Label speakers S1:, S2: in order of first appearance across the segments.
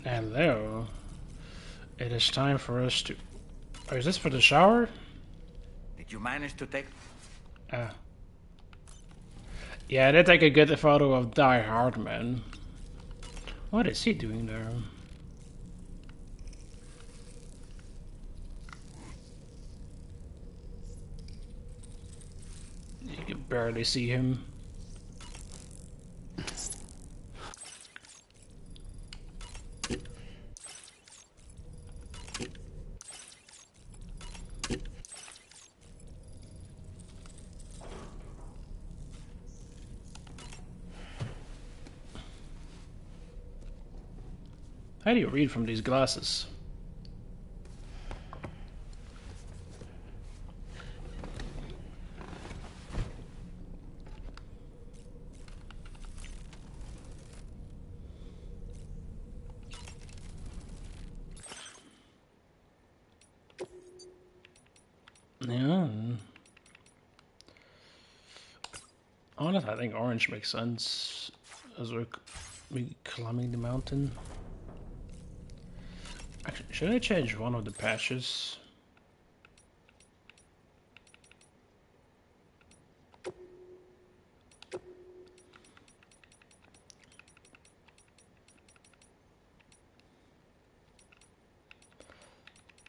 S1: Hello. It is time for us to... Oh, is this for the shower?
S2: Did you manage to take...
S1: Yeah, I did take a good photo of Die Hard, man. What is he doing there? You can barely see him. How do you read from these glasses? Yeah. Honestly, I think orange makes sense as we're climbing the mountain. Actually, should I change one of the patches?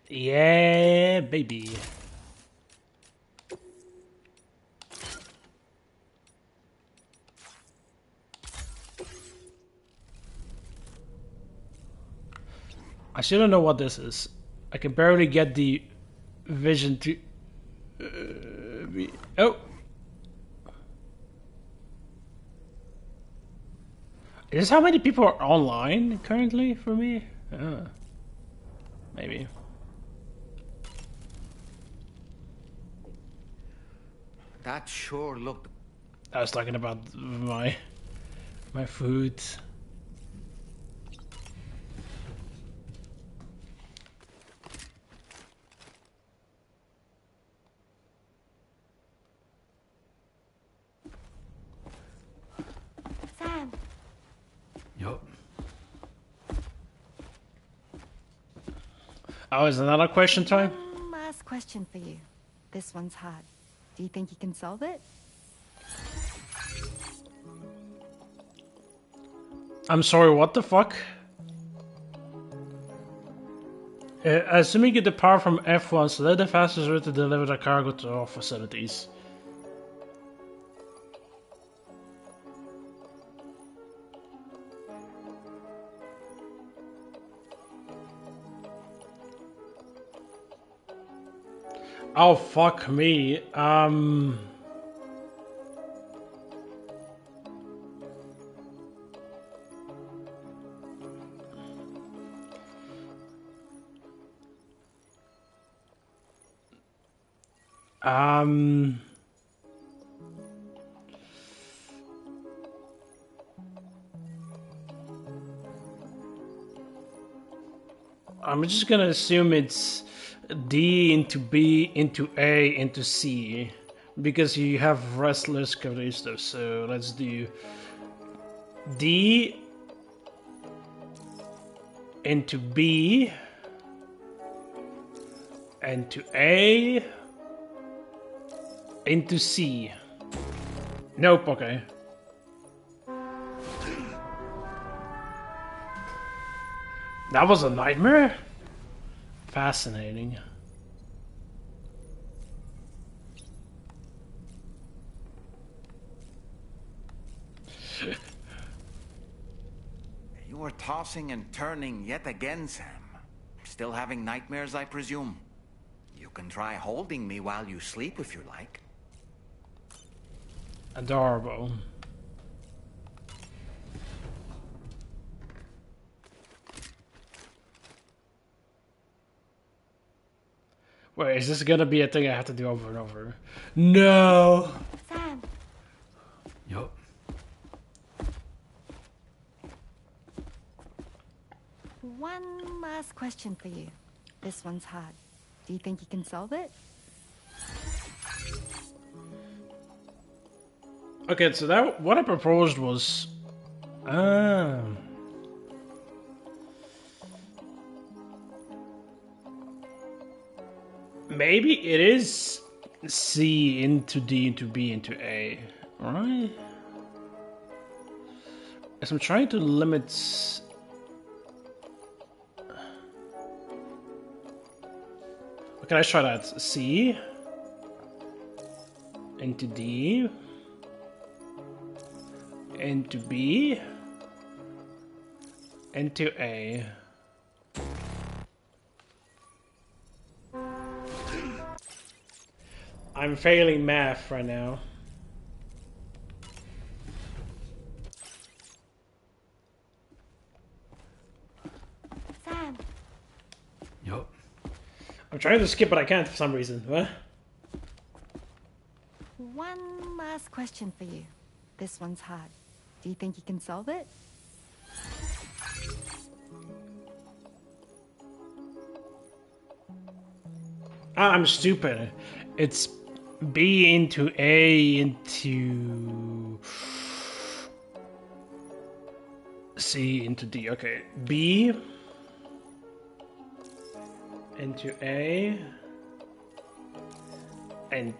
S1: Yeah, baby. I still don't know what this is. I can barely get the vision to... Oh! Is this how many people are online currently for me? Maybe.
S2: That sure looked...
S1: I was talking about my food.
S3: Sam.
S4: Yup.
S1: Oh, is another question time?
S3: One last question for you. This one's hard. Do you think you can solve it?
S1: I'm sorry, what the fuck? Assuming you depart from F1, select the fastest route to deliver the cargo to our facilities. Oh, fuck me. I'm just gonna assume it's D into B into A into C because you have restless stuff. So let's do D into B into A into C. Nope, okay. That was a nightmare? Fascinating.
S2: You were tossing and turning yet again, Sam. Still having nightmares, I presume? You can try holding me while you sleep if you like.
S1: Adorable. Wait, is this gonna be a thing I have to do over and over? No!
S3: Sam.
S4: Yup.
S3: One last question for you. This one's hard. Do you think you can solve it?
S1: Okay, so that what I proposed was maybe it is C into D into B into A, right? As I'm trying to limit. Can I try that? C into D into B into A. I'm failing math right now.
S3: Sam,
S4: Yup.
S1: I'm trying to skip, but I can't for some reason. What?
S3: one last question for you. This one's hard. Do you think you can solve it?
S1: I'm stupid. It's B into A into C into D. Okay, B into A and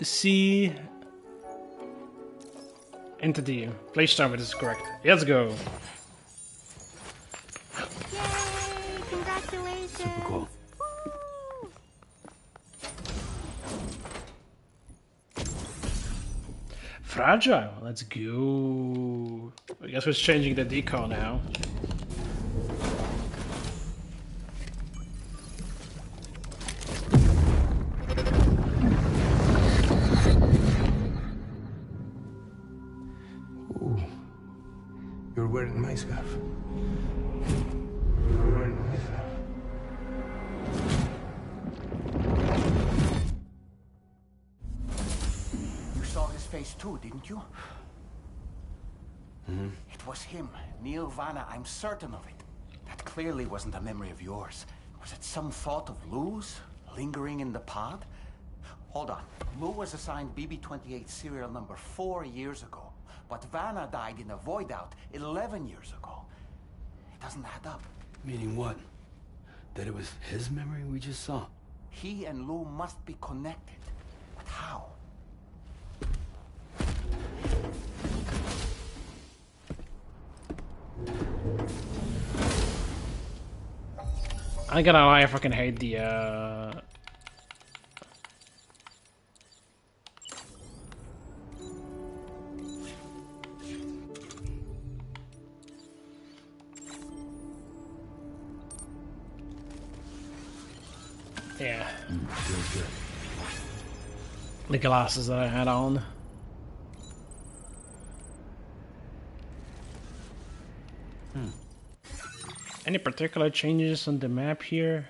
S1: C into D. Please tell me this is correct. Let's go.
S3: Yay! Congratulations!
S4: Super cool.
S3: Woo!
S1: Fragile. Let's go. I guess we're changing the decal now.
S5: You're wearing my scarf. You're wearing my scarf.
S6: You saw his face too, didn't you? It was him, Neil Vanna, I'm certain of it. That clearly wasn't a memory of yours. Was it some thought of Lou's, lingering in the pod? Hold on. Lou was assigned BB-28 serial number 4 years ago. But Vanna died in a void out 11 years ago. It doesn't add up.
S4: Meaning what? That it was his memory we just saw?
S6: He and Lou must be connected. But how?
S1: I gotta lie, I fucking hate the yeah.
S4: Feels good.
S1: The glasses that I had on. Any particular changes on the map here?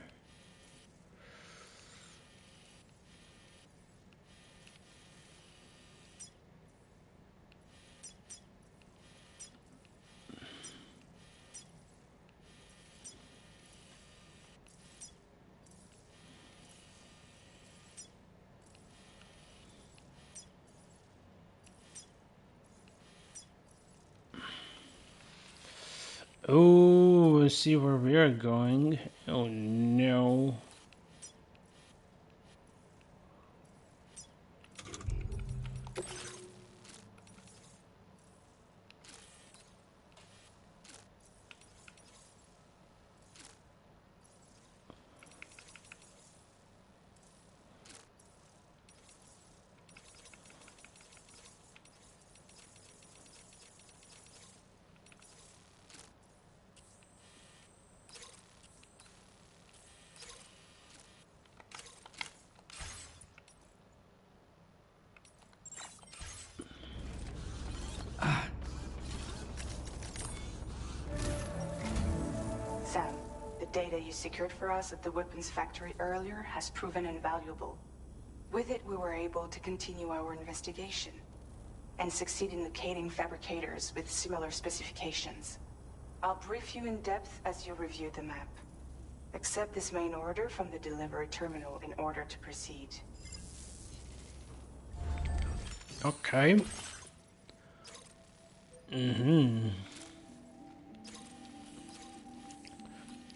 S1: Oh, let's see where we are going. Oh no.
S7: Sam, the data you secured for us at the weapons factory earlier has proven invaluable. With it, we were able to continue our investigation and succeed in locating fabricators with similar specifications. I'll brief you in depth as you review the map. Accept this main order from the delivery terminal in order to proceed.
S1: Okay.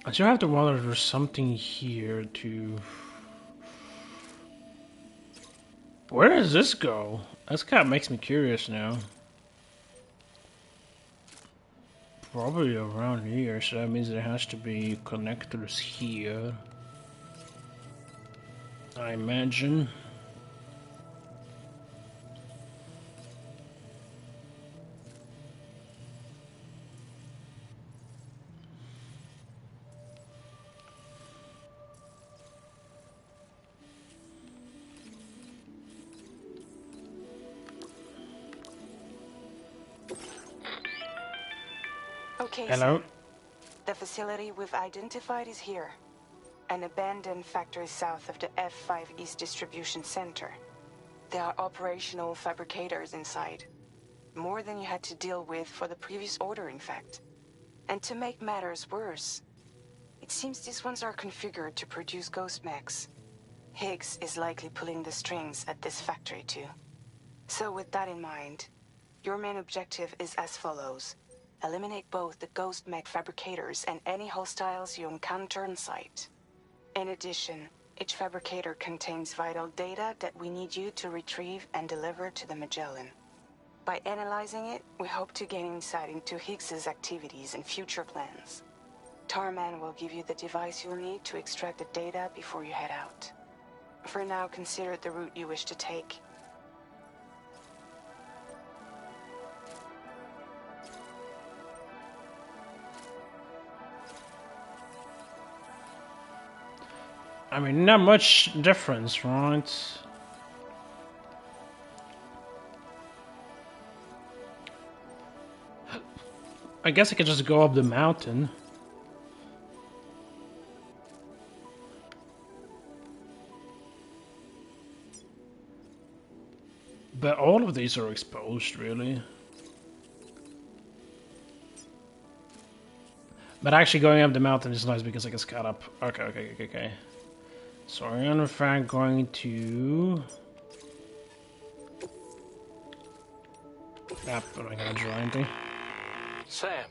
S1: I still have to wonder if there's something here to Where does this go? This kind of makes me curious now. Probably around here, so that means there has to be connectors here. I imagine.
S7: Okay,
S1: Hello?
S7: Sam. The facility we've identified is here. An abandoned factory south of the F5 East Distribution Center. There are operational fabricators inside. More than you had to deal with for the previous order, in fact. And to make matters worse, it seems these ones are configured to produce ghost mechs. Higgs is likely pulling the strings at this factory too. So with that in mind, your main objective is as follows. Eliminate both the ghost mech fabricators and any hostiles you encounter on site. In addition, each fabricator contains vital data that we need you to retrieve and deliver to the Magellan. By analyzing it, we hope to gain insight into Higgs's activities and future plans. Tarman will give you the device you'll need to extract the data before you head out. For now, consider the route you wish to take.
S1: I mean, not much difference, right? I guess I could just go up the mountain. But all of these are exposed, really. But actually going up the mountain is nice because I can scout up. Okay. So I'm in fact going to... Yep, I'm not gonna draw anything.
S8: Sam,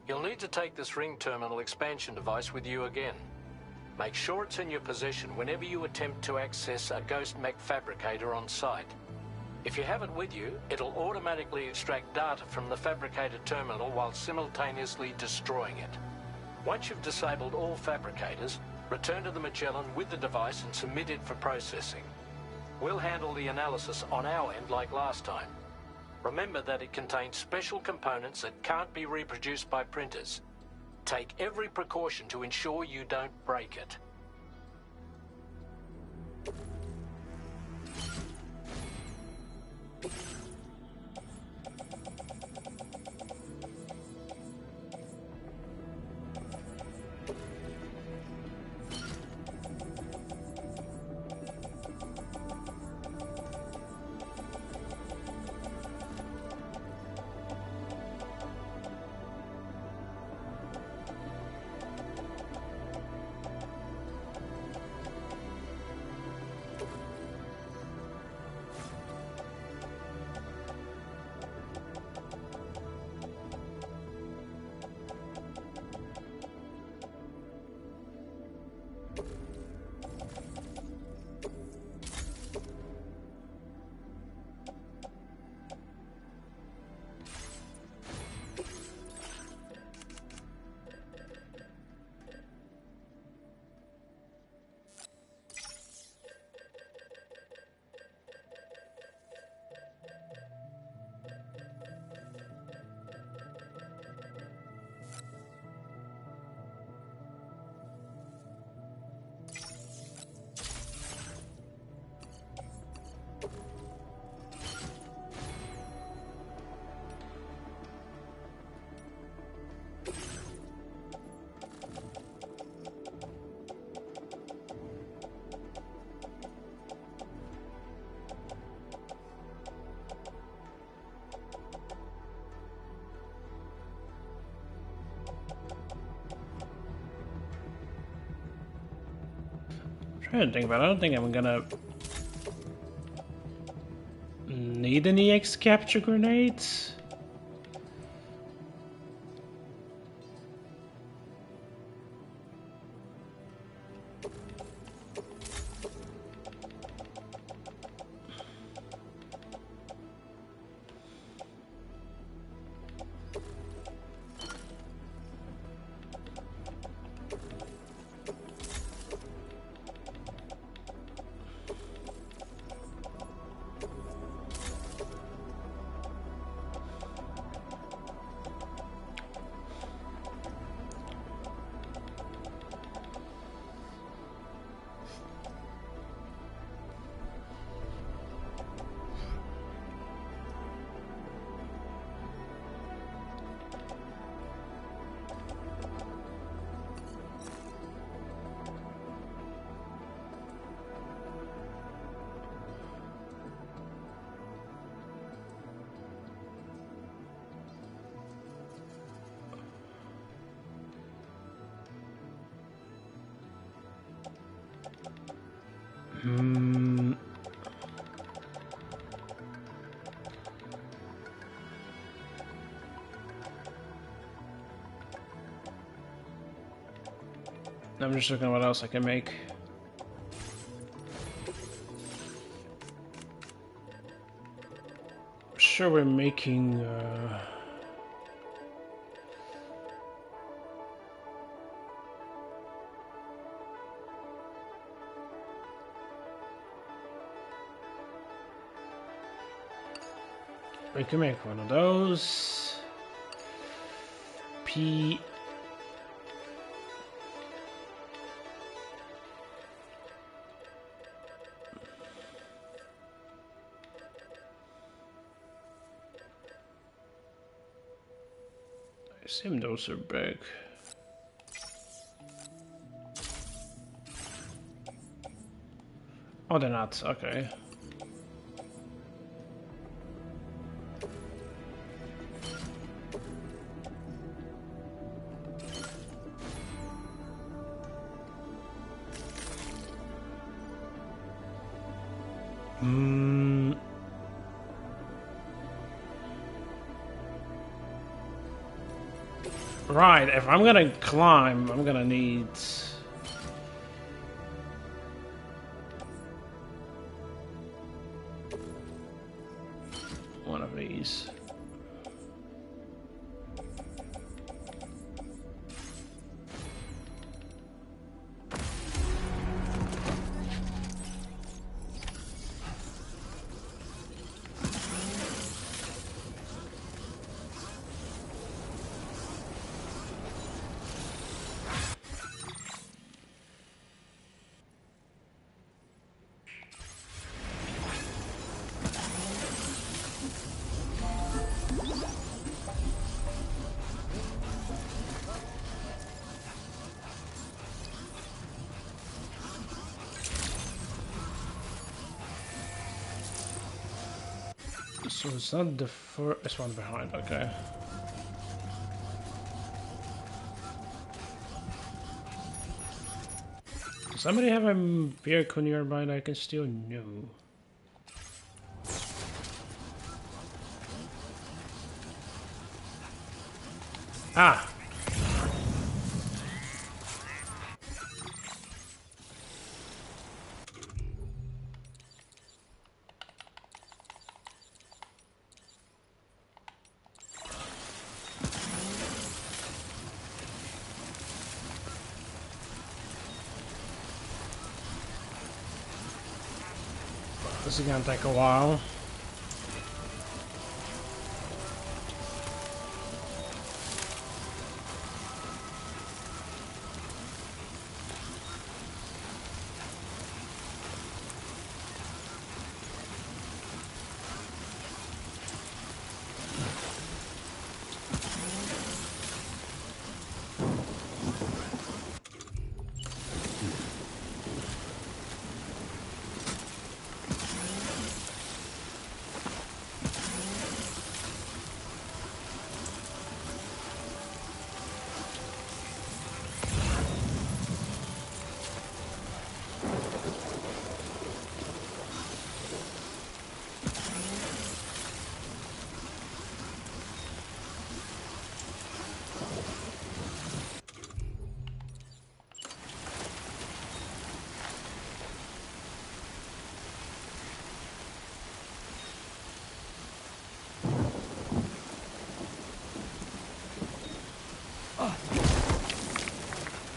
S8: you'll need to take this ring terminal expansion device with you again. Make sure it's in your possession whenever you attempt to access a ghost mech fabricator on site. If you have it with you, it'll automatically extract data from the fabricator terminal while simultaneously destroying it. Once you've disabled all fabricators, return to the Magellan with the device and submit it for processing. We'll handle the analysis on our end like last time. Remember that it contains special components that can't be reproduced by printers. Take every precaution to ensure you don't break it.
S1: Trying to think about it. I don't think I'm gonna need any X capture grenades. Hmm. I'm just looking at what else I can make. Sure, we're making. We can make one of those. P. I assume those are big. Oh, they're not. Okay. Hmm. Right, if I'm gonna climb, I'm gonna need one of these. So it's not the first one behind, okay. Does somebody have a vehicle nearby that I can steal? No. Ah! This is gonna take a while.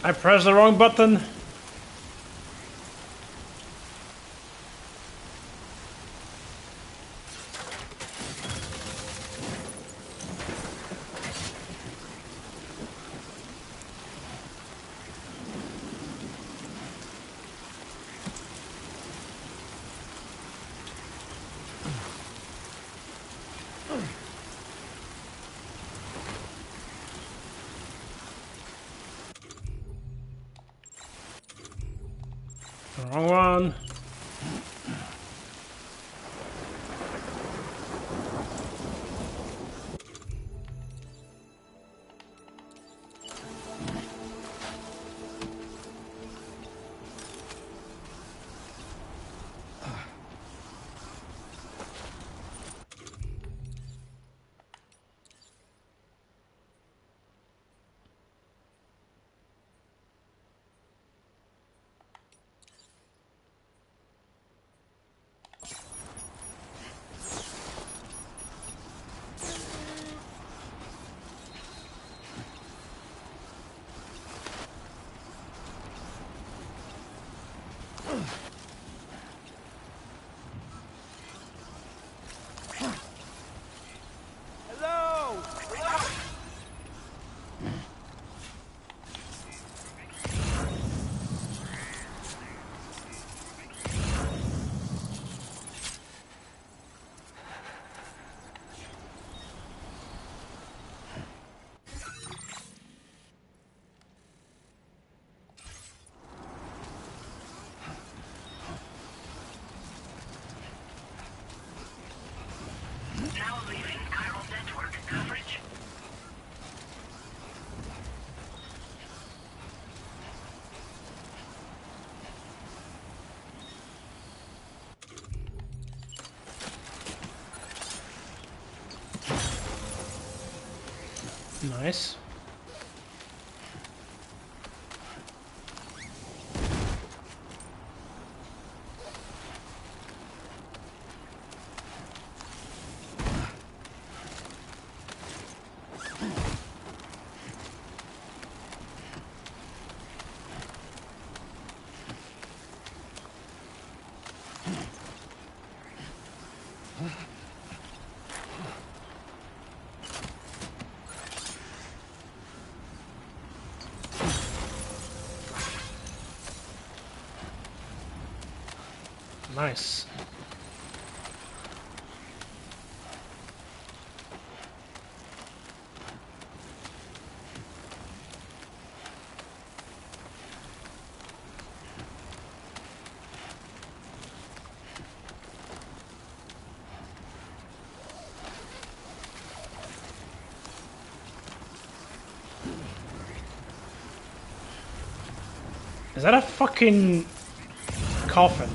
S1: I pressed the wrong button. Wrong one.
S9: Now leaving chiral network coverage.
S1: Nice. Nice. Is that a fucking coffin?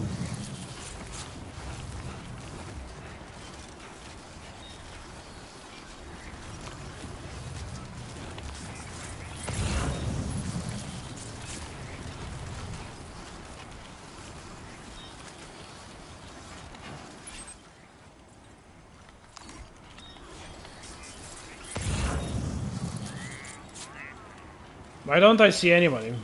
S1: Why don't I see anybody?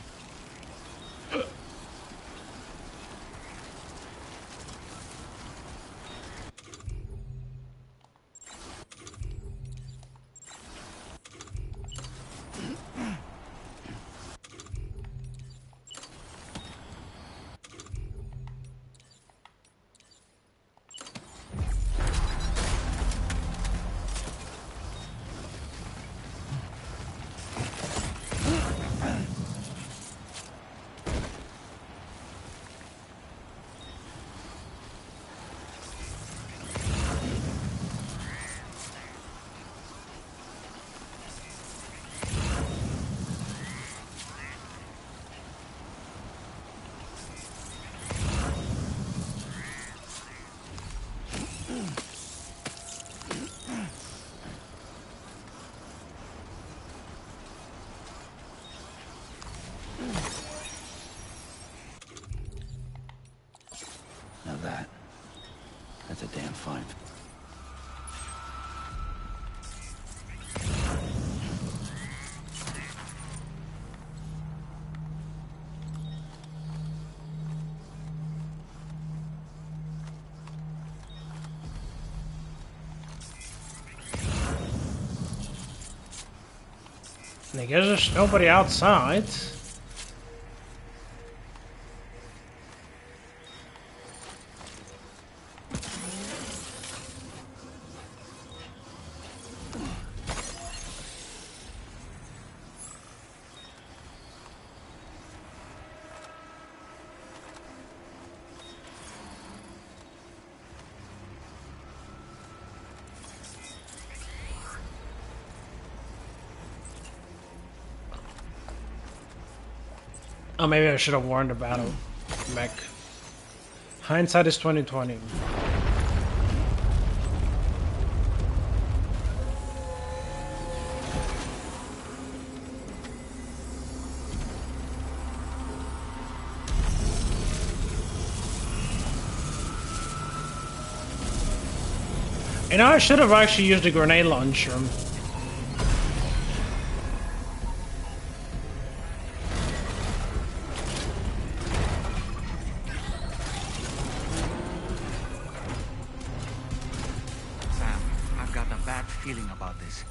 S4: Now that's a damn find.
S1: I guess there's nobody outside. Oh, maybe I should have warned about him. Mech. Hindsight is 2020. You know, I should have actually used a grenade launcher.
S2: Feeling about this.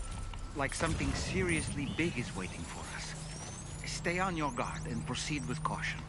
S2: Like something seriously big is waiting for us. Stay on your guard and proceed with caution.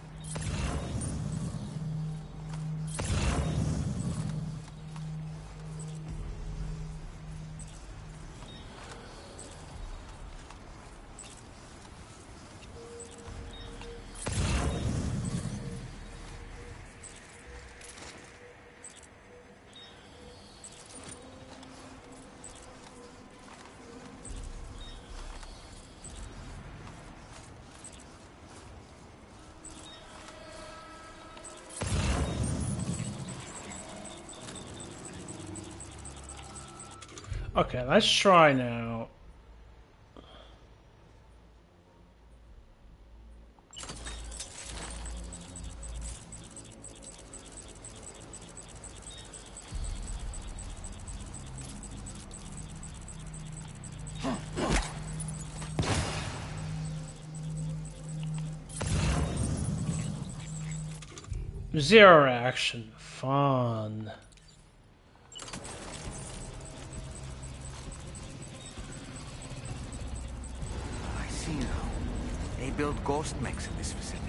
S1: Okay, let's try now. Zero reaction. Fun.
S2: I see now. They build ghost mechs in this facility.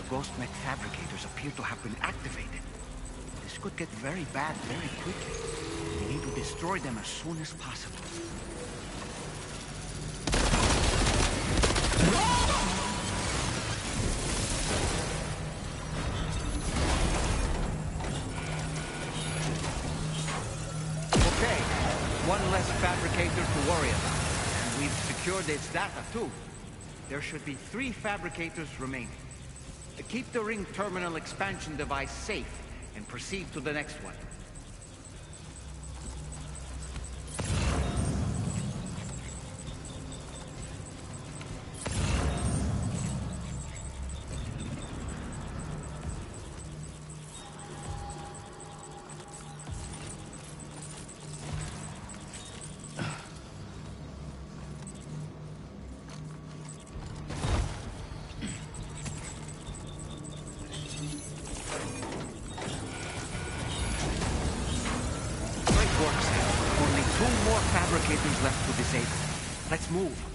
S2: Ghost mech fabricators appear to have been activated. This could get very bad very quickly. We need to destroy them as soon as possible. Okay, one less fabricator to worry about. And we've secured its data too. There should be 3 fabricators remaining. Keep the ring terminal expansion device safe and proceed to the next one. Fabricators left to disable. Let's move.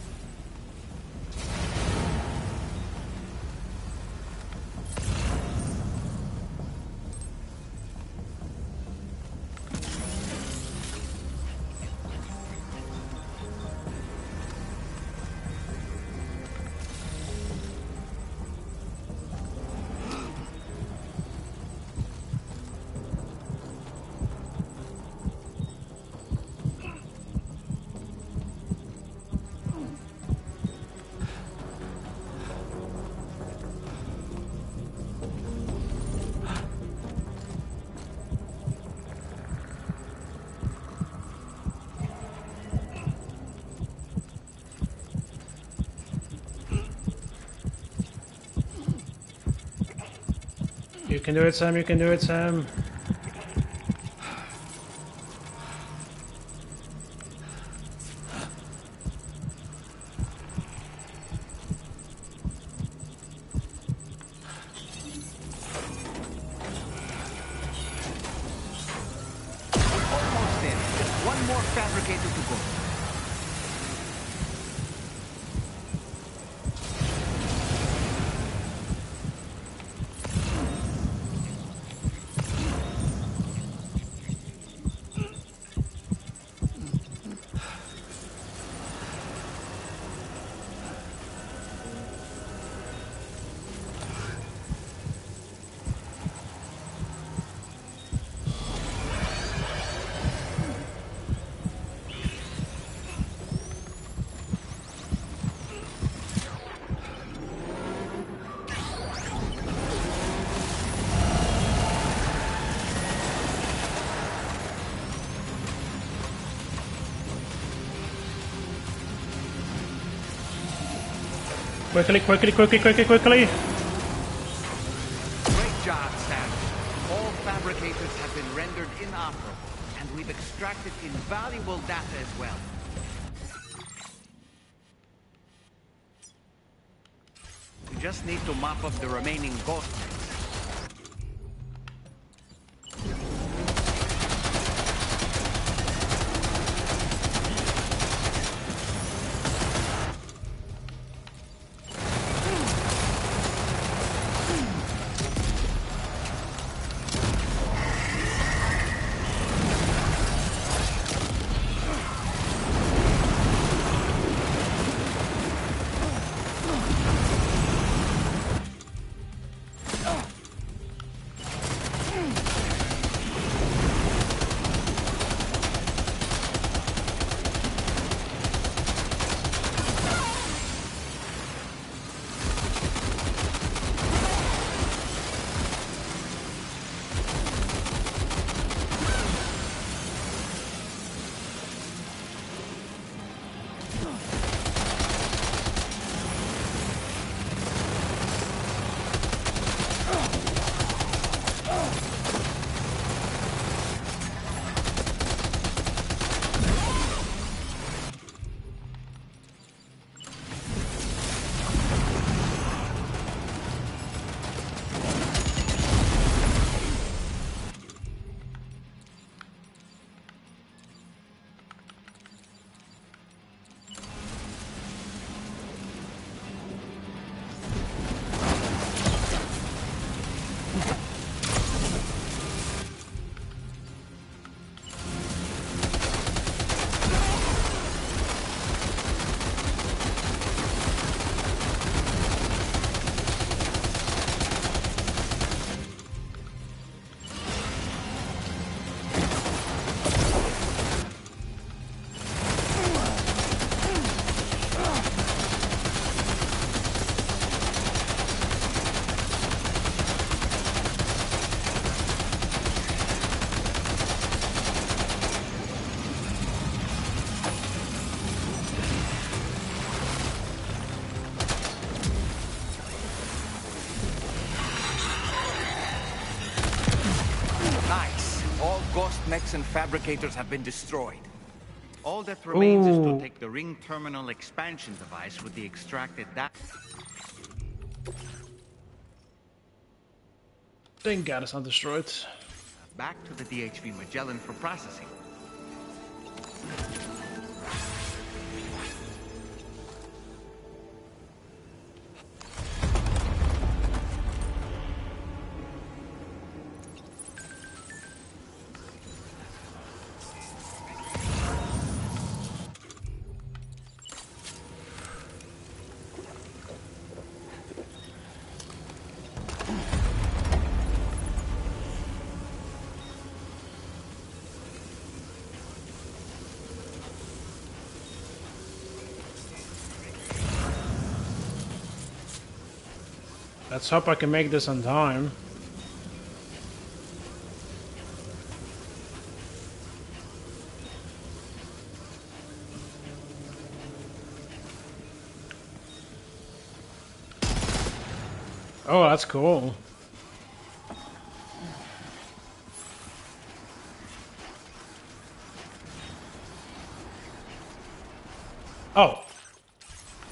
S1: You can do it, Sam. You can do it, Sam.
S2: Almost there. Just one more fabricator to go.
S1: Quickly, quickly, quickly, quickly, quickly!
S2: Great job, Sam. All fabricators have been rendered inoperable, and we've extracted invaluable data as well. We just need to mop up the remaining ghost. Mechs and fabricators have been destroyed. All that remains is to take the ring terminal expansion device with the extracted data.
S1: Thank God it's not destroyed.
S2: Back to the DHV Magellan for processing.
S1: Let's hope I can make this on time. Oh, that's cool. Oh.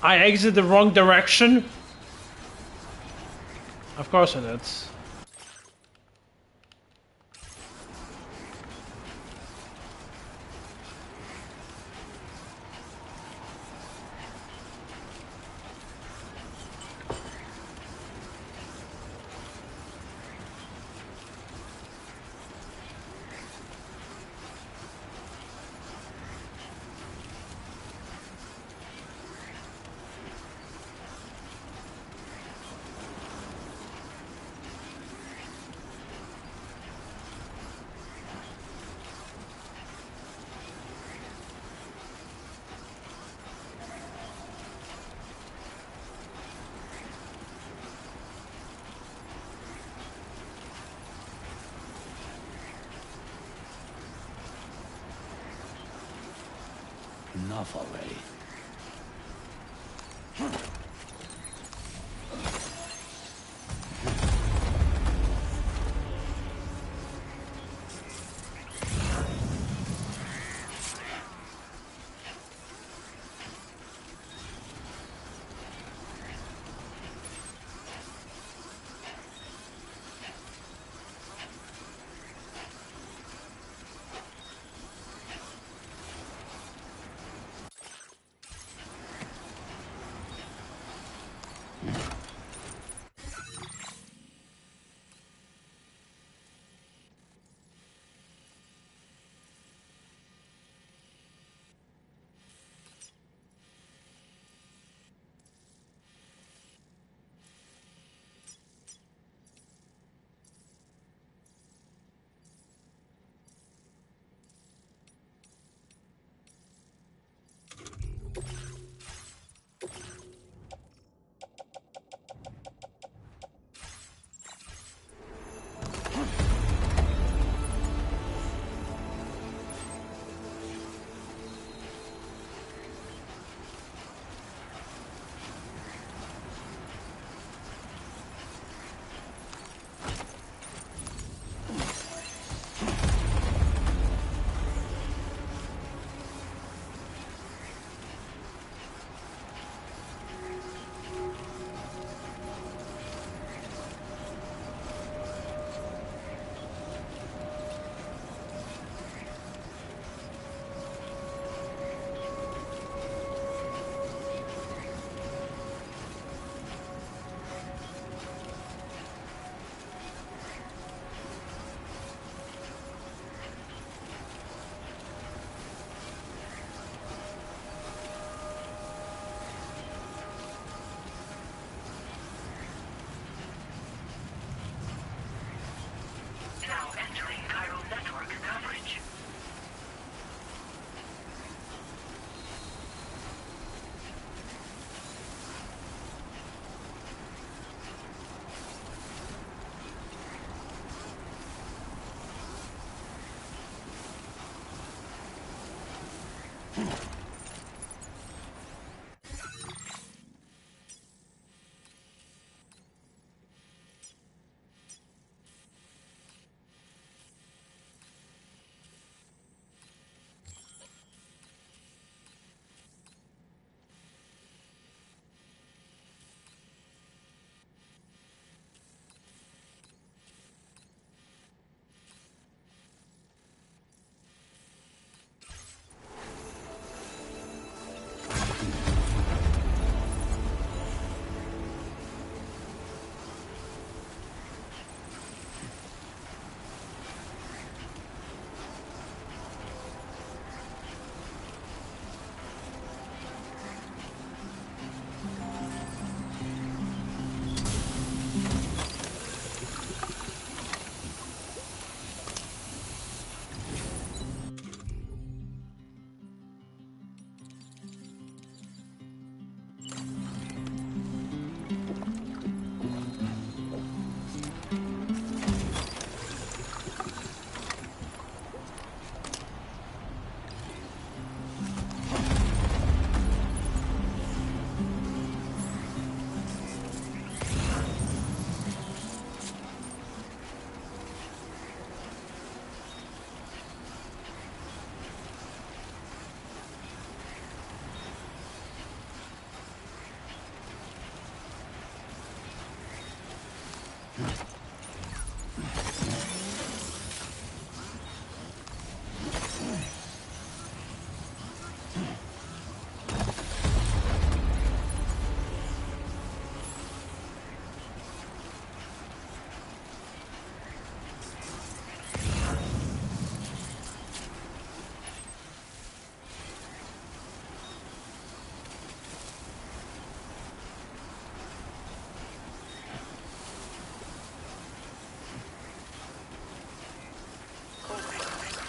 S1: I exited the wrong direction? Of course it is.
S4: Enough already.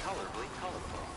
S8: Colorably colorful.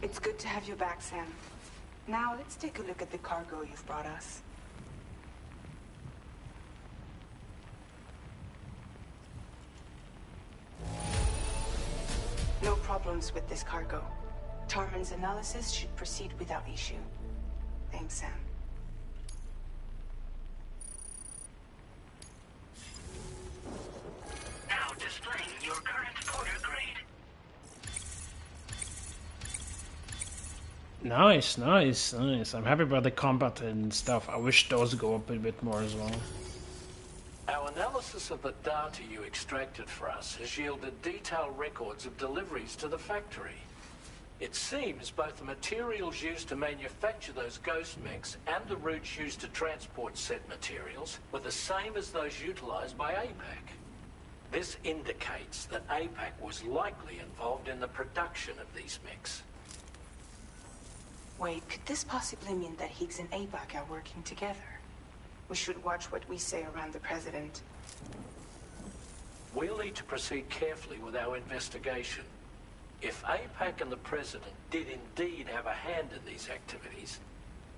S7: It's good to have you back, Sam. Now, let's take a look at the cargo you've brought us. No problems with this cargo. Tarman's analysis should proceed without issue. Thanks, Sam.
S9: Now displaying your current Porter grade.
S1: Nice, nice, nice. I'm happy about the combat and stuff. I wish those go up a bit more as well.
S8: Our analysis of the data you extracted for us has yielded detailed records of deliveries to the factory. It seems both the materials used to manufacture those ghost mechs and the routes used to transport said materials were the same as those utilized by APAC. This indicates that APAC was likely involved in the production of these mechs.
S7: Wait, could this possibly mean that Higgs and APAC are working together? We should watch what we say around the President.
S8: We'll need to proceed carefully with our investigation. If APAC and the President did indeed have a hand in these activities,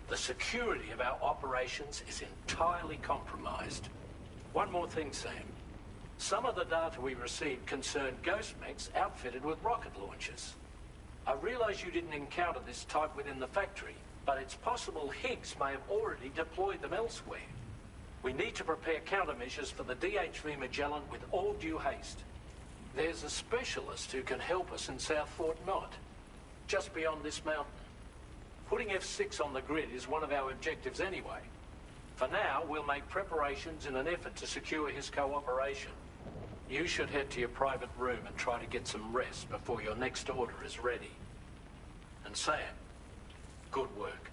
S8: the security of our operations is entirely compromised. One more thing, Sam. Some of the data we received concerned ghost mechs outfitted with rocket launchers. I realize you didn't encounter this type within the factory, but it's possible Higgs may have already deployed them elsewhere. We need to prepare countermeasures for the DHV Magellan with all due haste. There's a specialist who can help us in South Fort Knott, just beyond this mountain. Putting F6 on the grid is one of our objectives anyway. For now, we'll make preparations in an effort to secure his cooperation. You should head to your private room and try to get some rest before your next order is ready. And Sam, good work.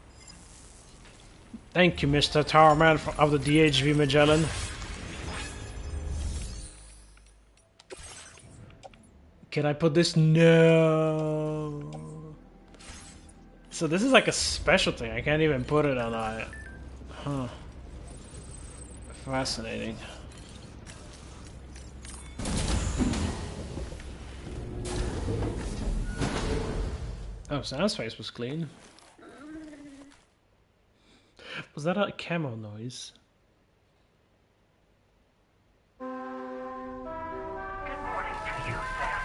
S1: Thank you, Mr. Towerman of the DHV Magellan. Can I put this? No. So this is like a special thing. I can't even put it on a... Huh. Fascinating. Oh, Sam's face was clean. Was that a camo noise?
S9: Good morning to you, Sam.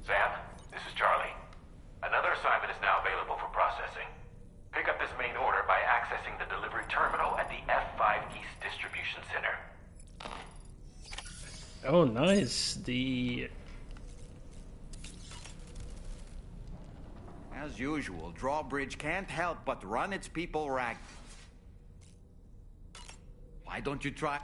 S10: Sam, this is Charlie. Another assignment is now available for processing. Pick up this main order by accessing the delivery terminal at the F5 East Distribution Center.
S1: Oh, nice. The...
S2: As usual, Drawbridge can't help but run its people ragged. Why don't you try...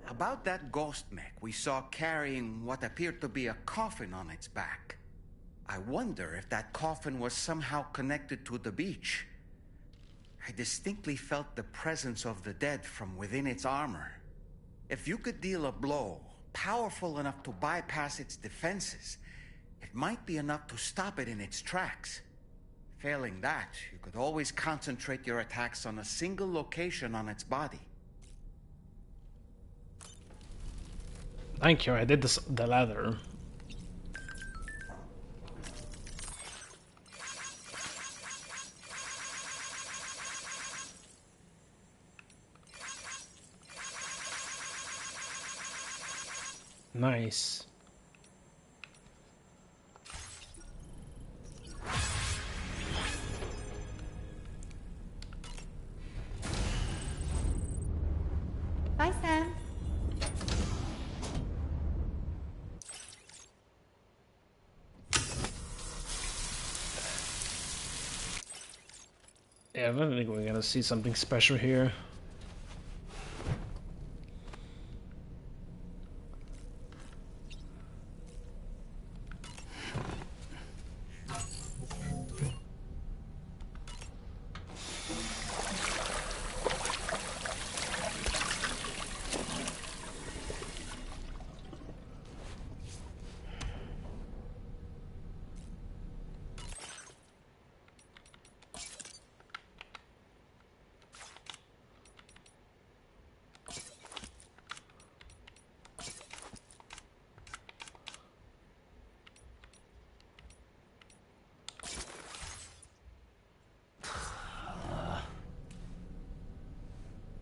S2: About that ghost mech we saw carrying what appeared to be a coffin on its back. I wonder if that coffin was somehow connected to the beach. I distinctly felt the presence of the dead from within its armor. If you could deal a blow powerful enough to bypass its defenses, it might be enough to stop it in its tracks. Failing that, you could always concentrate your attacks on a single location on its body.
S1: Thank you, I did this, the latter. Nice.
S3: Bye, Sam.
S1: Yeah, I don't think we're gonna see something special here.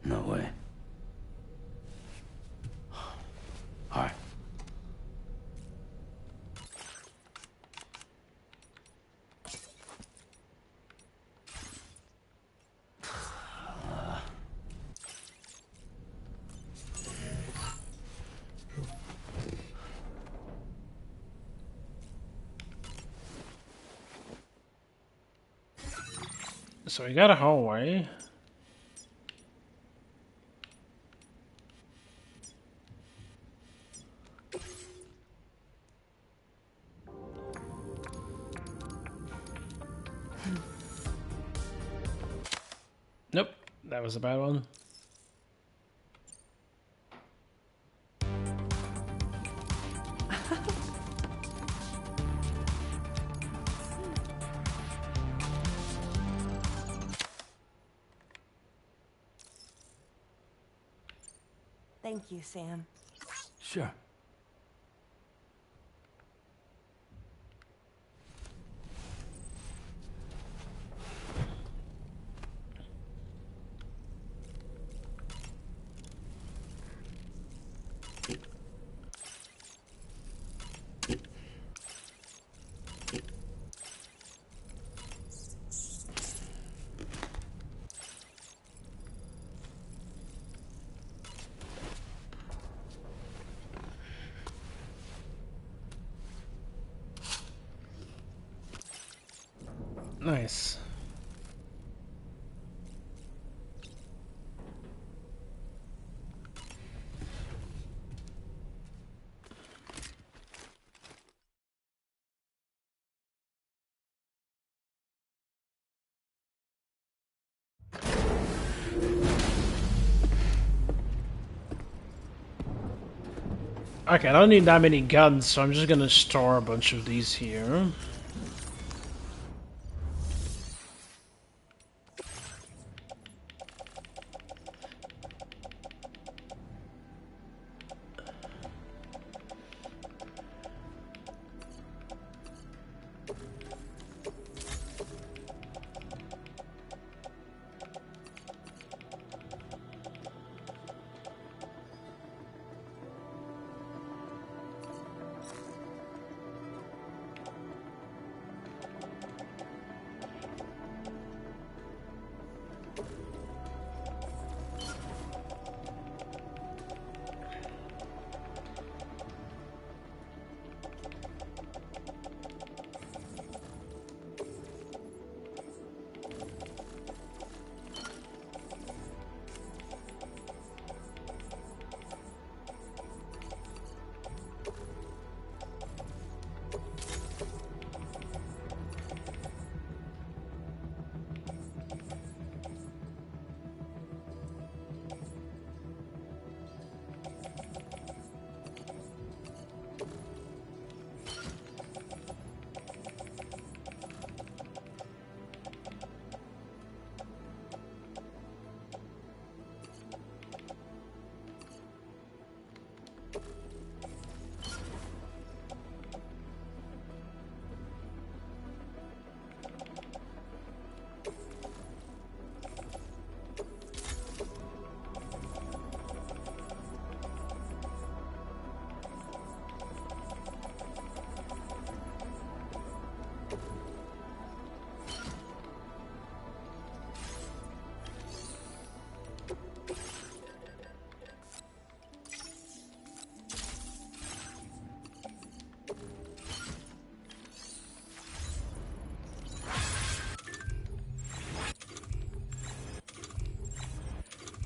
S4: No way. All right.
S1: So we got a hallway. Nope, that was a bad one.
S11: Thank you, Sam.
S4: Sure.
S1: Nice. Okay, I don't need that many guns, so I'm just gonna store a bunch of these here.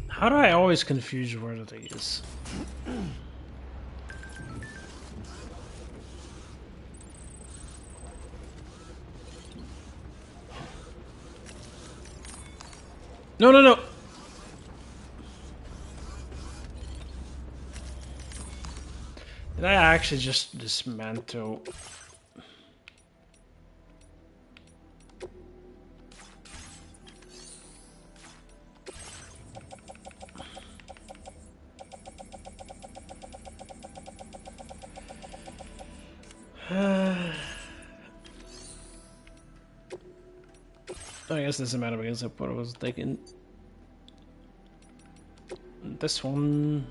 S1: How do I always confuse where the thing is? No, no, no! Did I actually just dismantle? I guess it doesn't matter because I thought I was taking this one.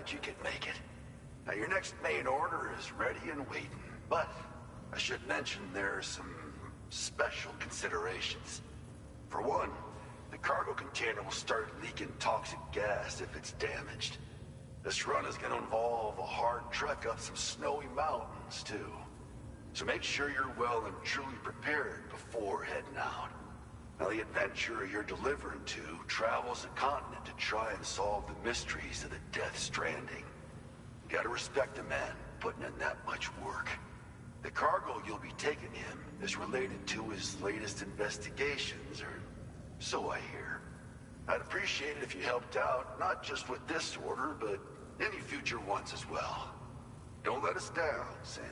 S12: You can make it. Now, your next main order is ready and waiting, but I should mention there are some special considerations. For one, The cargo container will start leaking toxic gas if it's damaged. This run is gonna involve a hard trek up some snowy mountains, too. So make sure you're well and truly prepared before heading out. Now, the adventurer you're delivering to travels the continent to try and solve the mysteries of the Death Stranding. You gotta respect a man putting in that much work. The cargo you'll be taking him is related to his latest investigations, or so I hear. I'd appreciate it if you helped out, not just with this order, but any future ones as well. Don't let us down, Sam.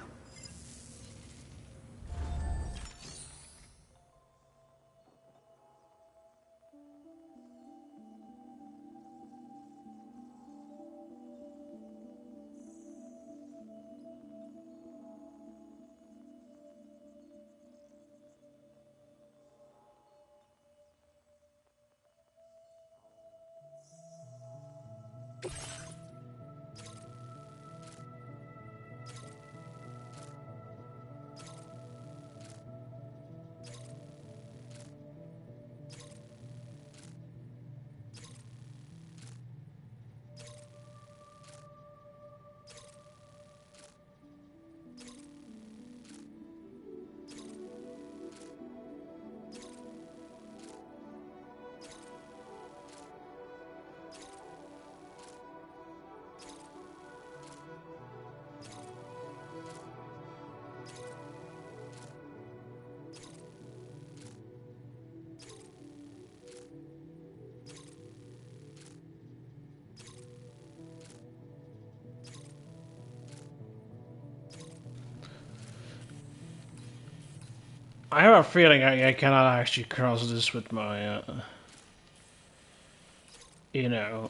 S1: I have a feeling I cannot actually cross this with my, you know,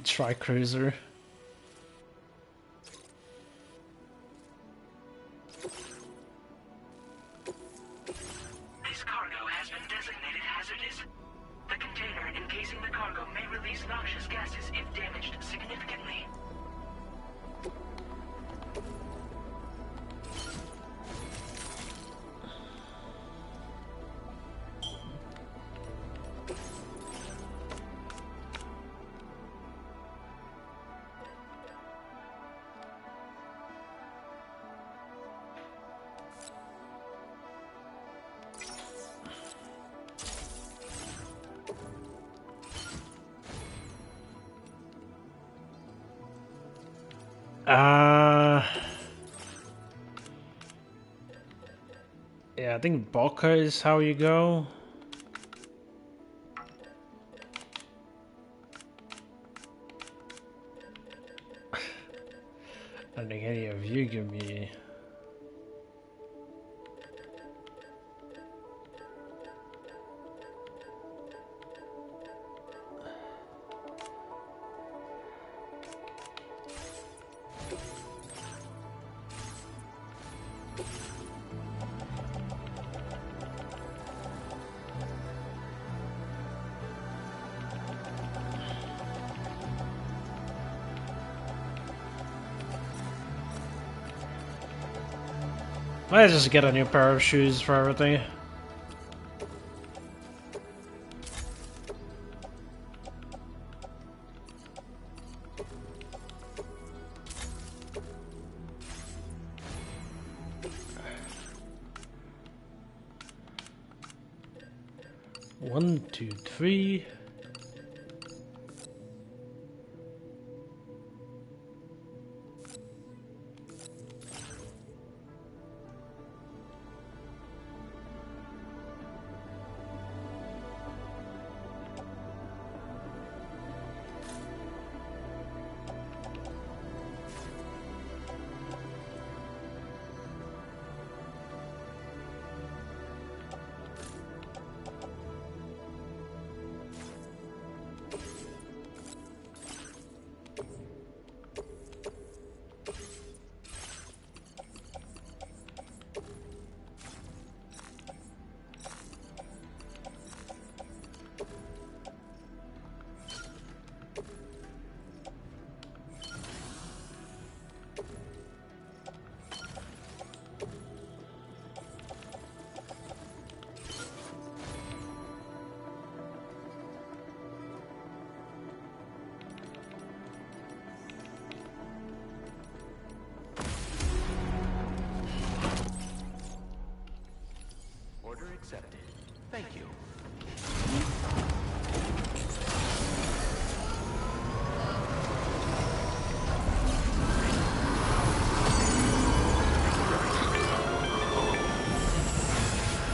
S1: tri-cruiser.
S9: This cargo has been designated hazardous. The container encasing the cargo may release noxious gases if damaged significantly.
S1: Yeah, I think Boca is how you go. I don't think any of you give me. Let's just get a new pair of shoes for everything. One, two, three.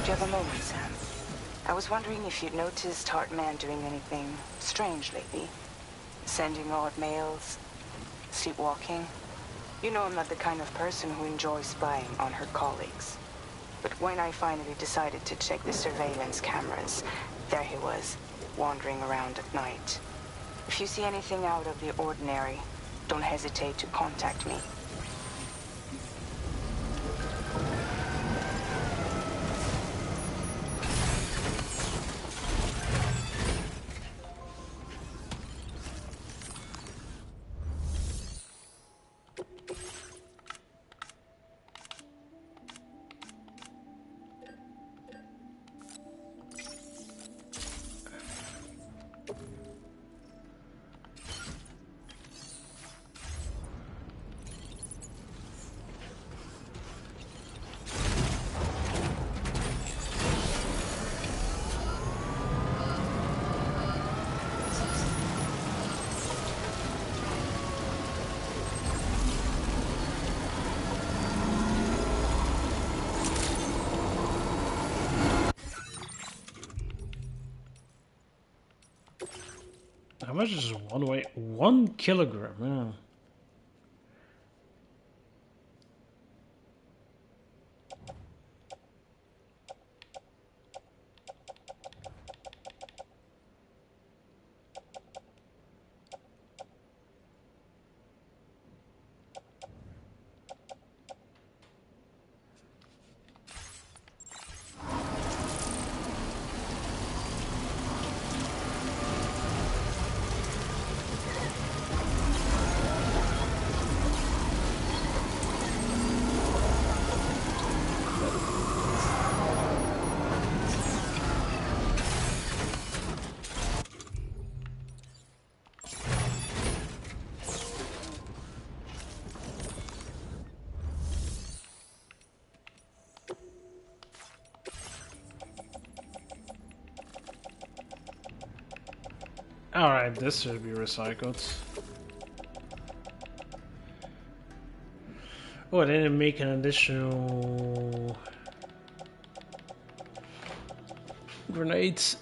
S7: Do you have a moment, Sam? I was wondering if you'd noticed Hartman doing anything strange lately. Sending odd mails, sleepwalking. You know I'm not the kind of person who enjoys spying on her colleagues. But when I finally decided to check the surveillance cameras, there he was, wandering around at night. If you see anything out of the ordinary, don't hesitate to contact me.
S1: How much is one weight? 1 kilogram, yeah. Alright, this should be recycled. Oh, I didn't make an additional grenades.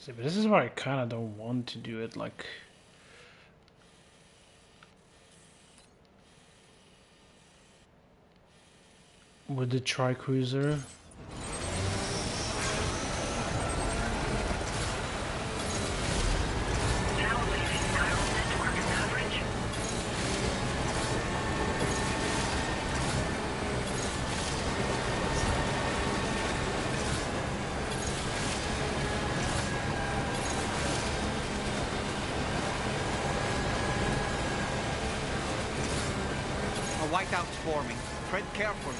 S1: See, but this is why I kind of don't want to do it, like... with the Tri-Cruiser.
S2: A whiteout's forming. Tread carefully.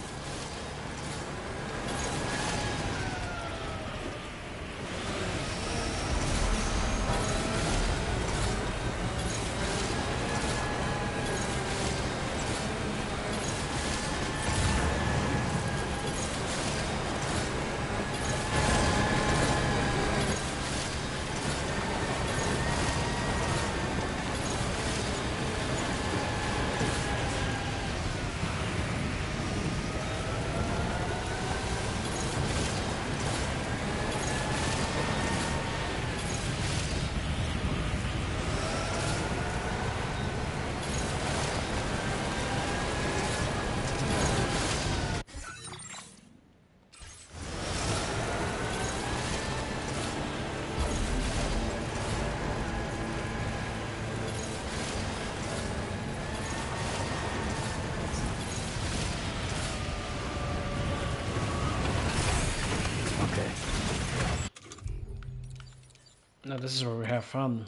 S1: No, this is where we have fun.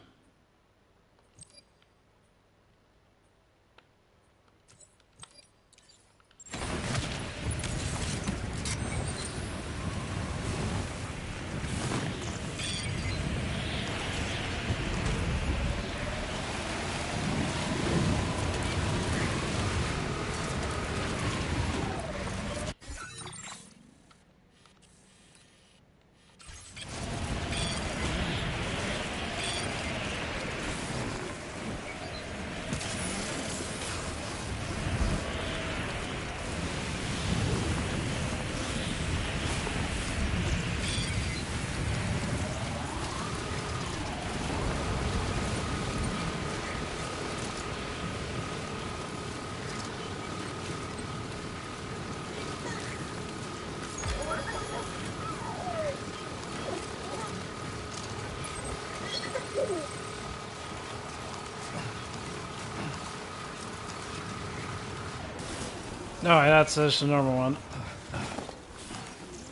S1: No, that's just a normal one.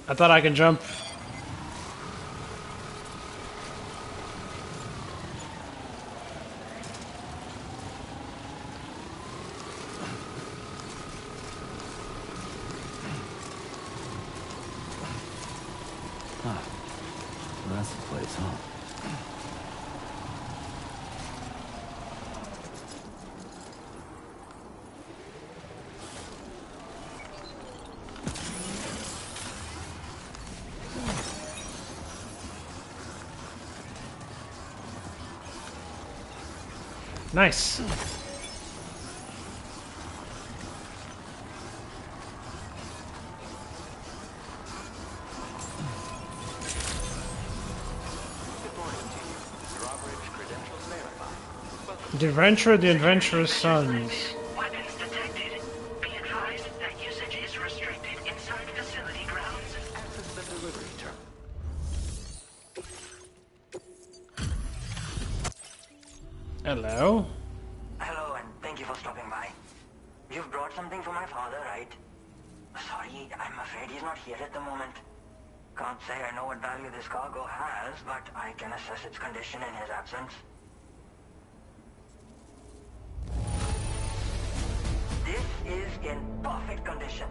S1: I thought I could jump.
S4: Huh. Well, that's the place, huh?
S1: Nice. The Adventure, the Adventurous Sons.
S9: Weapons detected. Be advised that usage is restricted inside facility grounds.
S10: Access the delivery terminal.
S1: Hello.
S13: Hello, and thank you for stopping by. You've brought something for my father, right? Sorry, I'm afraid he's not here at the moment. Can't say I know what value this cargo has, but I can assess its condition in his absence. This is in perfect condition.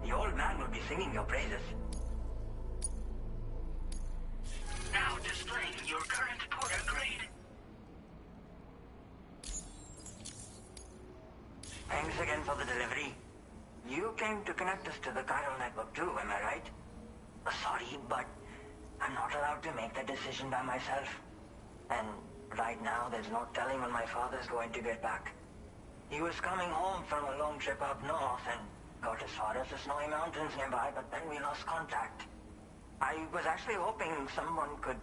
S13: The old man will be singing your praises.
S9: Now displaying your current Porter grade.
S13: Thanks again for the delivery. You came to connect us to the chiral network too, am I right? Sorry, but I'm not allowed to make that decision by myself. And right now, there's no telling when my father's going to get back. He was coming home from a long trip up north and got as far as the snowy mountains nearby, but then we lost contact. I was actually hoping someone could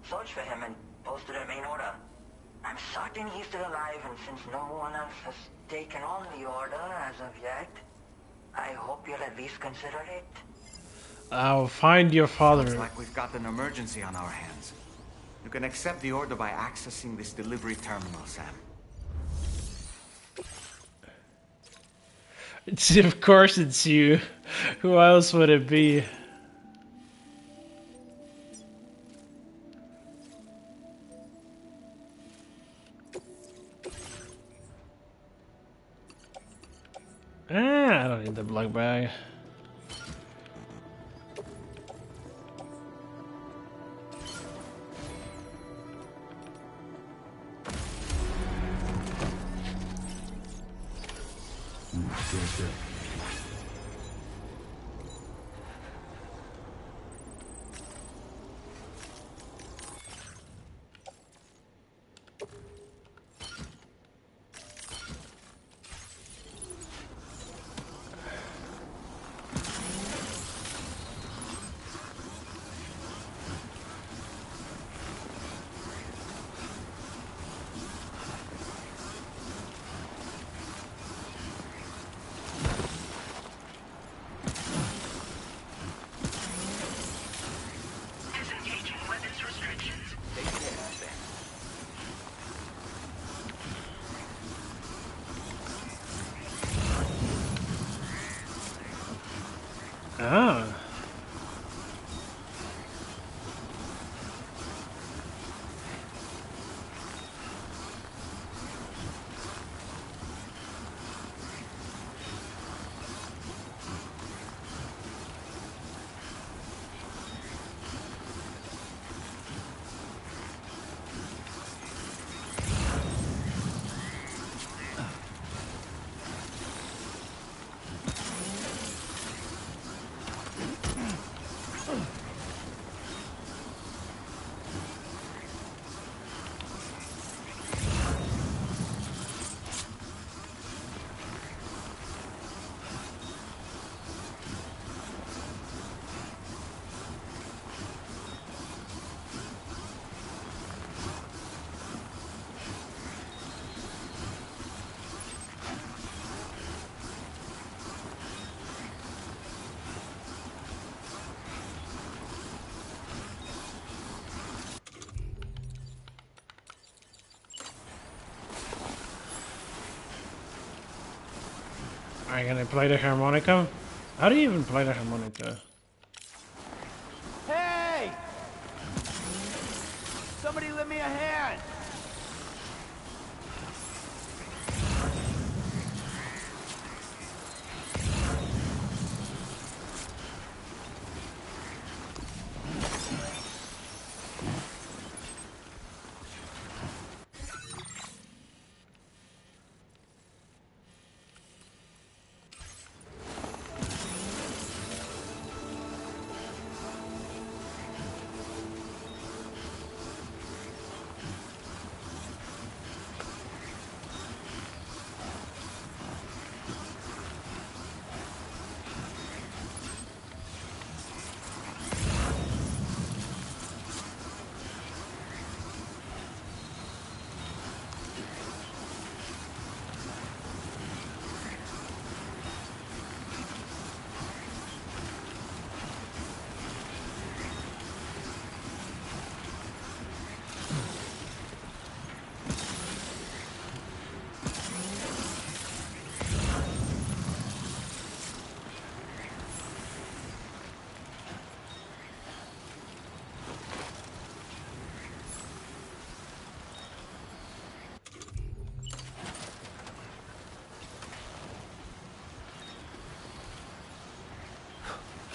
S13: searched for him and posted a main order. I'm certain he's still alive, and since no one else has taken on the order as of yet, I hope you'll at least consider it.
S1: I'll find your father.
S2: Looks like we've got an emergency on our hands. You can accept the order by accessing this delivery terminal, Sam.
S1: Of course it's you. Who else would it be? I don't need the black bag. Ah. Are you gonna play the harmonica? How do you even play the harmonica?
S2: Hey! Somebody lend me a hand!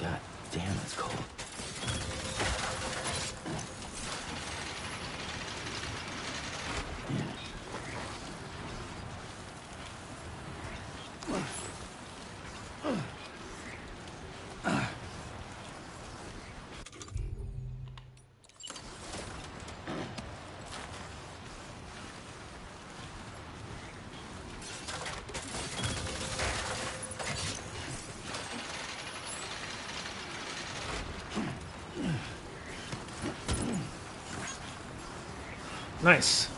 S4: God damn, it's cold.
S1: Nice.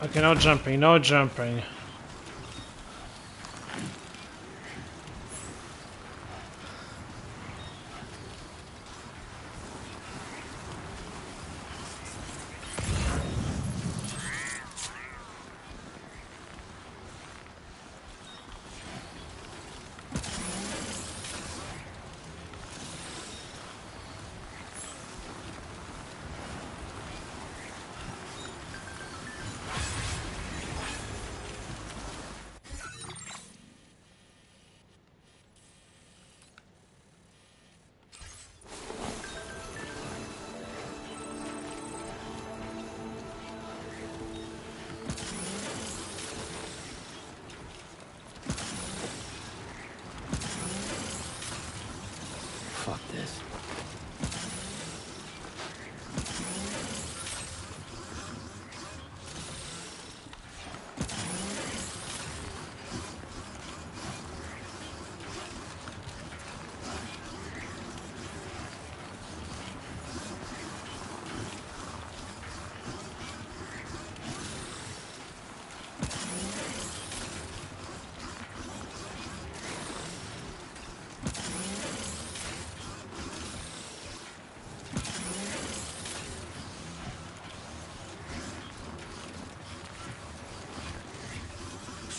S1: Okay, no jumping, no jumping.
S4: Fuck this.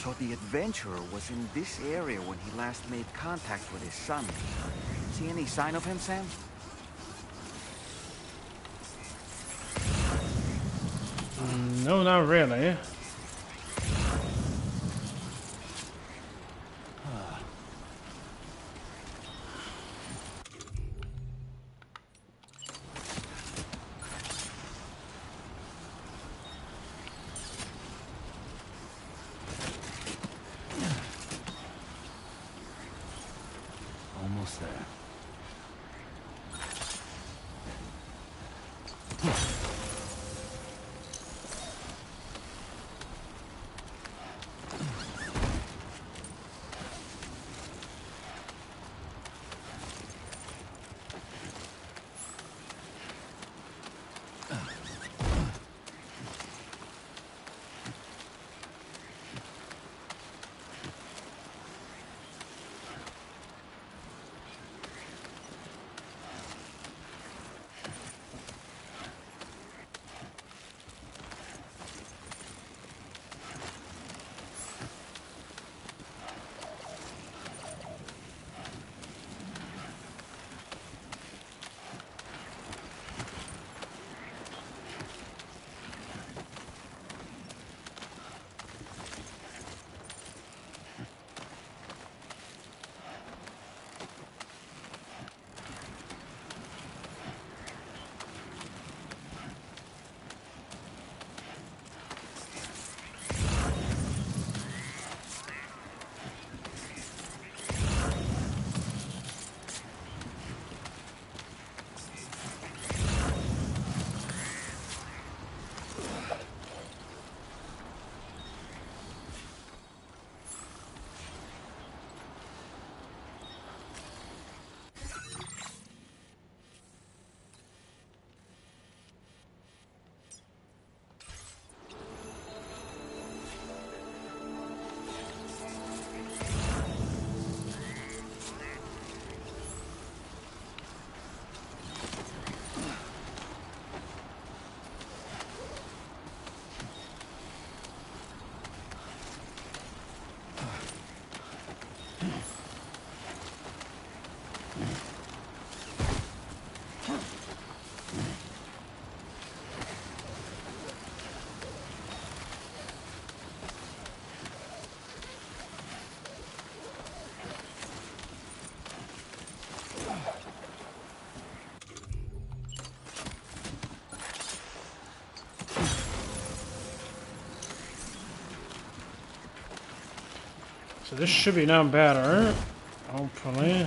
S2: So the adventurer was in this area when he last made contact with his son. See any sign of him, Sam?
S1: No, not really.
S4: Almost there.
S1: So this should be now better, hopefully.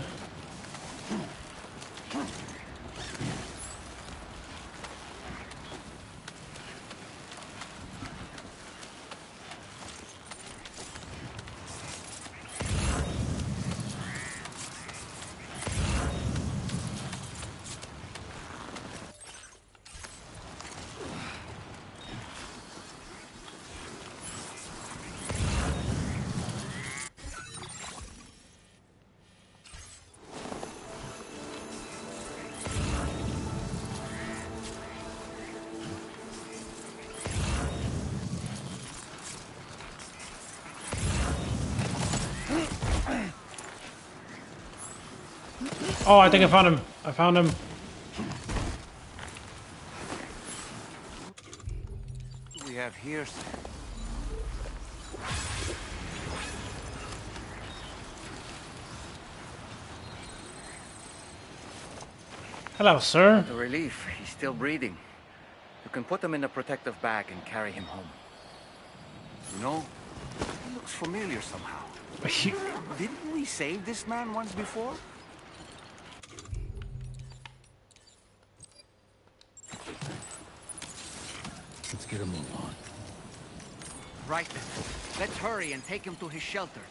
S1: Oh, I think I found him. I found him.
S2: What do we have here, Sam?
S1: Hello, sir.
S2: What a relief. He's still breathing. You can put him in a protective bag and carry him home. You know, he looks familiar somehow. Didn't we save this man once before?
S4: Let's get a move on.
S2: Right then. Let's hurry and take him to his shelter.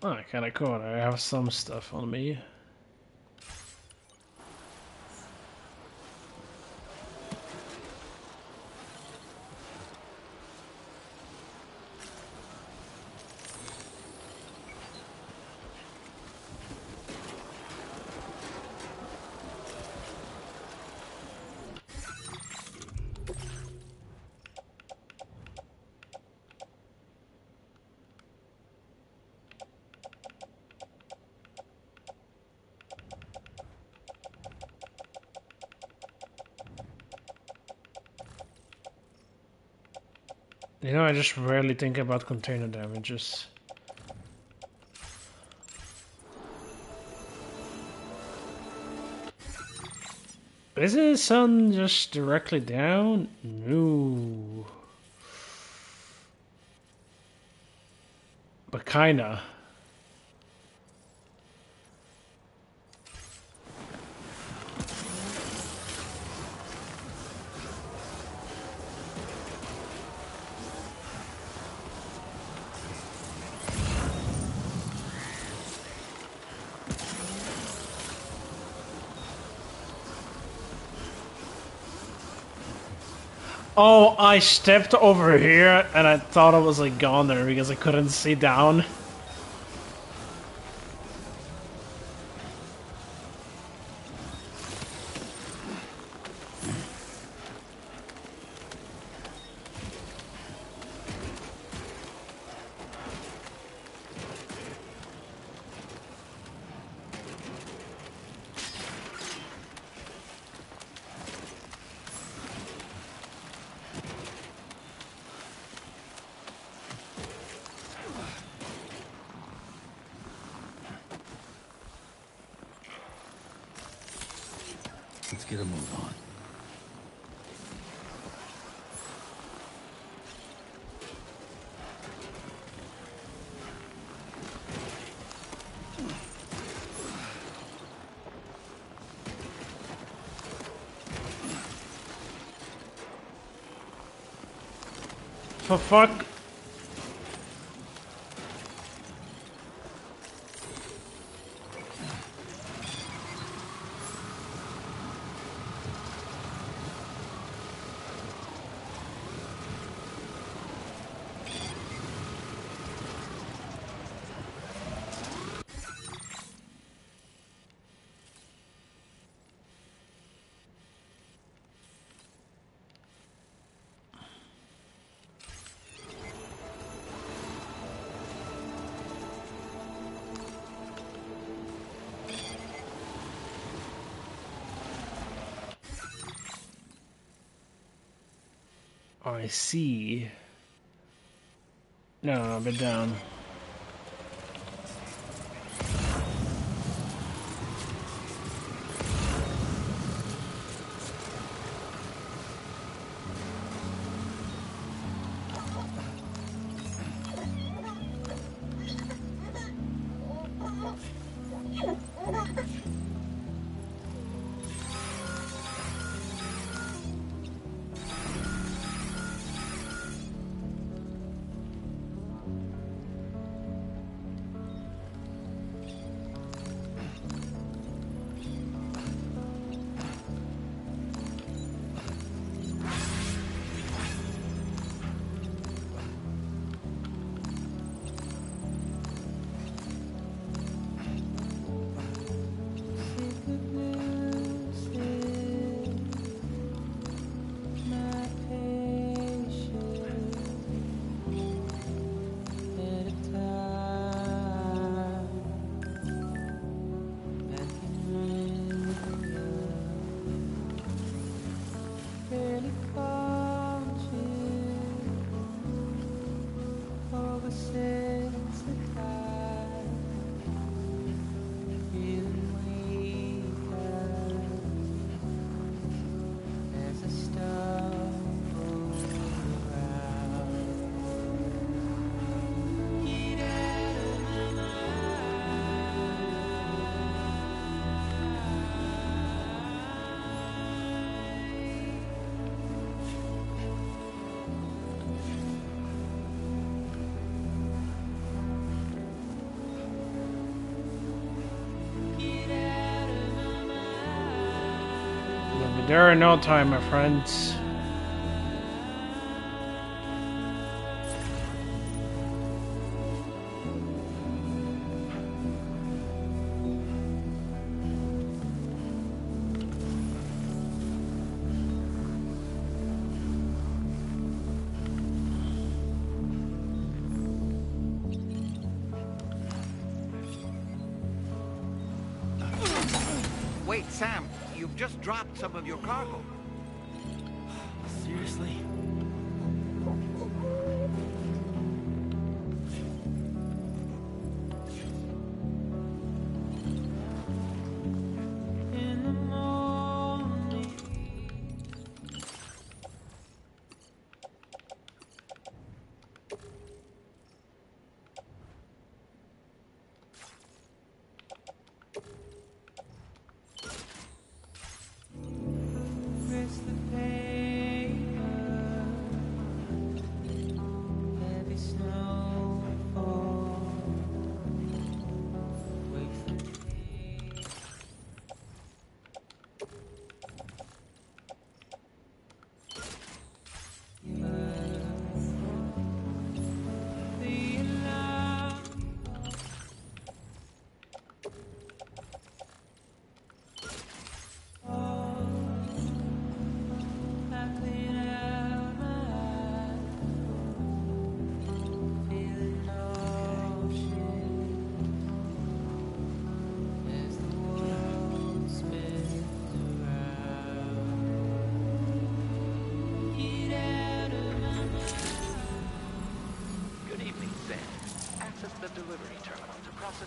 S1: Oh, kinda cool. I have some stuff on me. You know, I just rarely think about container damages. Is the sun just directly down? No. But kinda. Oh, I stepped over here and I thought I was like gone there because I couldn't see down.
S4: Let's get a move on.
S1: For fuck. I see. No, a bit down. There are no time, my friends.
S2: Wait, Sam, you've just dropped some of your cargo.
S6: Seriously?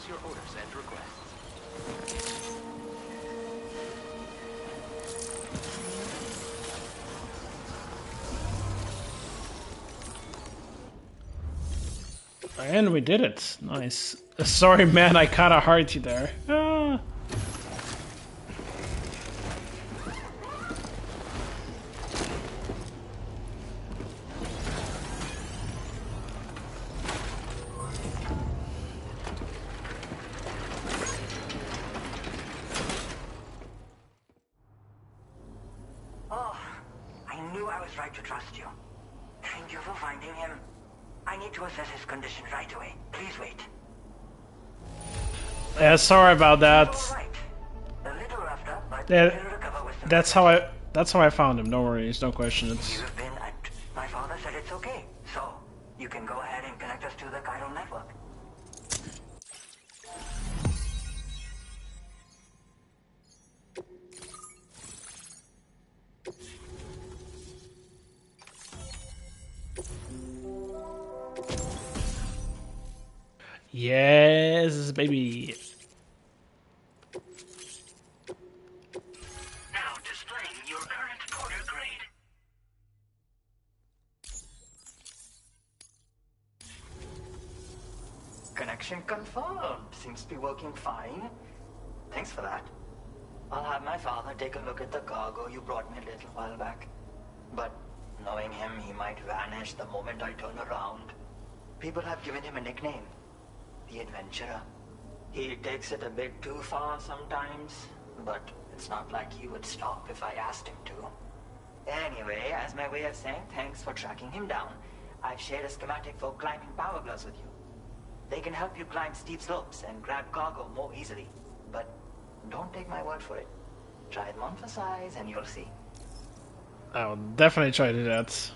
S10: Your orders and requests.
S1: And we did it. Nice. Sorry, man, I kinda hurt you there. Ah.
S13: Oh, I knew I was right to trust you. Thank you for finding him. I need to assess his condition right away. Please wait.
S1: Yeah, sorry about that.
S13: Right. A little roughed up, but
S1: That-
S13: he'll recover with some
S1: That's how I found him. No worries, no questions.
S13: You've been at... My father said it's okay. So, you can go ahead and connect us to the chiral network.
S1: Yes, baby.
S9: Now displaying your current porter grade.
S14: Connection confirmed. Seems to be working fine. Thanks for that. I'll have my father take a look at the cargo you brought me a little while back. But knowing him, he might vanish the moment I turn around. People have given him a nickname. The Adventurer. He takes it a bit too far sometimes, but it's not like he would stop if I asked him to. Anyway, as my way of saying thanks for tracking him down, I've shared a schematic for climbing power gloves with you. They can help you climb steep slopes and grab cargo more easily. But don't take my word for it. Try them on for size and you'll see.
S1: I'll definitely try to do that.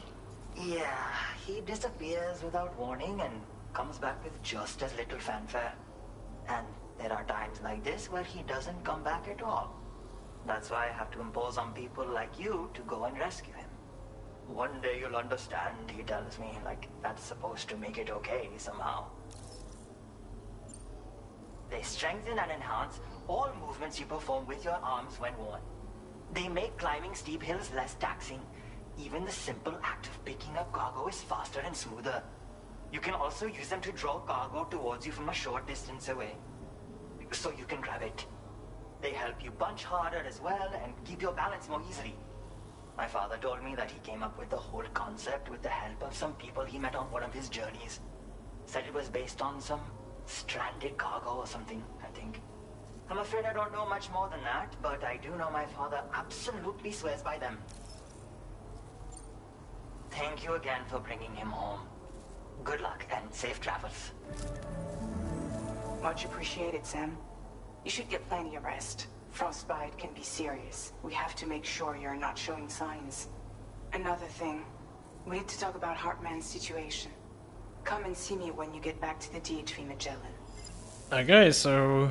S14: Yeah, he disappears without warning and comes back with just as little fanfare. And there are times like this where he doesn't come back at all. That's why I have to impose on people like you to go and rescue him. One day you'll understand, he tells me, like that's supposed to make it okay somehow. They strengthen and enhance all movements you perform with your arms when worn. They make climbing steep hills less taxing. Even the simple act of picking up cargo is faster and smoother. You can also use them to draw cargo towards you from a short distance away, so you can grab it. They help you punch harder as well and keep your balance more easily. My father told me that he came up with the whole concept with the help of some people he met on one of his journeys. Said it was based on some stranded cargo or something, I think. I'm afraid I don't know much more than that, but I do know my father absolutely swears by them. Thank you again for bringing him home. Good luck and safe travels.
S7: Much appreciated, Sam. You should get plenty of rest. Frostbite can be serious. We have to make sure you're not showing signs. Another thing, we need to talk about Hartman's situation. Come and see me when you get back to the DHV Magellan.
S1: Okay, so...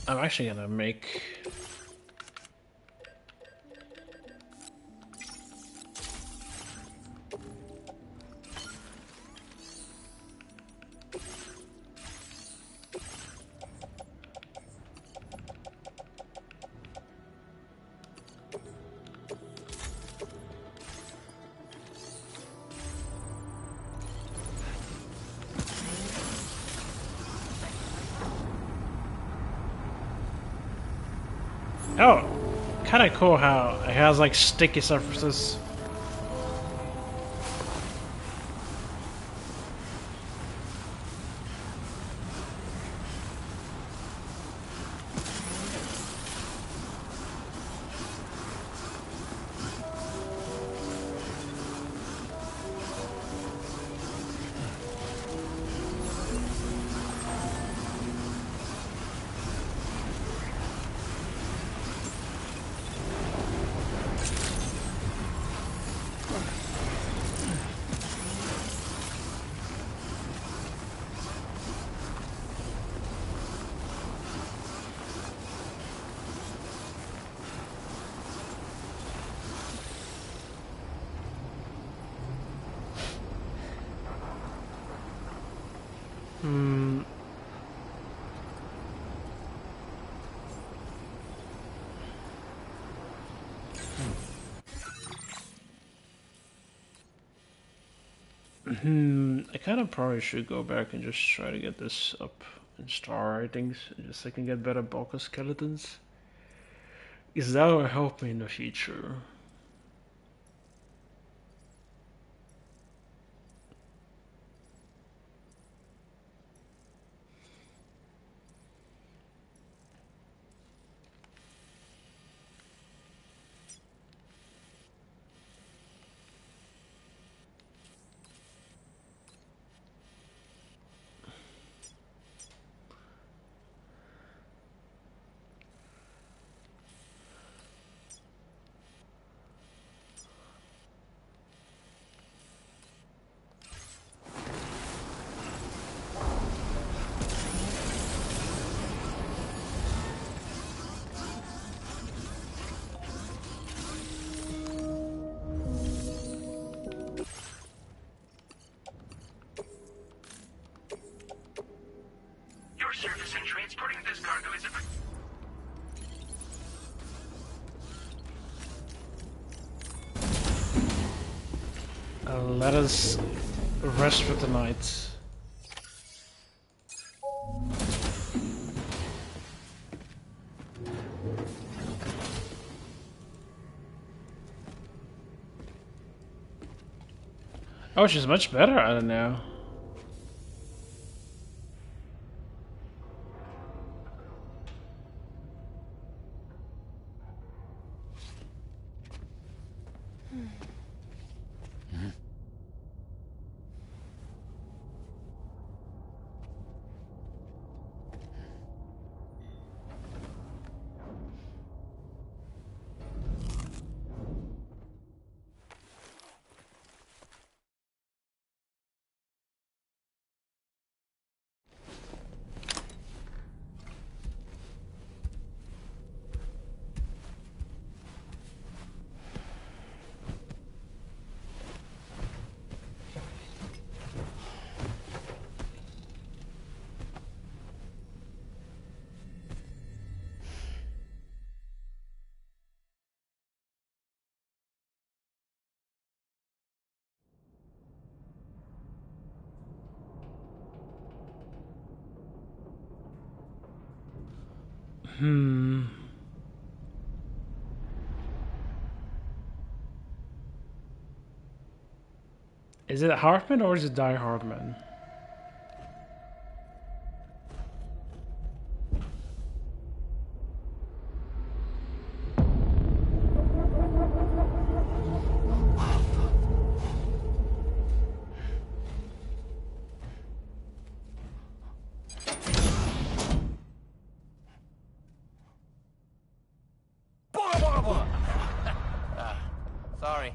S1: I'm actually gonna make... Oh, kinda cool how it has like sticky surfaces. I kind of probably should go back and just try to get this up in star ratings, just so I can get better bulk of skeletons. Because that will help me in the future.
S9: Your service in transporting this cargo is
S1: Let us rest for the night. Oh, she's much better at it now. Is it Hartman or is it Die Hartman?
S6: Sorry.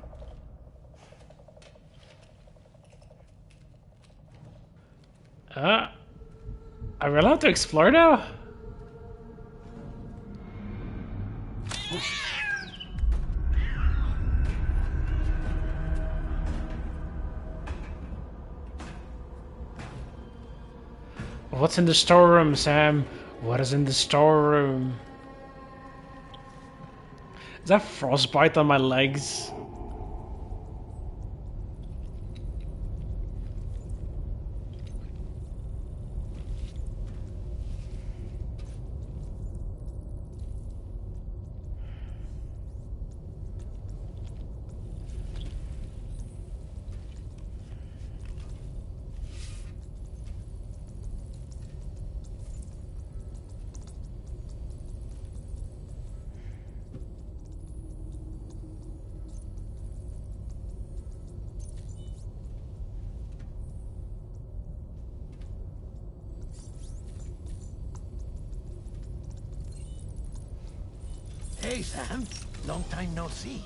S1: Are we allowed to explore now? What's in the storeroom, Sam? What is in the storeroom? Is that frostbite on my legs?
S5: Hey, Sam. Long time no see.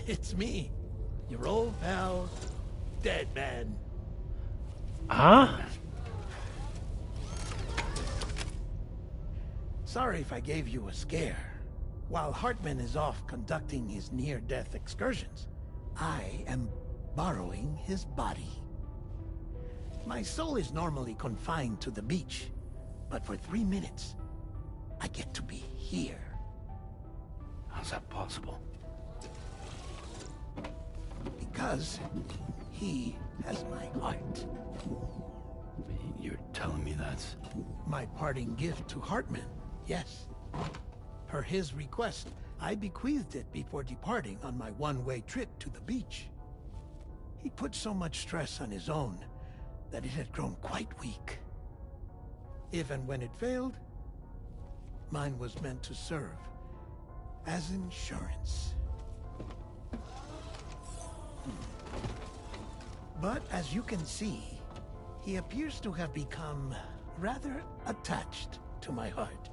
S5: It's me, your old pal, Deadman.
S1: Huh?
S5: Sorry if I gave you a scare. While Hartman is off conducting his near-death excursions, I am borrowing his body. My soul is normally confined to the beach, but for 3 minutes, I get to be here.
S4: How's that possible?
S5: Because he has my heart.
S4: You're telling me that's...
S5: My parting gift to Hartman, yes. Per his request, I bequeathed it before departing on my one-way trip to the beach. He put so much stress on his own that it had grown quite weak. If and when it failed, mine was meant to serve as insurance. But as you can see, he appears to have become rather attached to my heart.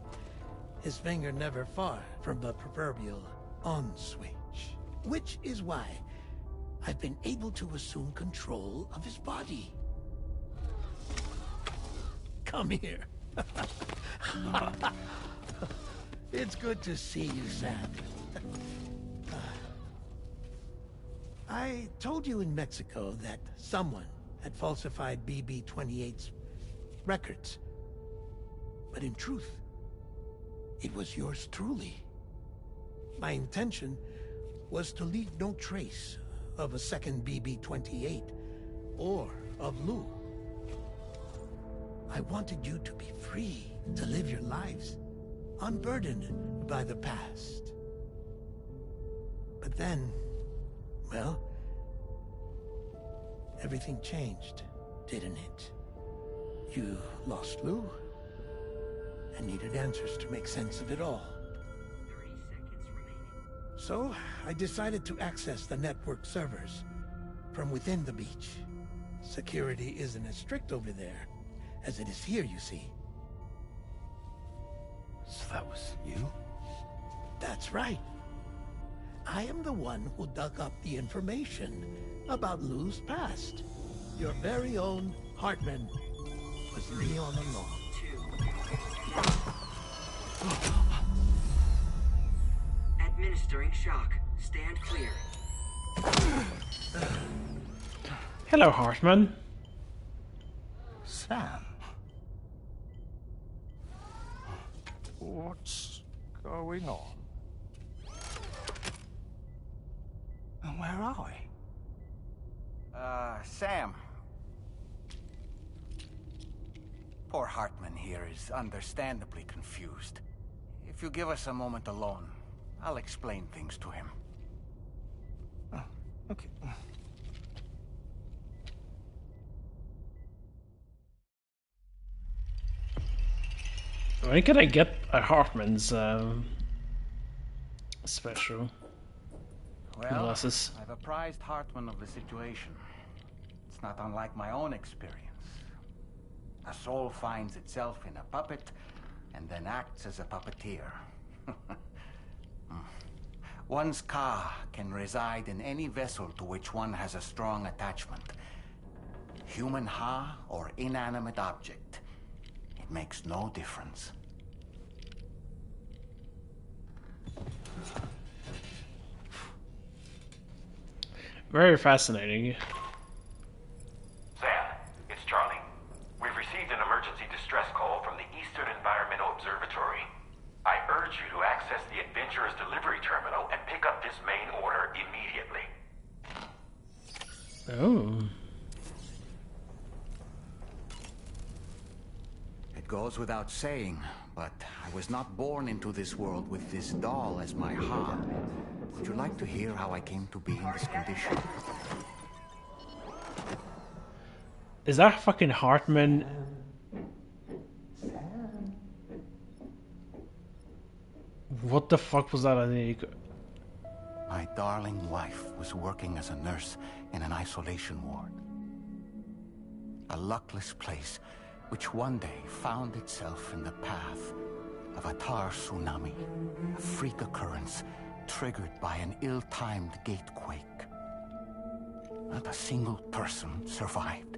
S5: His finger never far from the proverbial on switch, which is why I've been able to assume control of his body. Come here. It's good to see you, Sam. I told you in Mexico that someone had falsified BB-28's records. But in truth, it was yours truly. My intention was to leave no trace of a second BB-28 or of Lou. I wanted you to be free to live your lives, unburdened by the past. But then, well, everything changed, didn't it? You lost Lou, and needed answers to make sense of it all. So, I decided to access the network servers from within the beach. Security isn't as strict over there as it is here, you see.
S4: So that was you?
S5: That's right. I am the one who dug up the information about Lou's past. Your very own Hartman was me all along.
S9: Administering shock. Stand clear.
S1: Hello, Hartman.
S2: Sam. What's going on? And where Sam. Poor Hartman here is understandably confused. If you give us a moment alone, I'll explain things to him.
S5: Oh, okay.
S1: When can I get a Hartman's special?
S2: Well,
S1: Molasses.
S2: I've apprised Hartman of the situation. It's not unlike my own experience. A soul finds itself in a puppet, and then acts as a puppeteer. One's Ka can reside in any vessel to which one has a strong attachment. Human Ha or inanimate object. It makes no difference.
S1: Very fascinating.
S10: Sam, it's Charlie. We've received an emergency distress call from the Eastern Environmental Observatory. I urge you to access the Adventurer's delivery terminal and pick up this main order immediately.
S1: Oh.
S2: It goes without saying, but I was not born into this world with this doll as my Ha. Would you like to hear how I came to be in this condition?
S1: Is that fucking Hartman? What the fuck was that?
S2: My darling wife was working as a nurse in an isolation ward. A luckless place which one day found itself in the path of a tar tsunami, a freak occurrence triggered by an ill-timed gatequake. Not a single person survived.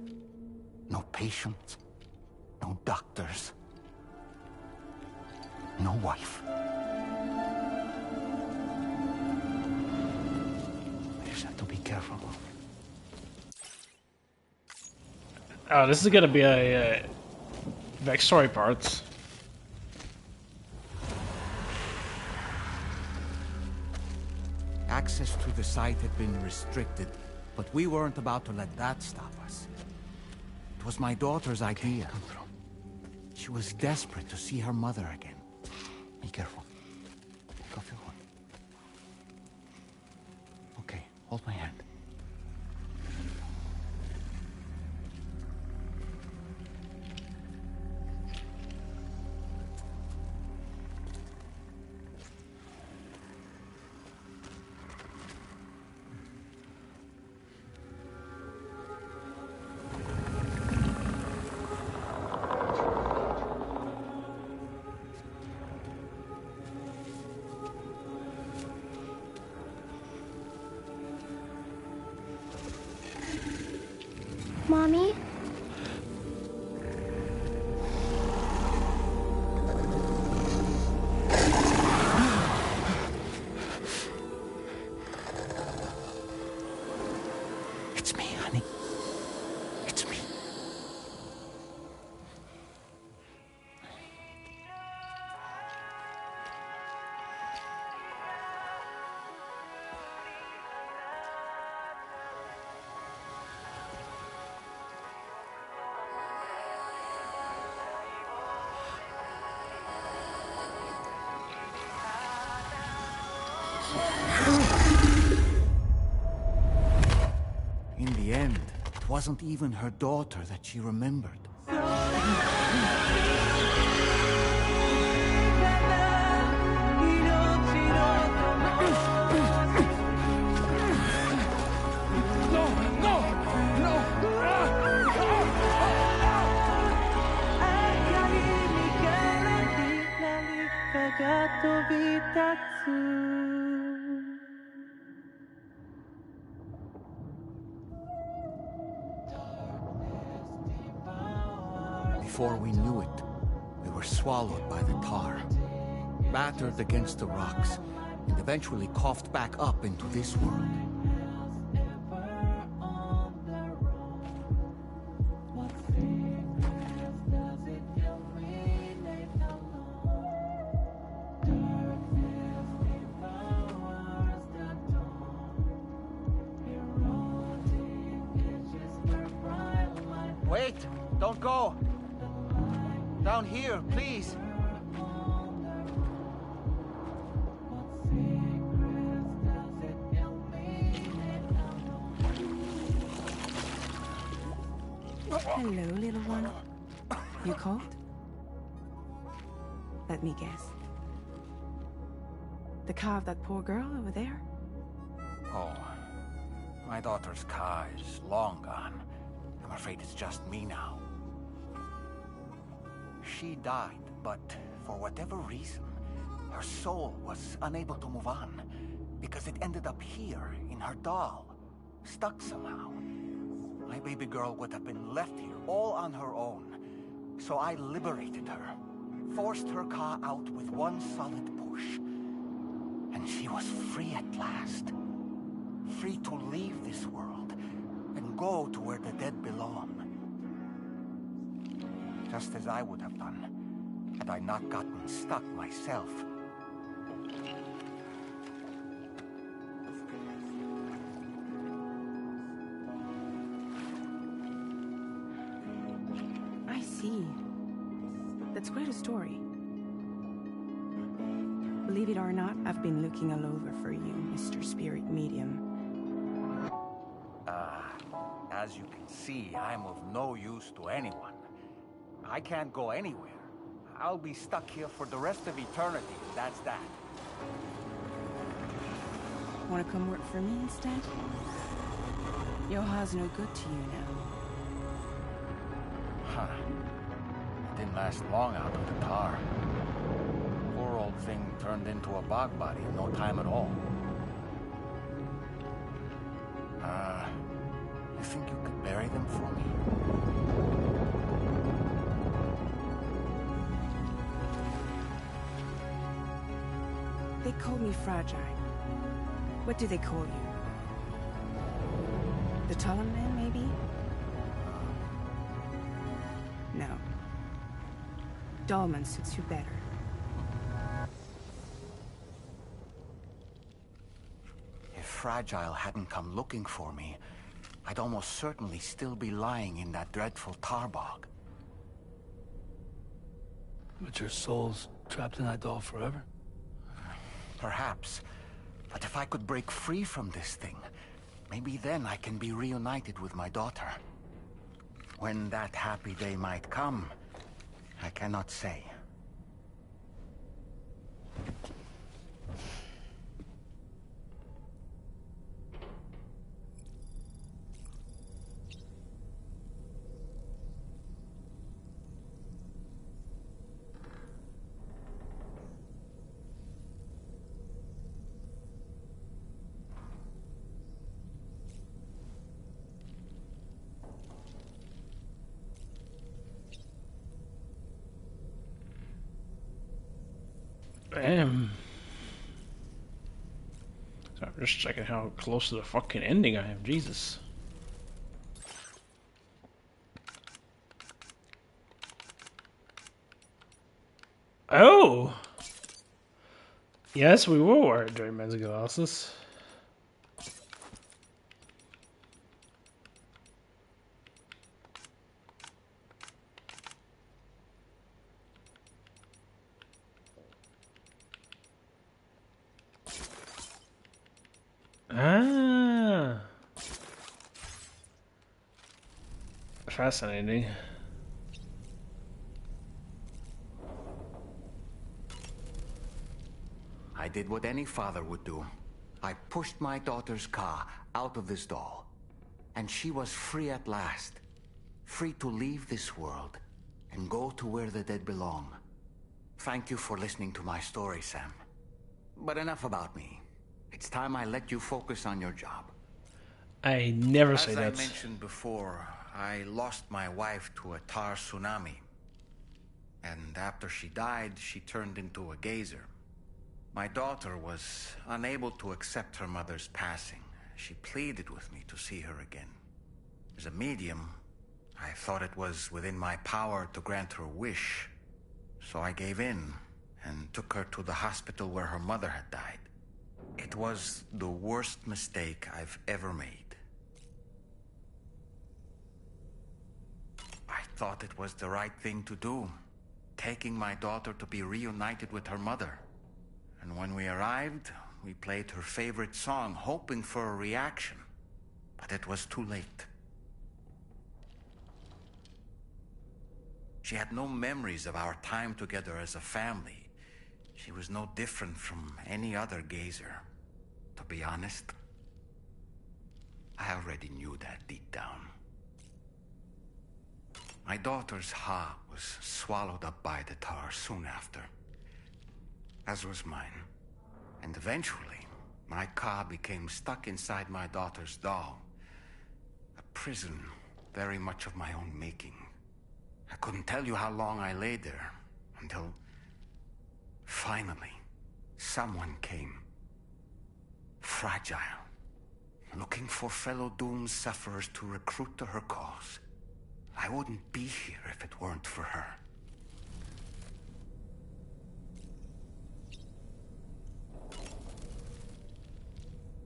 S2: No patients, no doctors, no wife. I just have to be careful.
S1: Oh, this is gonna be a backstory part.
S2: Access to the site had been restricted, but we weren't about to let that stop us. It was my daughter's idea. She was desperate to see her mother again. Be careful. Take off your hood. Okay, hold my hand.
S15: Mommy?
S2: It's me, honey. It's me. In the end, it wasn't even her daughter that she remembered. Before we knew it, we were swallowed by the tar, battered against the rocks, and eventually coughed back up into this world. Wait! Don't go! Down here, please!
S11: Hello, little one. You cold? Let me guess. The car of that poor girl over there?
S6: Oh, my daughter's car is long gone. I'm afraid it's just me now. She died, but for whatever reason, her soul was unable to move on, because it ended up here, in her doll, stuck somehow. My baby girl would have been left here all on her own, so I liberated her, forced her car out with one solid push, and she was free at last. Free to leave this world and go to where the dead belong. Just as I would have done, had I not gotten stuck myself.
S11: I see. That's quite a story. Believe it or not, I've been looking all over for you, Mr. Spirit Medium.
S6: As you can see, I'm of no use to anyone. I can't go anywhere. I'll be stuck here for the rest of eternity, that's that.
S11: Wanna come work for me instead? Yoha's no good to you now.
S6: Huh. It didn't last long out of the tar. Poor old thing turned into a bog body in no time at all. You think you could bury them for me?
S11: They call me Fragile. What do they call you? The Talon Man, maybe? No. Dolman suits you better.
S6: If Fragile hadn't come looking for me, I'd almost certainly still be lying in that dreadful tar bog.
S4: But your soul's trapped in that doll forever?
S6: Perhaps. But if I could break free from this thing, maybe then I can be reunited with my daughter. When that happy day might come, I cannot say.
S1: Damn. So I'm just checking how close to the fucking ending I am. Jesus. Oh! Yes, we will wear Joy Man's glasses. Ah, fascinating.
S6: I did what any father would do. I pushed my daughter's car out of this doll. And she was free at last. Free to leave this world and go to where the dead belong. Thank you for listening to my story, Sam. But enough about me. It's time I let you focus on your job.
S1: I never say that.
S6: As I mentioned before, I lost my wife to a tar tsunami. And after she died, she turned into a geyser. My daughter was unable to accept her mother's passing. She pleaded with me to see her again. As a medium, I thought it was within my power to grant her wish. So I gave in and took her to the hospital where her mother had died. It was the worst mistake I've ever made.
S2: thought it was the right thing to do, taking my daughter to be reunited with her mother. And when we arrived, we played her favorite song, hoping for a reaction. But it was too late. She had no memories of our time together as a family. She was no different from any other gazer. To be honest, I already knew that deep down. My daughter's heart was swallowed up by the tar soon after, as was mine. And eventually, my car became stuck inside my daughter's doll. A prison very much of my own making. I couldn't tell you how long I lay there, until finally, someone came. Fragile. Looking for fellow doomed sufferers to recruit to her cause. I wouldn't be here if it weren't for her.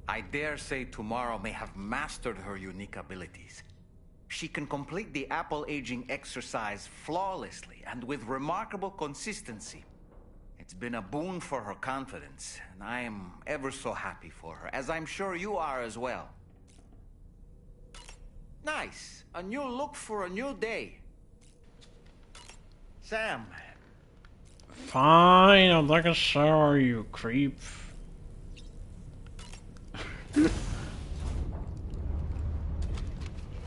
S2: I dare say tomorrow may have mastered her unique abilities. She can complete the apple aging exercise flawlessly and with remarkable consistency. It's been a boon for her confidence, and I am ever so happy for her, as I'm sure you are as well. Nice. A new look for a new day. Sam.
S1: Fine, I'll take a shower, you creep.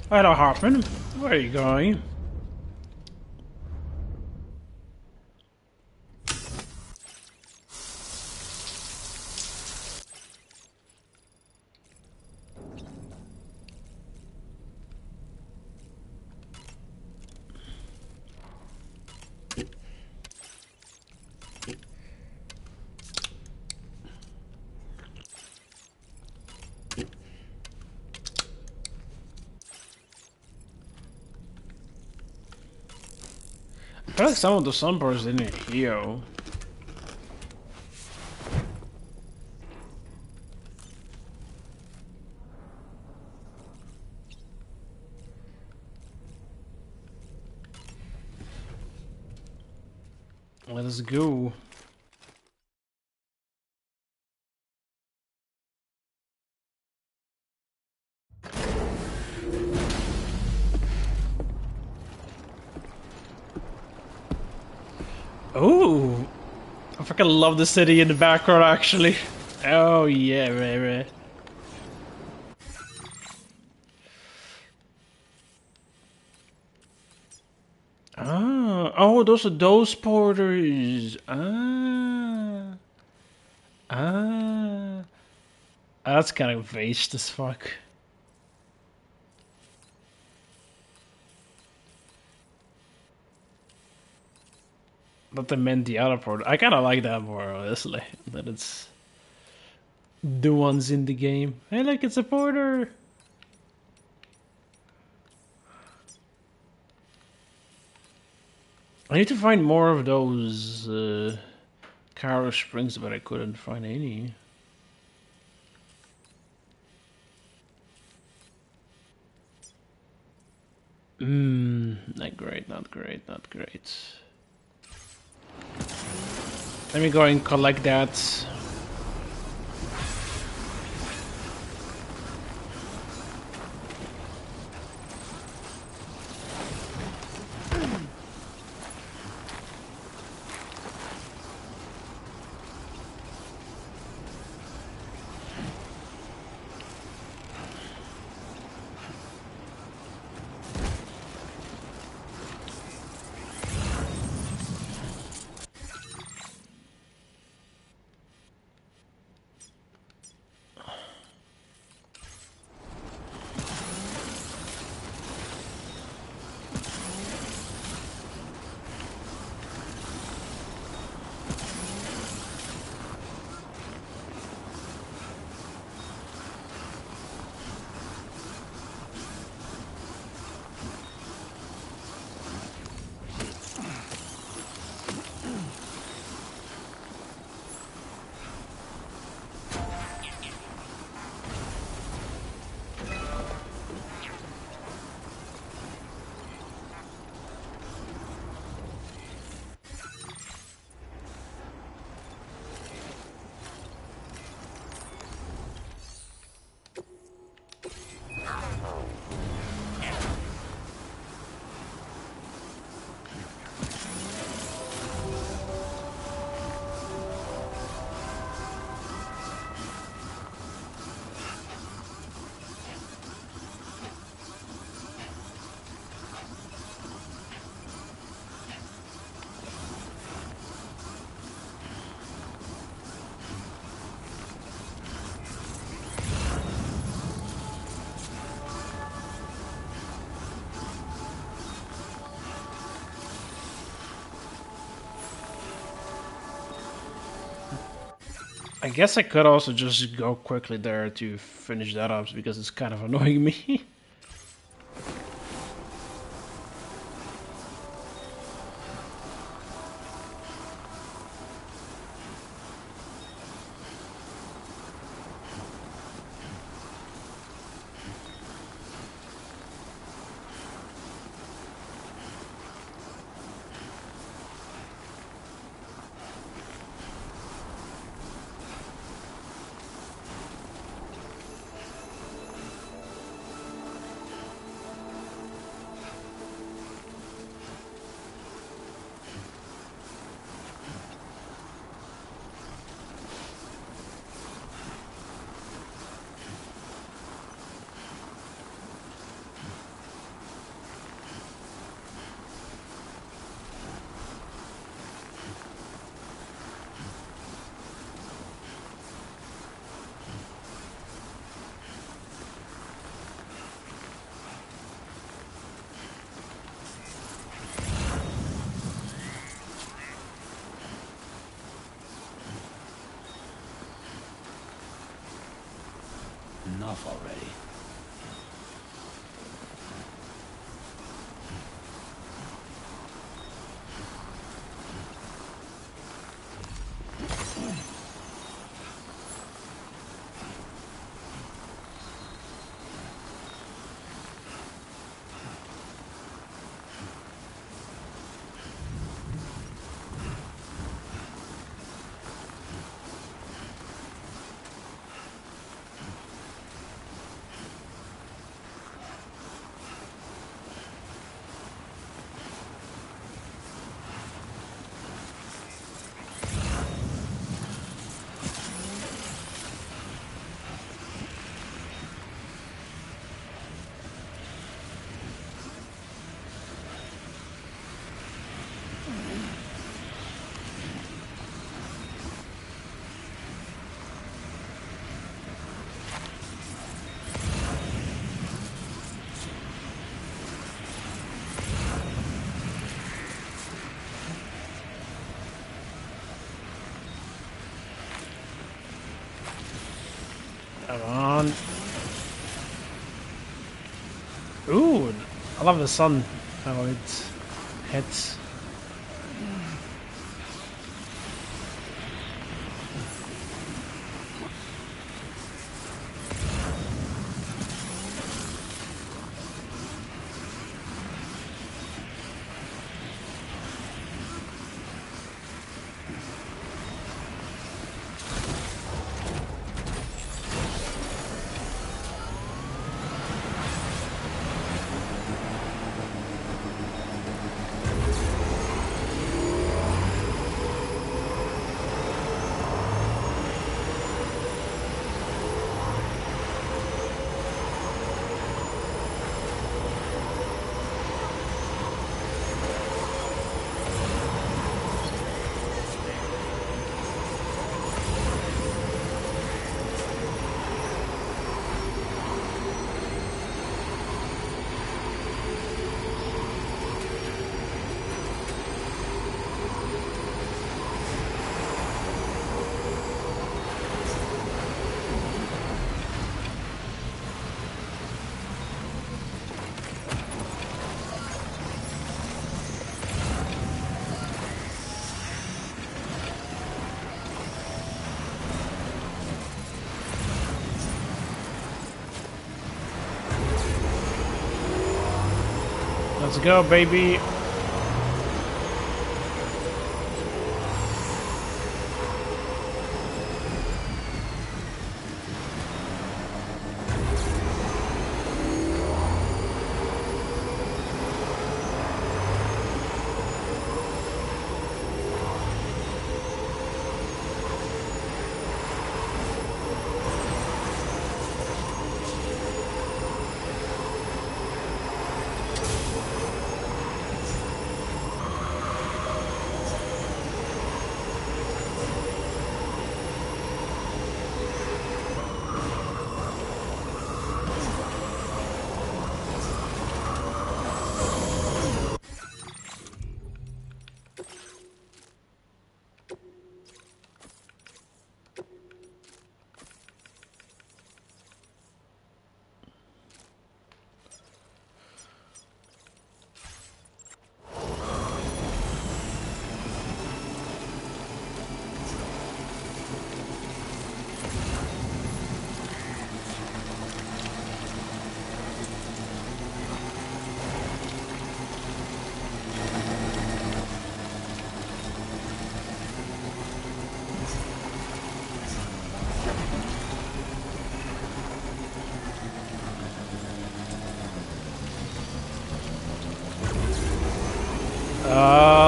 S1: Hello, Hoffman. Where are you going? I feel like some of the sunbursts didn't heal. Let us go. Oh, I freaking love the city in the background, actually. Oh yeah, right. Ah, oh, those are those porters. That's kind of waste as fuck. But they meant the other porter. I kind of like that more, honestly. That it's the ones in the game. Hey, look, it's a porter. I need to find more of those Caro Springs, but I couldn't find any. Not great, not great, not great. Let me go and collect that. I guess I could also just go quickly there to finish that up because it's kind of annoying me.
S4: Enough already.
S1: Come on. Ooh, I love the sun, how it hits. Let's go, baby.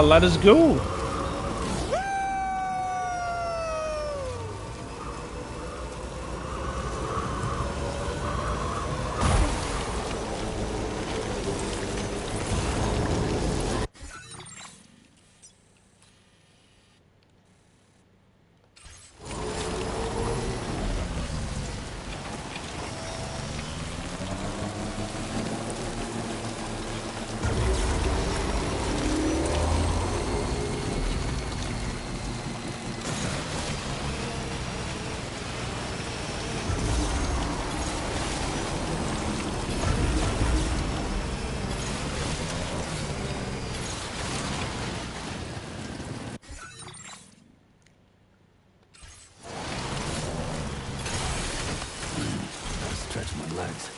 S1: Let us go.
S4: Stretch my legs.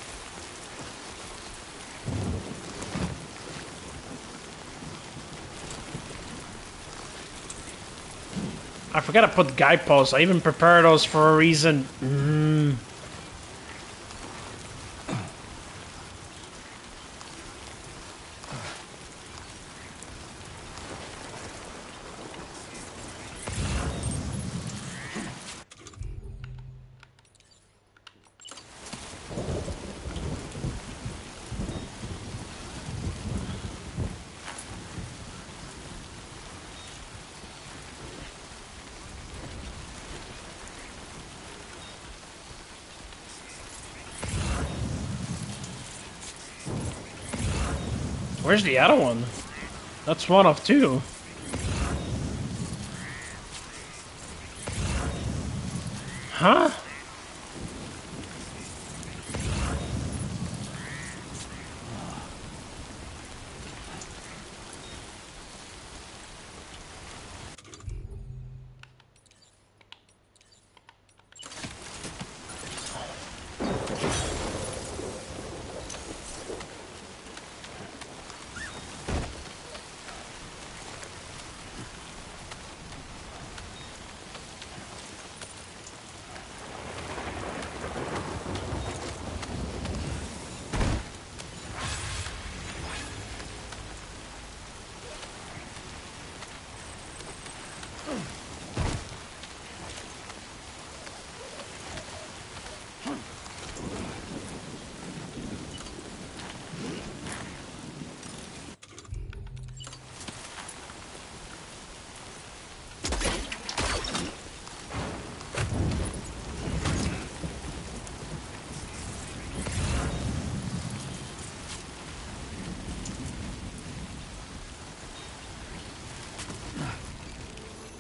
S1: I forgot to put guide posts. I even prepared those for a reason. Where's the other one? That's one of two. Huh?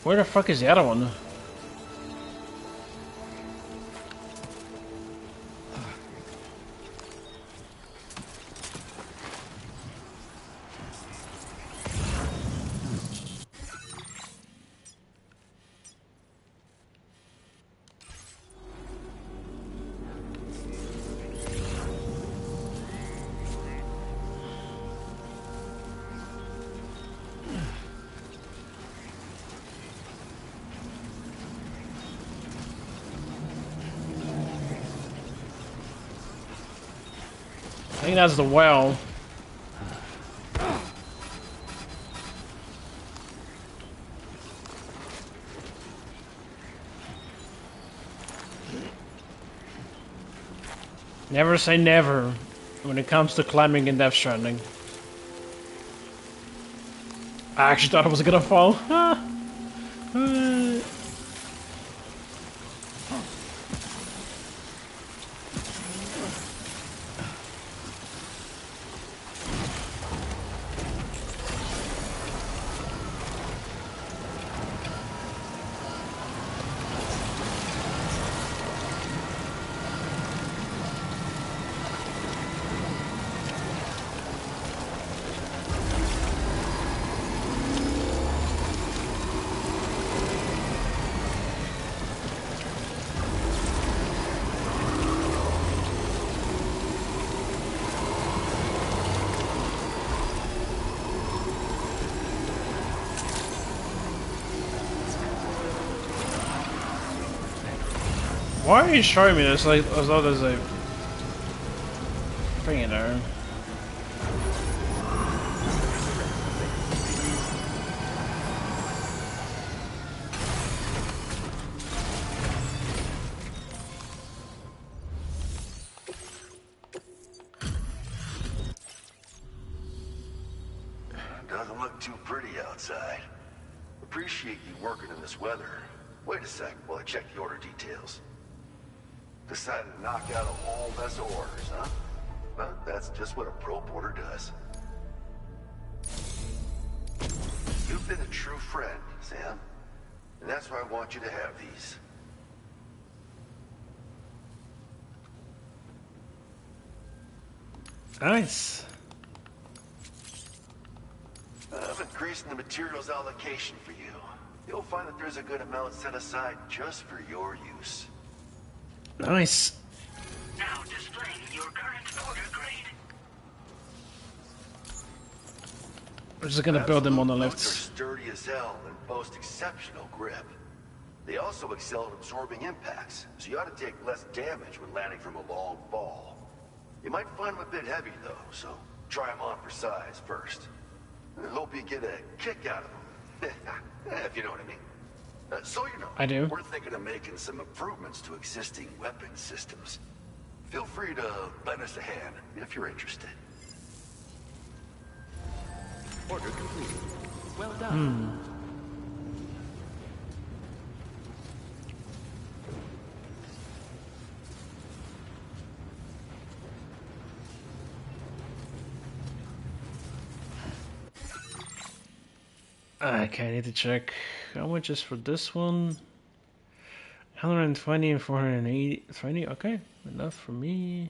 S1: Where the fuck is the other one? I think that's the well. Never say never when it comes to climbing in Death Stranding. I actually thought I was gonna fall. Why are you showing me this like as though there's a thing in there?
S12: Doesn't look too pretty outside. Appreciate you working in this weather. Wait a sec while I check the order details. Decided to knock out a whole mess of orders, huh? Well, that's just what a pro porter does. You've been a true friend, Sam. And that's why I want you to have these.
S1: Nice.
S12: I'm increasing the materials allocation for you. You'll find that there's a good amount set aside just for your use.
S1: Nice.
S9: Now displaying your current order grade.
S1: We're just gonna build them on the
S12: Absolute
S1: lifts.
S12: boots are sturdy as hell and boast exceptional grip. They also excel at absorbing impacts, so you ought to take less damage when landing from a long fall. You might find them a bit heavy though, so try them on for size first. I hope you get a kick out of them, if you know what I mean. So you know,
S1: I do.
S12: We're thinking of making some improvements to existing weapon systems. Feel free to lend us a hand if you're interested.
S2: Order completed. Well done.
S1: Okay, I need to check how much is for this one. 120 and 480. 20, okay, enough for me.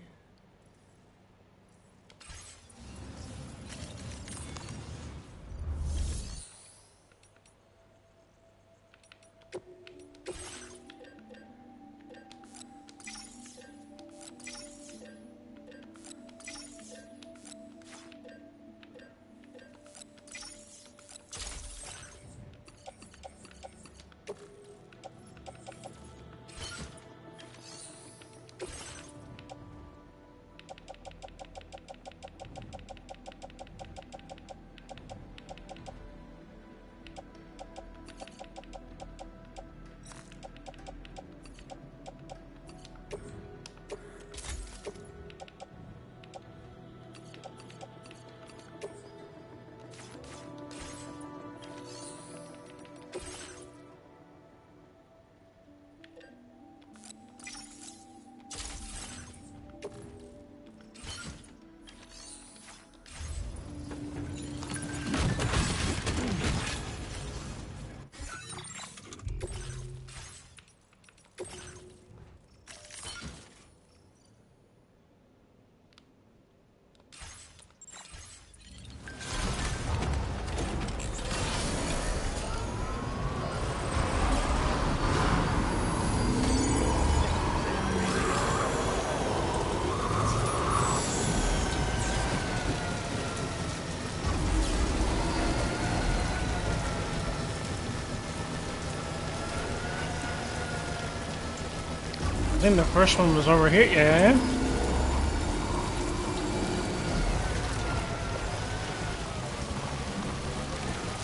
S1: I think the first one was over here, yeah.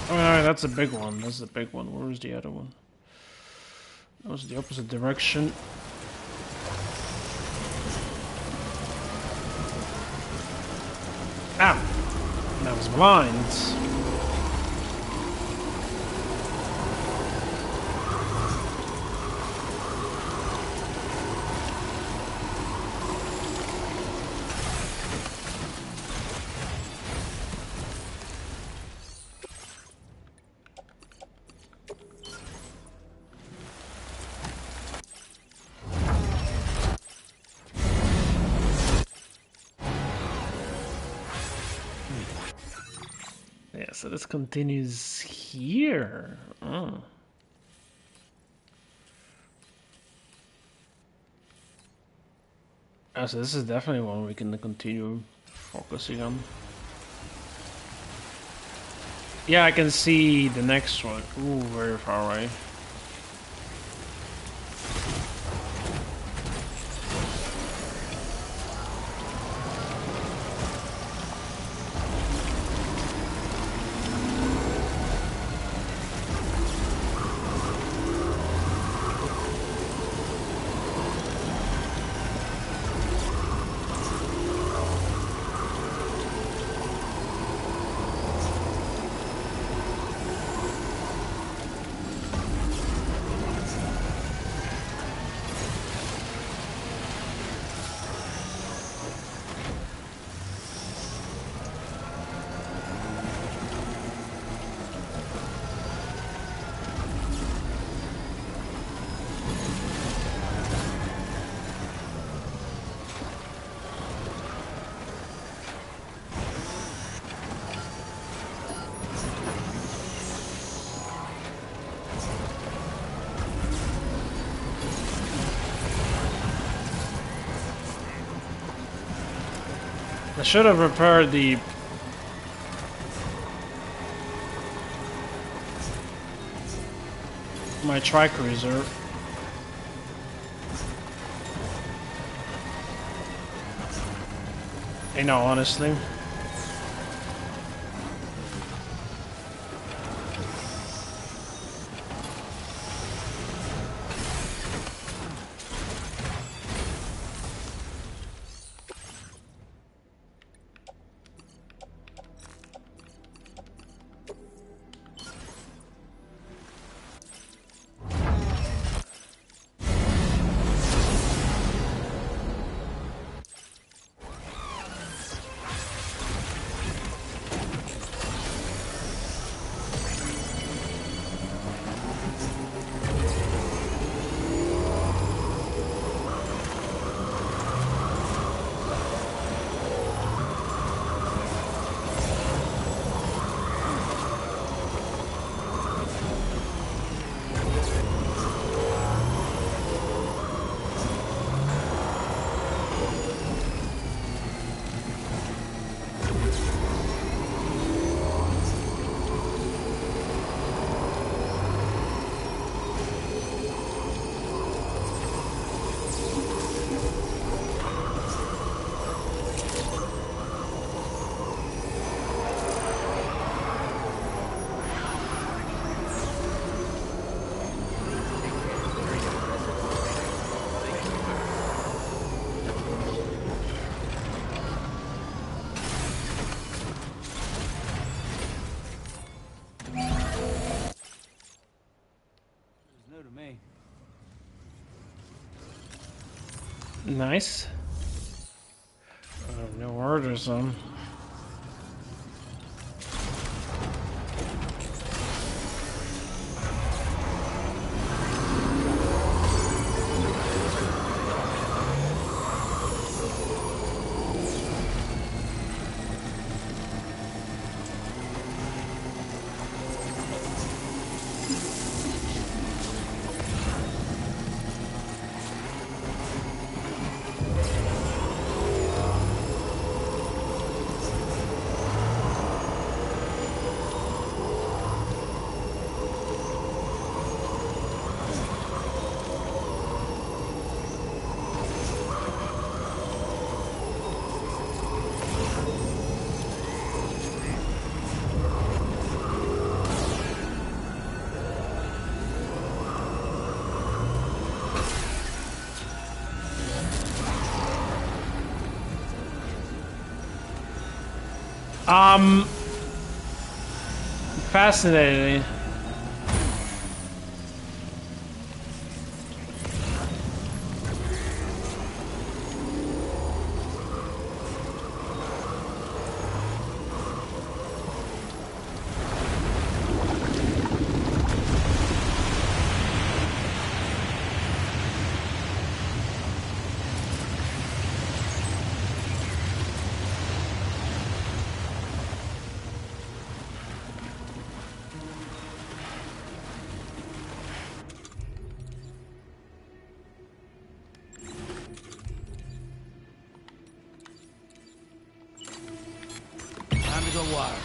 S1: Oh no, that's a big one. That's the big one. Where was the other one? That was the opposite direction. Ah! That was blind. So this continues here. Oh. Oh, so this is definitely one we can continue focusing on. Yeah, I can see the next one. Ooh, very far away. I should have repaired the my Tricruiser. You know, honestly. Nice. No orders on. Fascinating.
S2: Time to go wild.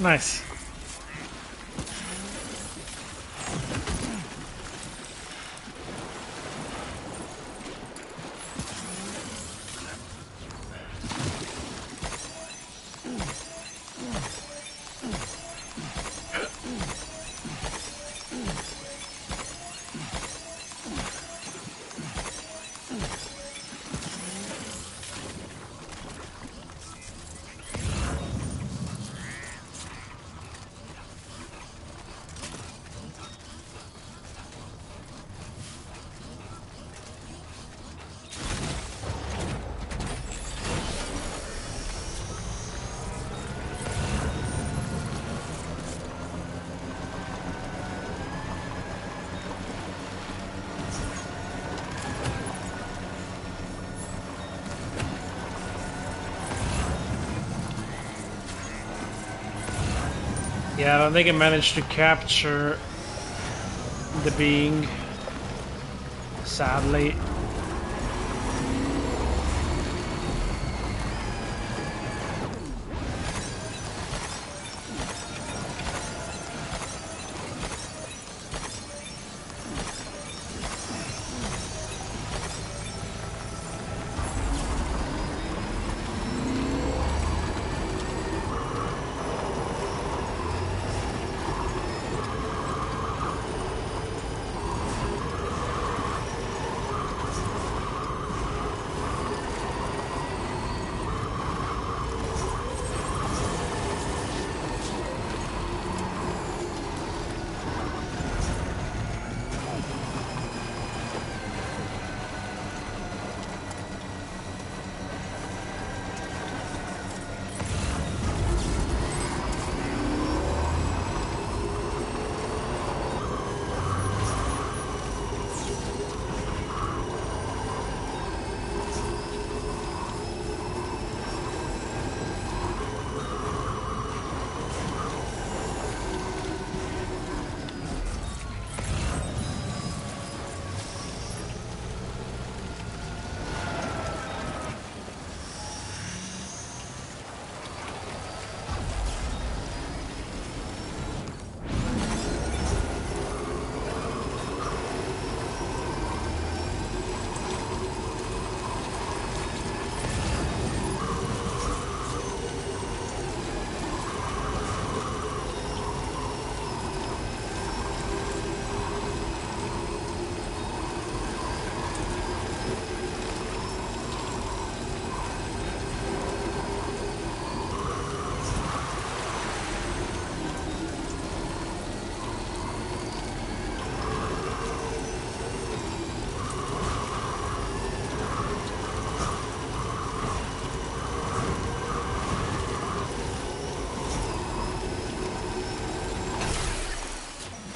S1: Nice. Yeah, I don't think I managed to capture the being, sadly.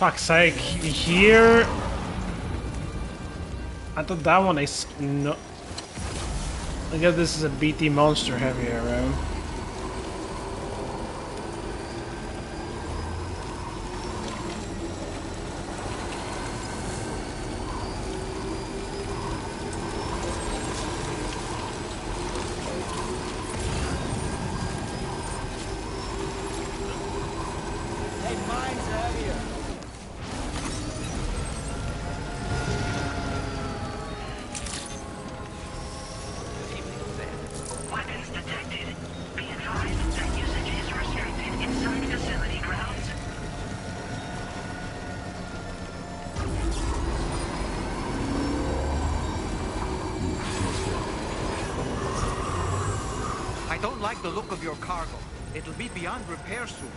S1: Fuck's sake, here. I thought that one is no. I guess this is a BT monster heavier around.
S2: The look of your cargo. It'll be beyond repair soon.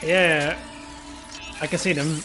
S1: Yeah, I can see them.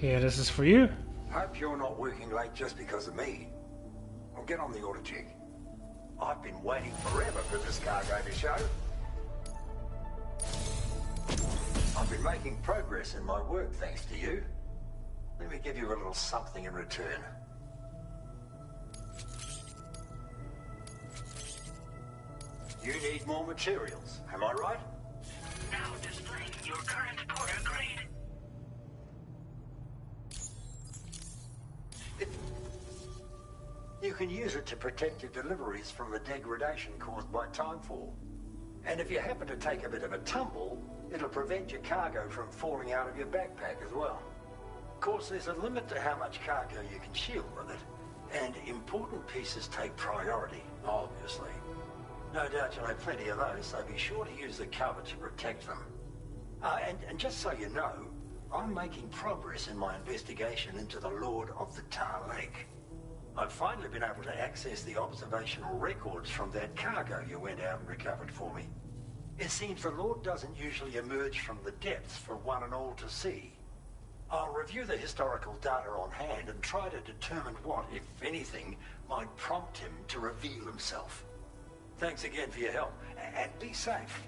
S1: Yeah, this is for you.
S15: Hope you're not working late just because of me. I'll get on the order check. I've been waiting forever for this cargo to show. I've been making progress in my work thanks to you. Let me give you a little something in return. You need more materials, am I right?
S9: Now displaying your current Porter grade.
S15: You can use it to protect your deliveries from the degradation caused by timefall. And if you happen to take a bit of a tumble, it'll prevent your cargo from falling out of your backpack as well. Of course, there's a limit to how much cargo you can shield with it, and important pieces take priority, obviously. No doubt you'll have plenty of those, so be sure to use the cover to protect them. And just so you know, I'm making progress in my investigation into the Lord of the Tar Lake. I've finally been able to access the observational records from that cargo you went out and recovered for me. It seems the Lord doesn't usually emerge from the depths for one and all to see. I'll review the historical data on hand and try to determine what, if anything, might prompt him to reveal himself. Thanks again for your help, and be safe.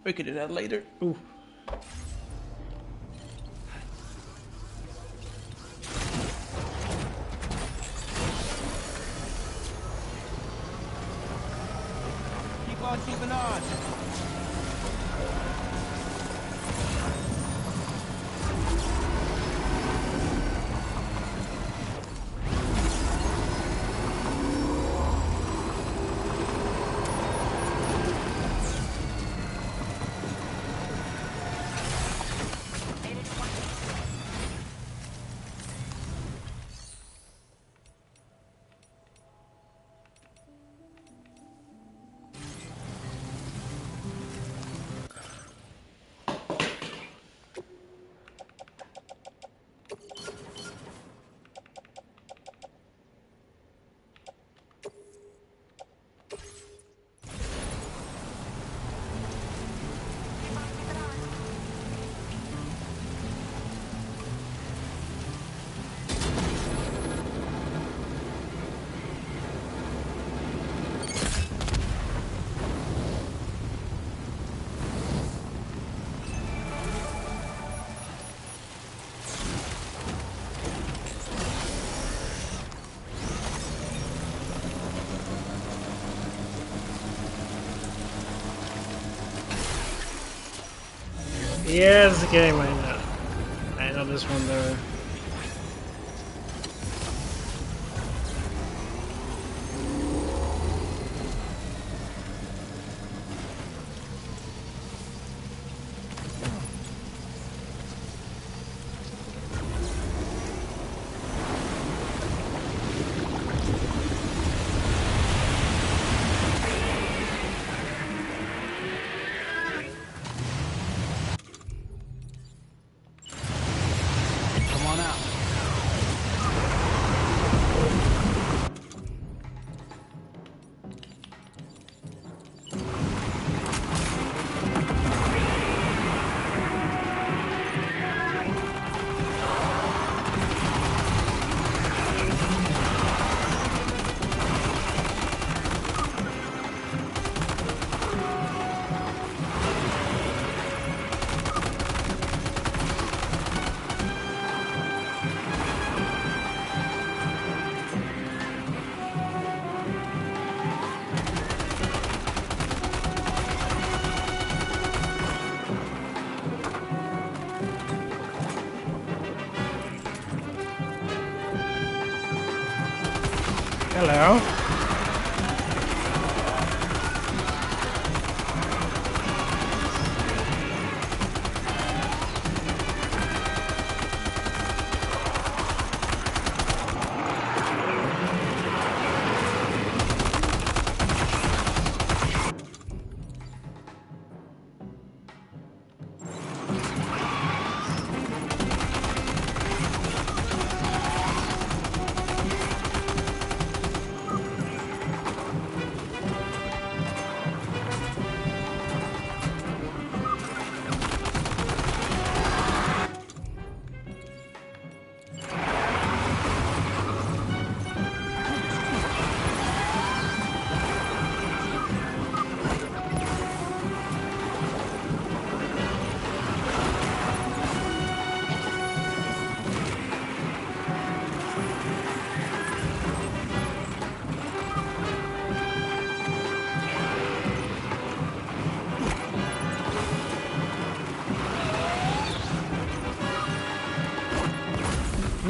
S1: We can do that later. Ooh.
S2: Keep on keeping on.
S1: Yeah, it's the game, I know. I know this one there. Hello.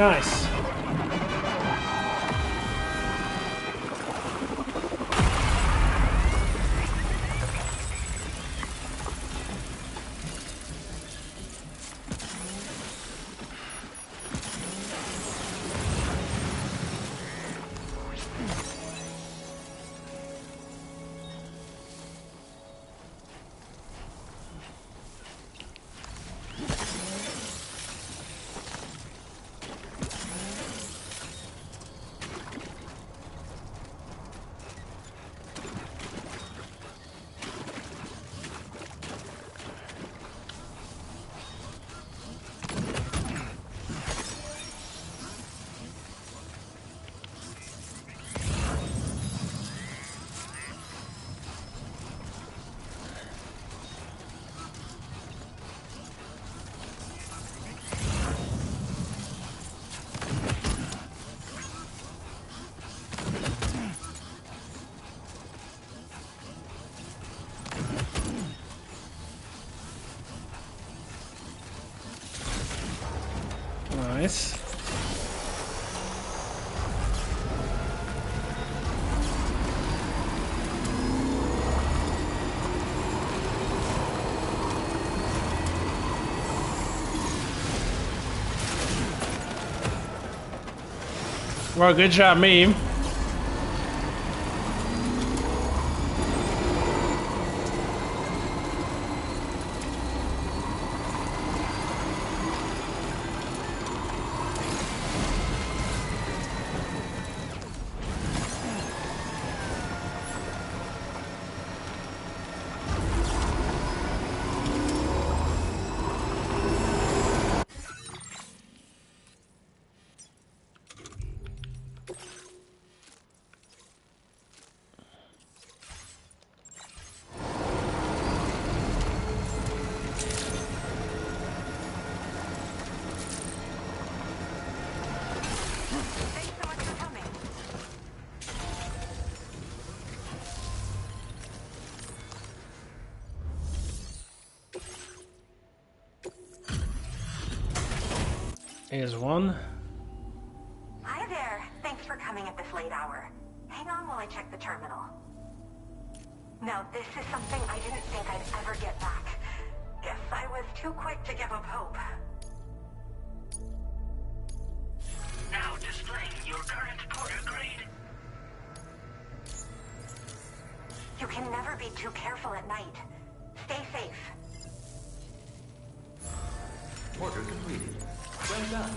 S1: Nice. Nice. Well, good job, meme. Here's one.
S13: Hi there. Thanks for coming at this late hour. Hang on while I check the terminal. Now, this is something I didn't think I'd ever get back. Guess I was too quick to give up hope.
S9: Now displaying your current Porter grade.
S13: You can never be too careful at night. Stay safe.
S10: Porter completed. Well done.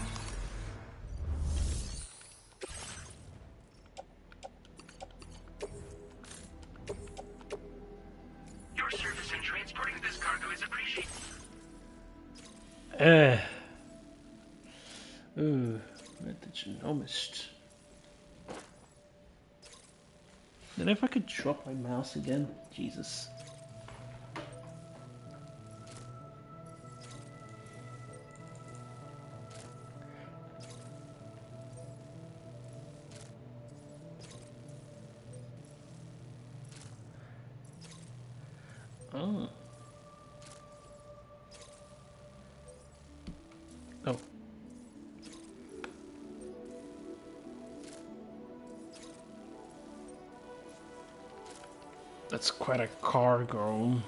S9: Your service in transporting this cargo is appreciated.
S1: Ooh, where the genomist. Then if I could drop my mouse again, Jesus. Oh. Oh. That's quite a cargo.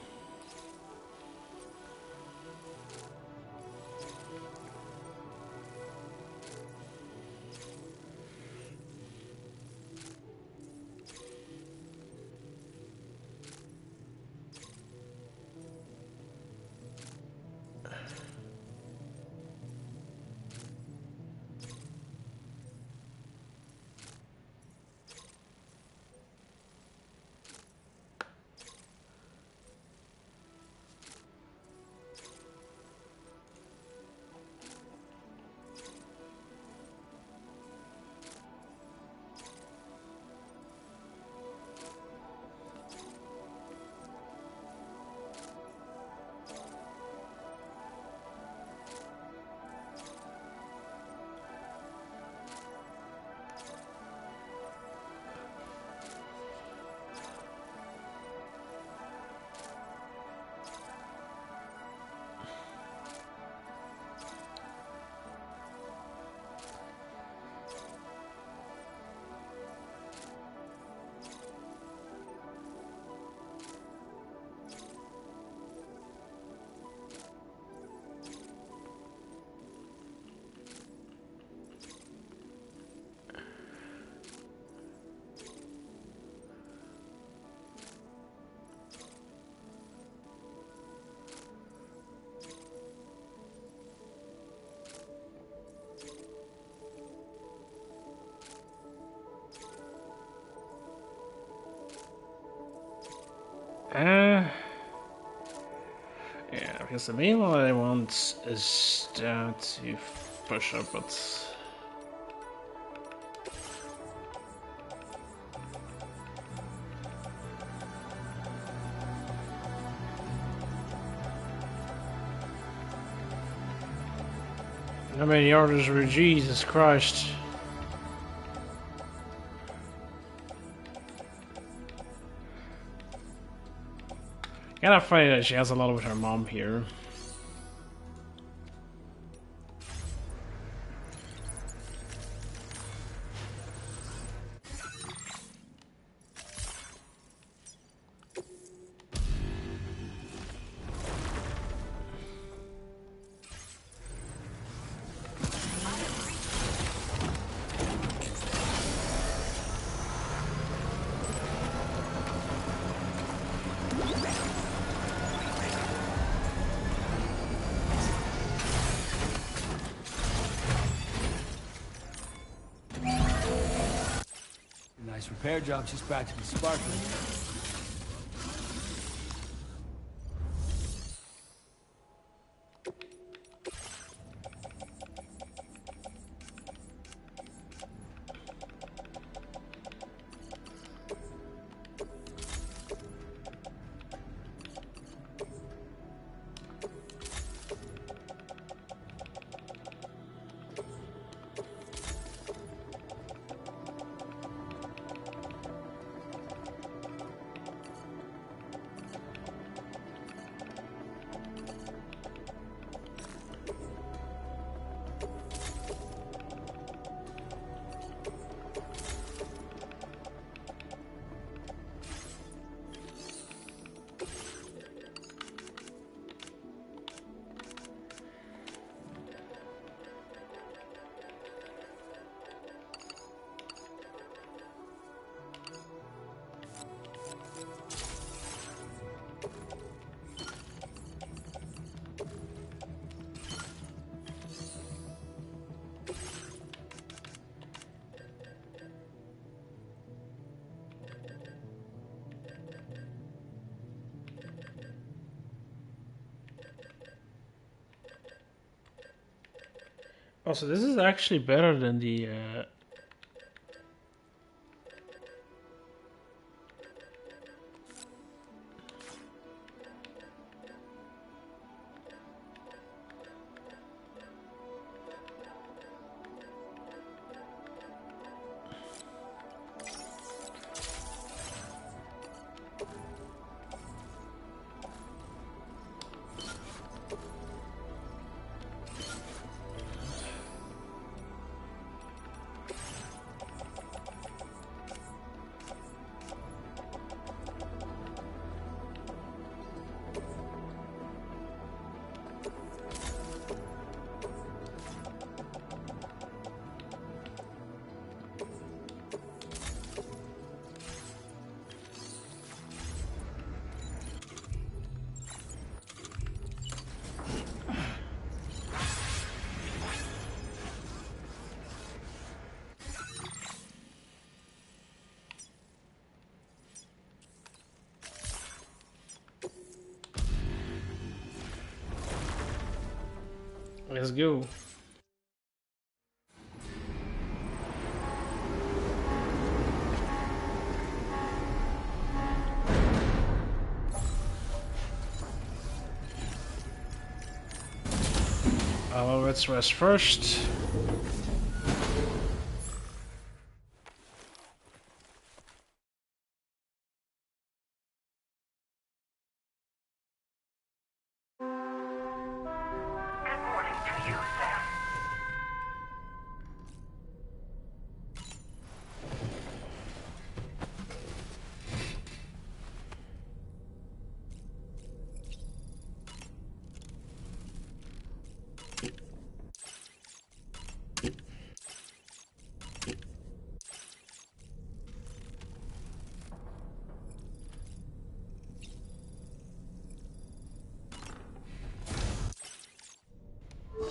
S1: Yeah, because the main one I want is to push up, but how many orders were Jesus Christ? Kinda funny that she has a lot with her mom here.
S16: Nice repair job, she's practically sparkling.
S1: Oh, so this is actually better than the let's go. Well, let's rest first.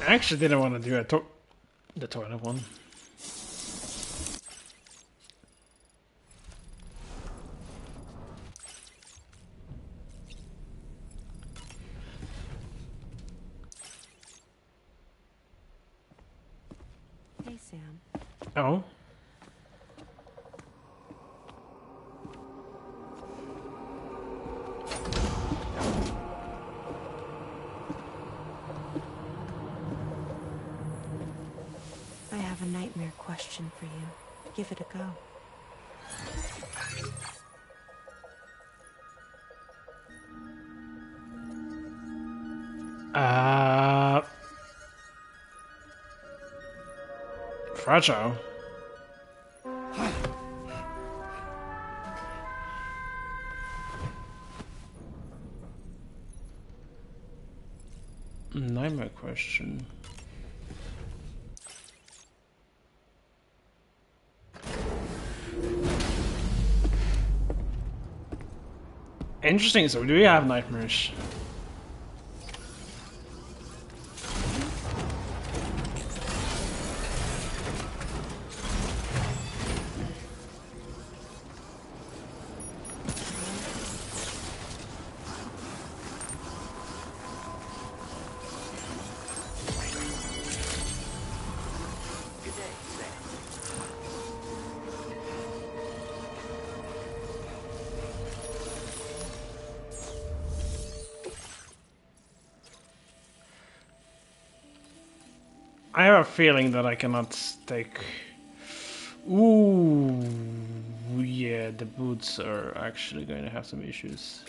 S1: I actually didn't want to do the toilet one. Oh.
S11: I have a nightmare question for you. Give it a go.
S1: Fragile. Nightmare question. Interesting, so do we have nightmares? I have a feeling that I cannot take... Ooh, yeah, the boots are actually going to have some issues.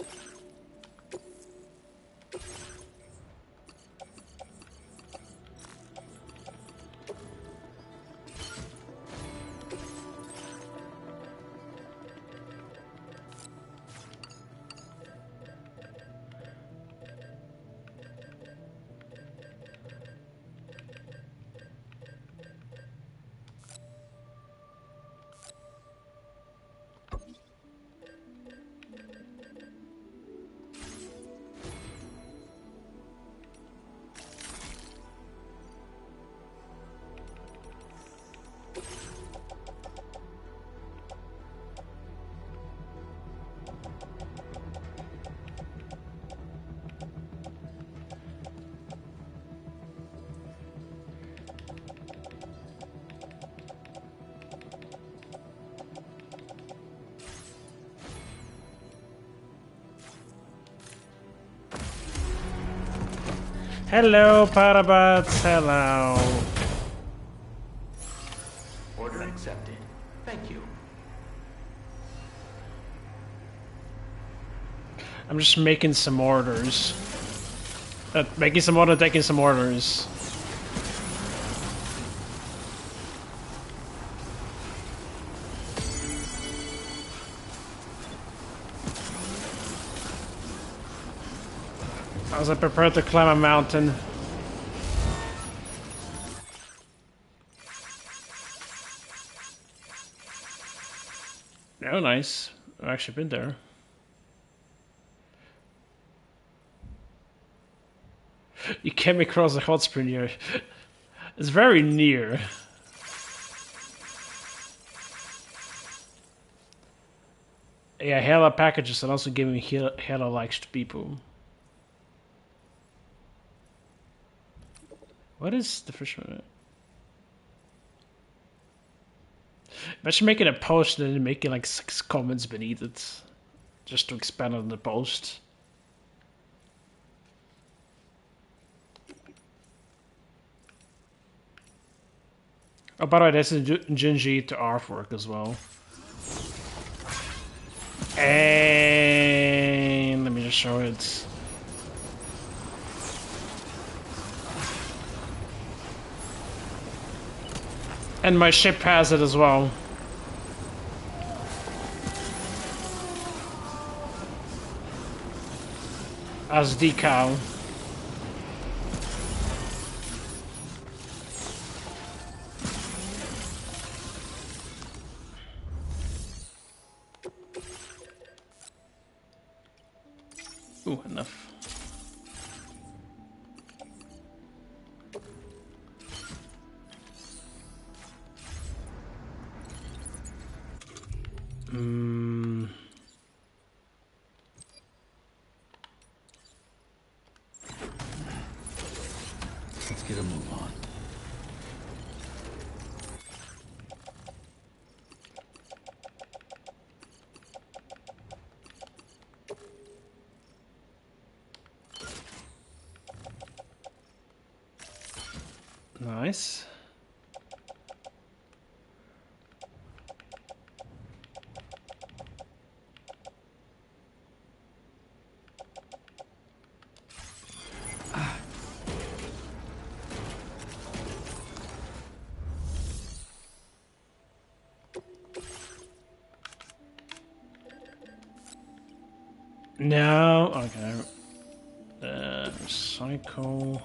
S1: Hello, Parabats, hello.
S10: Order accepted. Thank you.
S1: I'm just making some orders. Taking some orders. As I prepare to climb a mountain. Oh, nice. I've actually been there. You came across a hot spring here. It's very near. Yeah, hella packages and also giving hella likes to people. What is the fisherman? Imagine making a post and then making like 6 comments beneath it. Just to expand on the post. Oh, by the way, there's a Jinji to artwork as well. And let me just show it. And my ship has it as well. As decal. Ooh, enough.
S4: Let's get a move on.
S1: Nice. No, okay. Psycho.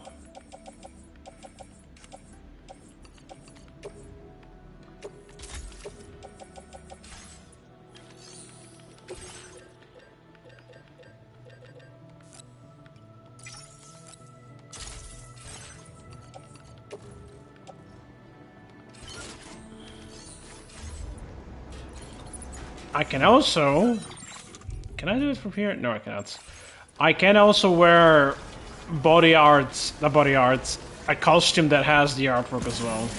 S1: I can also... Can I do it from here? No, I cannot. I can also wear body art, not body art, a costume that has the artwork as well.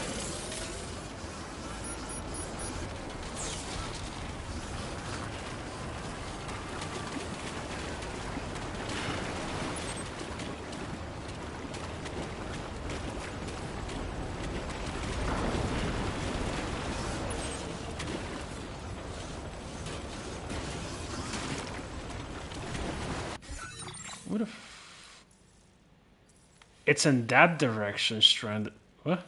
S1: What if it's in that direction, Stranded? What?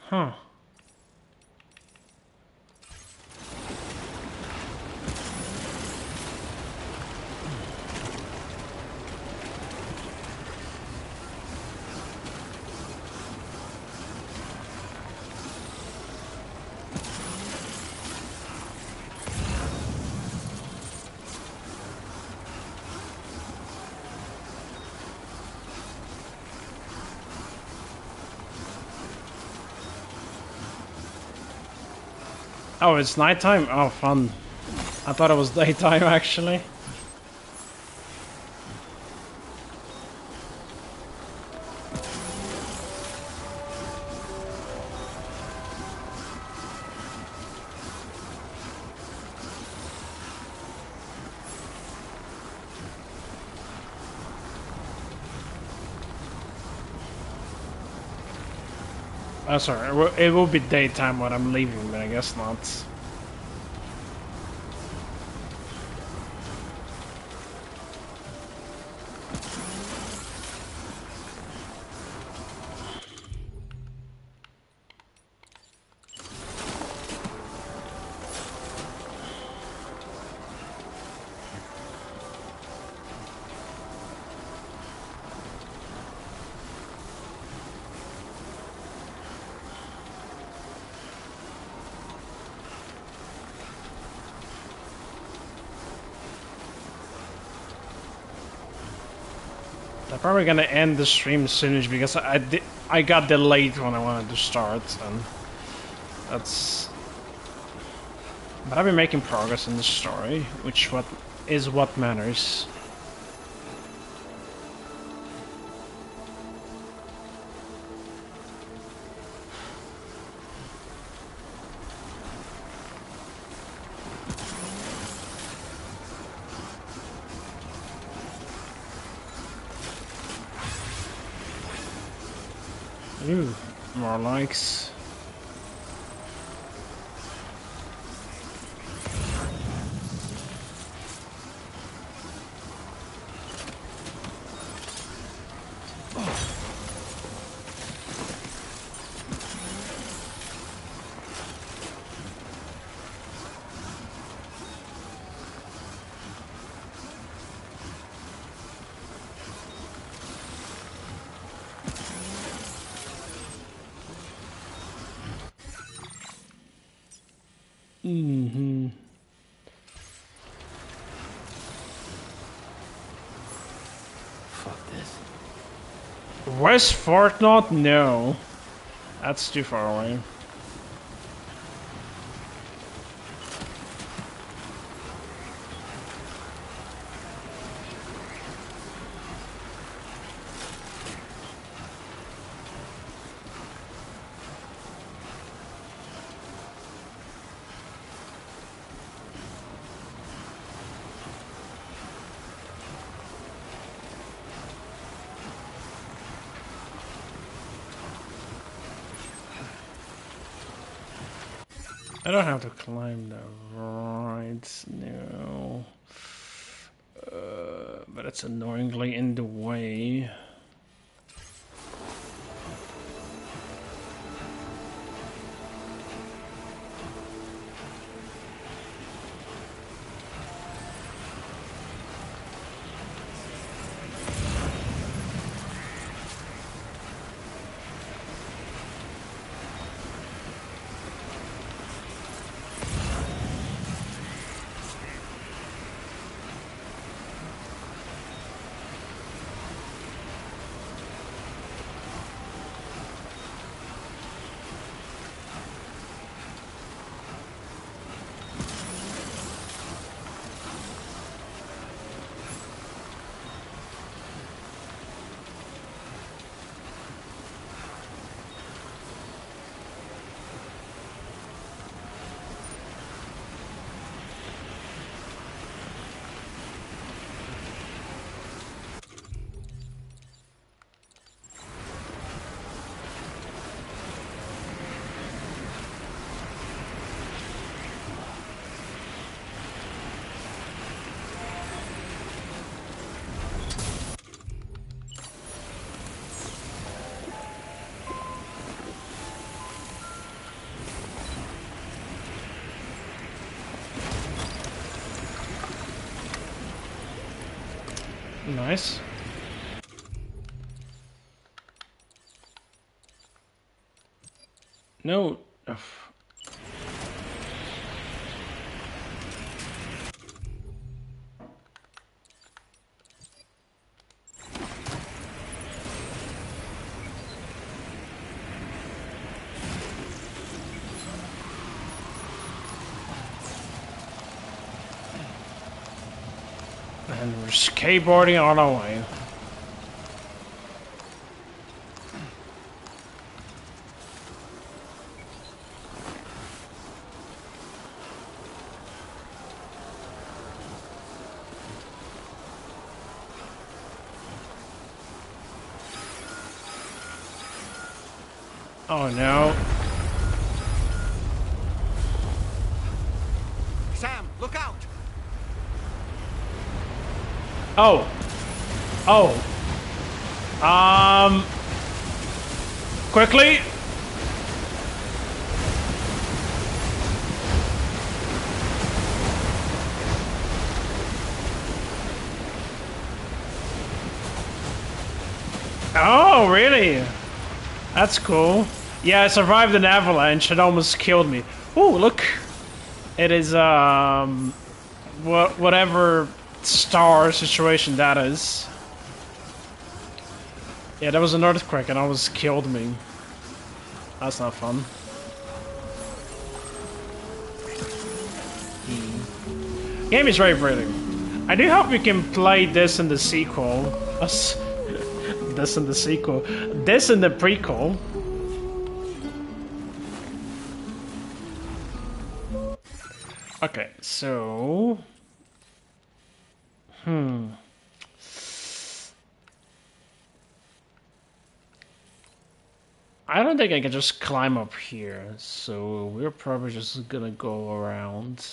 S1: Huh. Oh, it's nighttime? Oh, fun. I thought it was daytime, actually. Oh, sorry. It will be daytime when I'm leaving, but I guess not. I'm probably gonna end the stream soonish because I got delayed when I wanted to start, and that's. But I've been making progress in the story, which is what matters. Ooh, more likes. Mm-hmm.
S4: Fuck this.
S1: West Fortnite? No. That's too far away. I don't have to climb the right now. But it's annoyingly in the way. Nice. No. Ugh. And we're skateboarding on our way. Oh no.
S2: Sam, look out!
S1: Oh. Oh. Quickly. Oh, really? That's cool. Yeah, I survived an avalanche. It almost killed me. Oh, look. It is, whatever star situation that is. Yeah, that was an earthquake and almost killed me. That's not fun. Game is very pretty. I do hope we can play this in the sequel. This in the sequel. This in the prequel. Okay, so... I don't think I can just climb up here, so we're probably just gonna go around.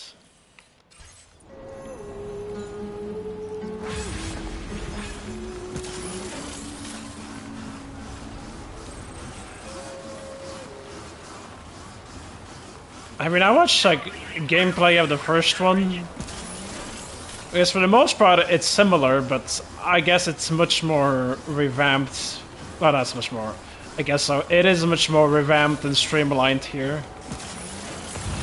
S1: I mean, I watched like gameplay of the first one. Because for the most part it's similar, but I guess it's much more revamped. Well, that's much more. I guess so. It is much more revamped and streamlined here.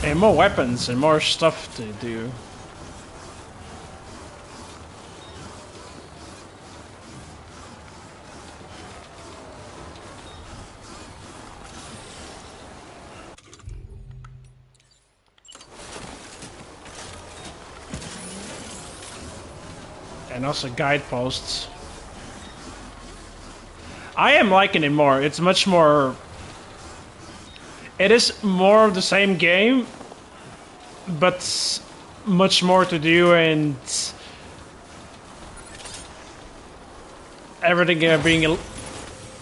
S1: And more weapons and more stuff to do. And also guideposts. I am liking it more. It's much more... It is more of the same game, but much more to do and everything being...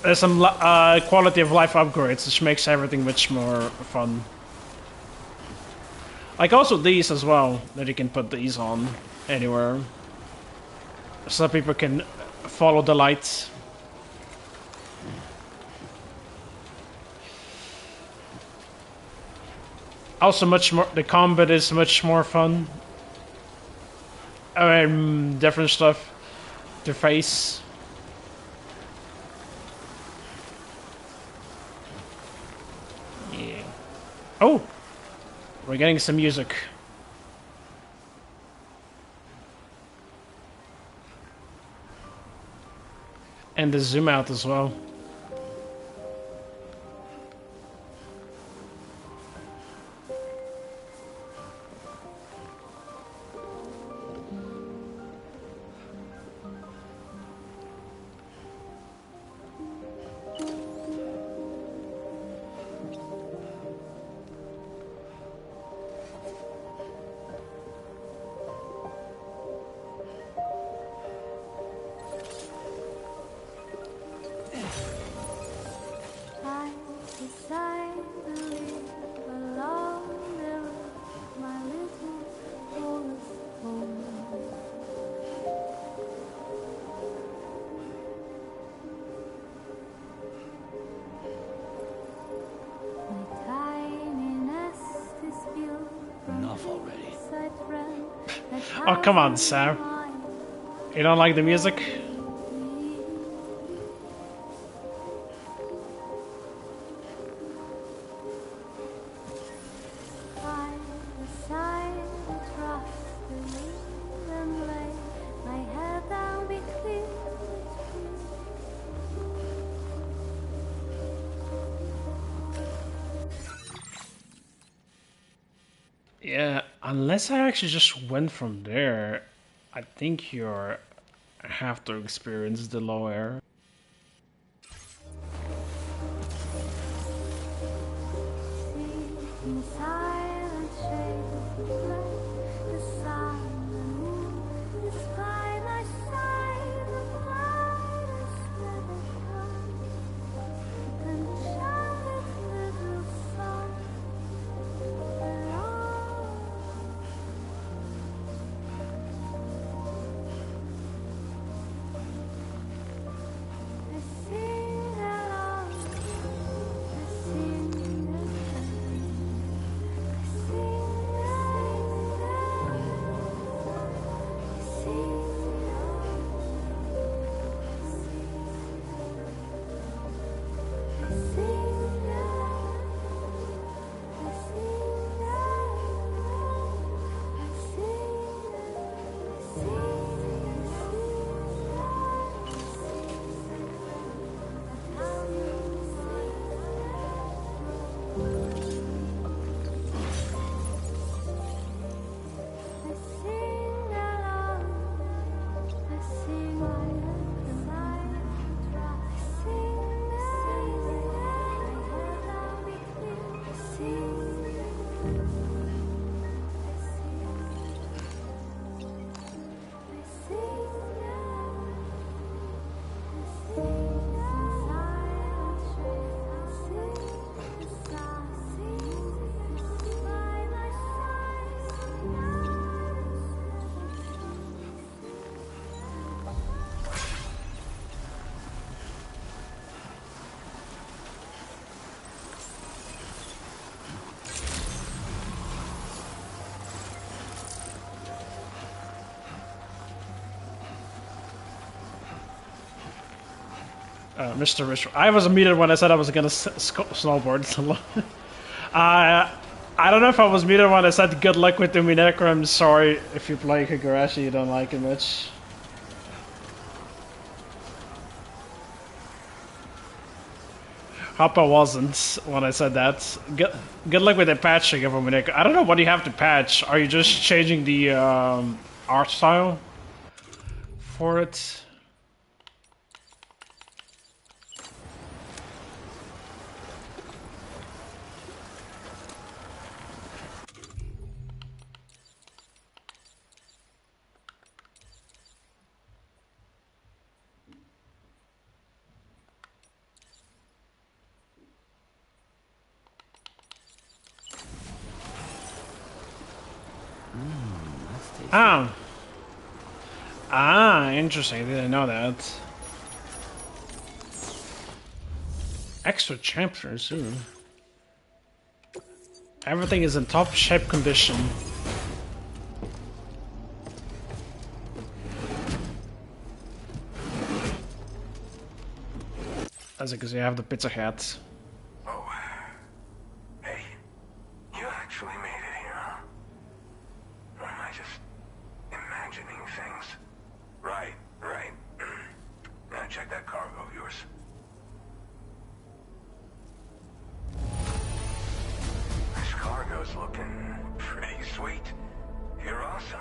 S1: There's some quality of life upgrades, which makes everything much more fun. Like also these as well, that you can put these on anywhere. So people can follow the lights. Also much more, the combat is much more fun. I mean, different stuff to face. Yeah. Oh! We're getting some music. And the zoom out as well. Oh, come on, Sam. You don't like the music? Yeah, unless I actually just went from there, I think you're have to experience the low air. Mr. Rich, I was muted when I said I was gonna snowboard. I don't know if I was muted when I said good luck with the Minecraft. I'm sorry if you play Higurashi, you don't like it much. Hope I wasn't when I said that. Good luck with the patching of Minecraft. I don't know what you have to patch. Are you just changing the art style for it? Ah. Ah, interesting. I didn't know that. Extra champions, ooh. Everything is in top shape condition. That's because you have the pizza hats.
S10: Oh. Hey. You actually made it here, huh? Or am I just imagining things? Right. Now check that cargo of yours. This cargo's looking pretty sweet. You're awesome.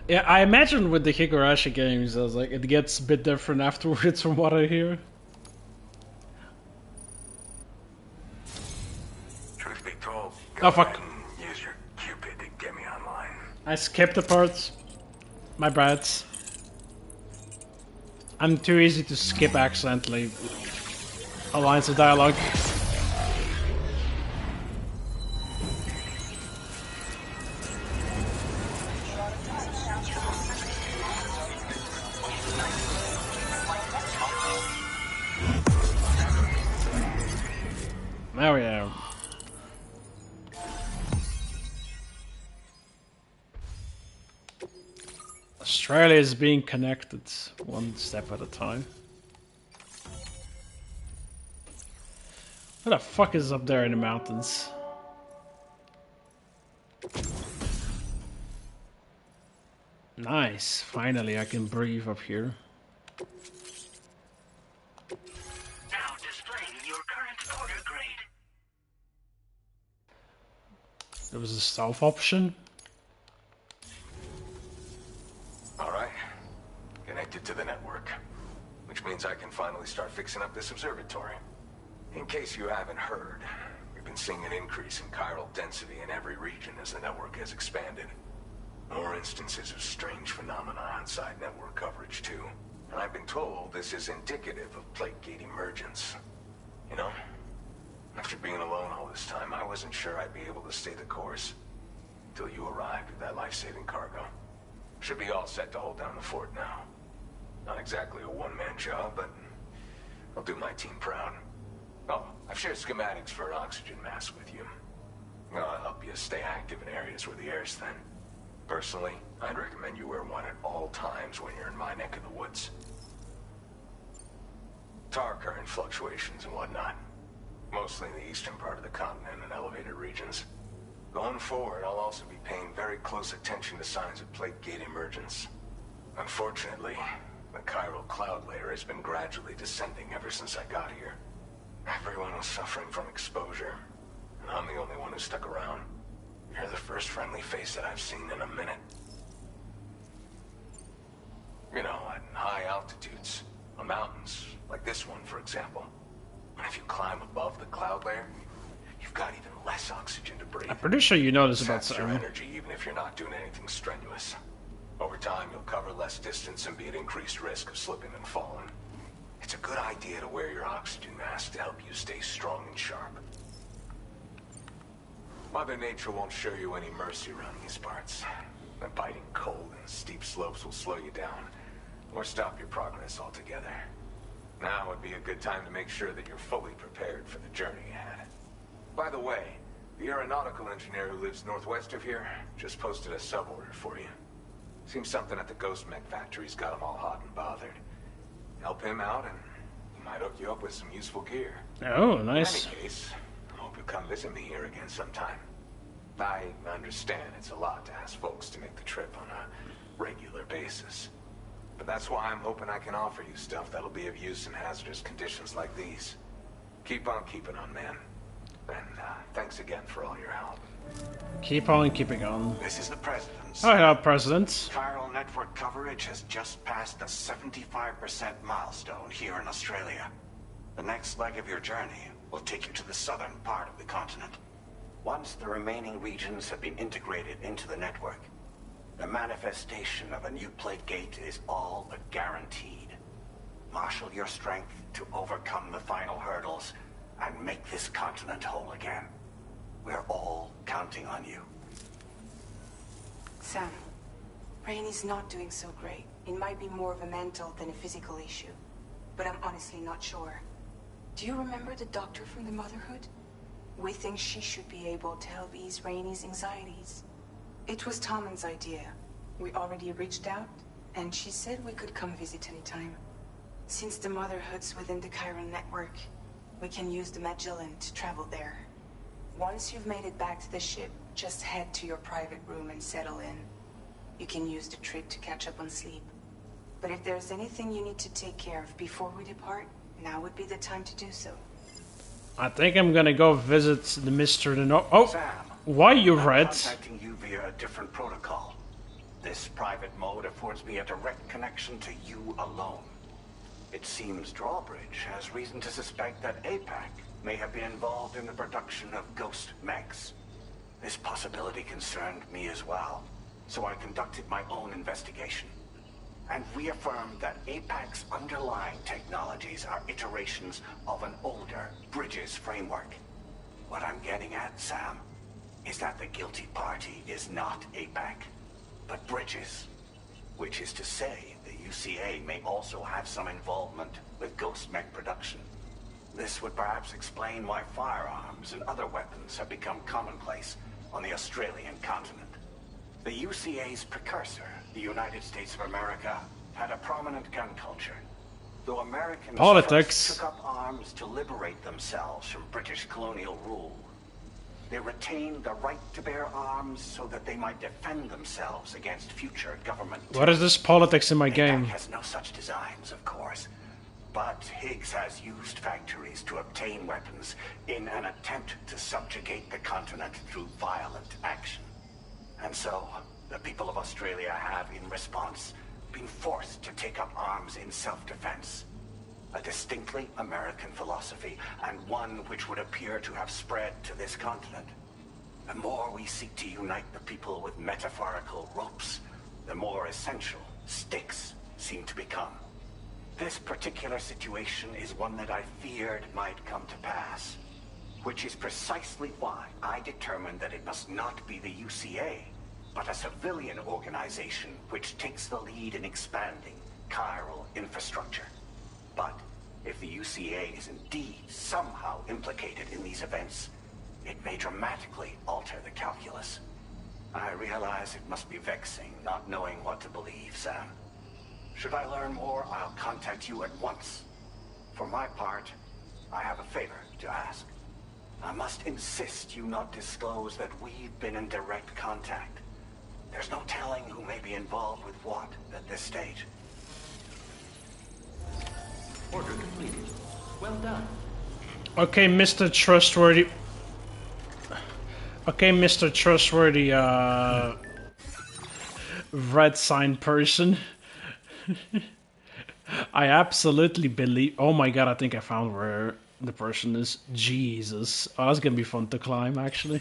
S1: Yeah, I imagine with the Higurashi games, I was like, it gets a bit different afterwards from what I hear.
S10: Truth be told,
S1: Oh fuck.
S10: use your Cupid to get me online.
S1: I skipped the parts. My bad. I'm too easy to skip accidentally. Lines of dialogue. There we are. Australia is being connected one step at a time. What the fuck is up there in the mountains? Nice. Finally I can breathe up here.
S9: Now displaying your current order grade.
S1: There was a stealth option.
S10: Alright. Connected to the network. Which means I can finally start fixing up this observatory. In case you haven't heard, we've been seeing an increase in chiral density in every region as the network has expanded. More instances of strange phenomena outside network coverage too. And I've been told this is indicative of plate gate emergence. You know, after being alone all this time, I wasn't sure I'd be able to stay the course. Till you arrived with that life-saving cargo. Should be all set to hold down the fort now. Not exactly a one-man job, but I'll do my team proud. Oh, I've shared schematics for an oxygen mask with you. I'll help you stay active in areas where the air's thin. Personally, I'd recommend you wear one at all times when you're in my neck of the woods. Tar current fluctuations and whatnot. Mostly in the eastern part of the continent and elevated regions. Going forward, I'll also be paying very close attention to signs of plate gate emergence. Unfortunately, the chiral cloud layer has been gradually descending ever since I got here. Everyone was suffering from exposure, and I'm the only one who stuck around. You're the first friendly face that I've seen in a minute. You know, at high altitudes, on mountains, like this one, for example. And if you climb above the cloud layer, you've got even less oxygen to breathe.
S1: I'm pretty sure you know this about
S10: Saps your
S1: Sam.
S10: energy even if you're not doing anything strenuous. Over time, you'll cover less distance and be at increased risk of slipping and falling. It's a good idea to wear your oxygen mask to help you stay strong and sharp. Mother Nature won't show you any mercy around these parts. The biting cold and steep slopes will slow you down, or stop your progress altogether. Now would be a good time to make sure that you're fully prepared for the journey ahead. By the way, the aeronautical engineer who lives northwest of here just posted a sub-order for you. Seems something at the Ghost Mech factory's got him all hot and bothered. Help him out and he might hook you up with some useful gear.
S1: Oh, nice.
S10: In any case, I hope you'll come visit me here again sometime. I understand it's a lot to ask folks to make the trip on a regular basis. But that's why I'm hoping I can offer you stuff that'll be of use in hazardous conditions like these. Keep on keeping on, man. And thanks again for all your help.
S1: Keep on keeping on.
S17: This is the President's.
S1: Oh, hello, President.
S17: Chiral network coverage has just passed the 75% milestone here in Australia. The next leg of your journey will take you to the southern part of the continent. Once the remaining regions have been integrated into the network, the manifestation of a new plate gate is all but guaranteed. Marshal your strength to overcome the final hurdles and make this continent whole again. We're all counting on you.
S7: Sam, Rainey's not doing so great. It might be more of a mental than a physical issue, but I'm honestly not sure. Do you remember the doctor from the Motherhood? We think she should be able to help ease Rainey's anxieties. It was Tommen's idea. We already reached out, and she said we could come visit anytime. Since the Motherhood's within the Chiron network, we can use the Magellan to travel there. Once you've made it back to the ship, just head to your private room and settle in. You can use the trip to catch up on sleep. But if there's anything you need to take care of before we depart, now would be the time to do so.
S1: I think I'm gonna go visit the Mr. Oh,
S17: Sam,
S1: why you
S17: I'm
S1: red?
S17: contacting you via a different protocol. This private mode affords me a direct connection to you alone. It seems Drawbridge has reason to suspect that APAC may have been involved in the production of ghost mechs. This possibility concerned me as well, so I conducted my own investigation and reaffirmed that APAC's underlying technologies are iterations of an older Bridges framework. What I'm getting at, Sam, is that the guilty party is not APAC, but Bridges, which is to say the UCA may also have some involvement with ghost mech production. This would perhaps explain why firearms and other weapons have become commonplace on the Australian continent. The UCA's precursor, the United States of America, had a prominent gun culture. Though Americans
S1: Politics
S17: first took up arms to liberate themselves from British colonial rule, they retained the right to bear arms so that they might defend themselves against future government.
S1: What is this politics in my game?
S17: APAC has no such designs, of course. But Higgs has used factories to obtain weapons in an attempt to subjugate the continent through violent action. And so, the people of Australia have, in response, been forced to take up arms in self-defense. A distinctly American philosophy, and one which would appear to have spread to this continent. The more we seek to unite the people with metaphorical ropes, the more essential sticks seem to become. This particular situation is one that I feared might come to pass, which is precisely why I determined that it must not be the UCA, but a civilian organization which takes the lead in expanding chiral infrastructure. But if the UCA is indeed somehow implicated in these events, it may dramatically alter the calculus. I realize it must be vexing not knowing what to believe, Sam. Should I learn more, I'll contact you at once. For my part, I have a favor to ask. I must insist you not disclose that we've been in direct contact. There's no telling who may be involved with what at this stage.
S8: Order completed. Well done.
S1: Okay, Mr. Trustworthy. Okay, Mr. Trustworthy, red sign person. I absolutely believe. Oh my god, I think I found where the person is. Jesus. Oh, that's gonna be fun to climb, actually.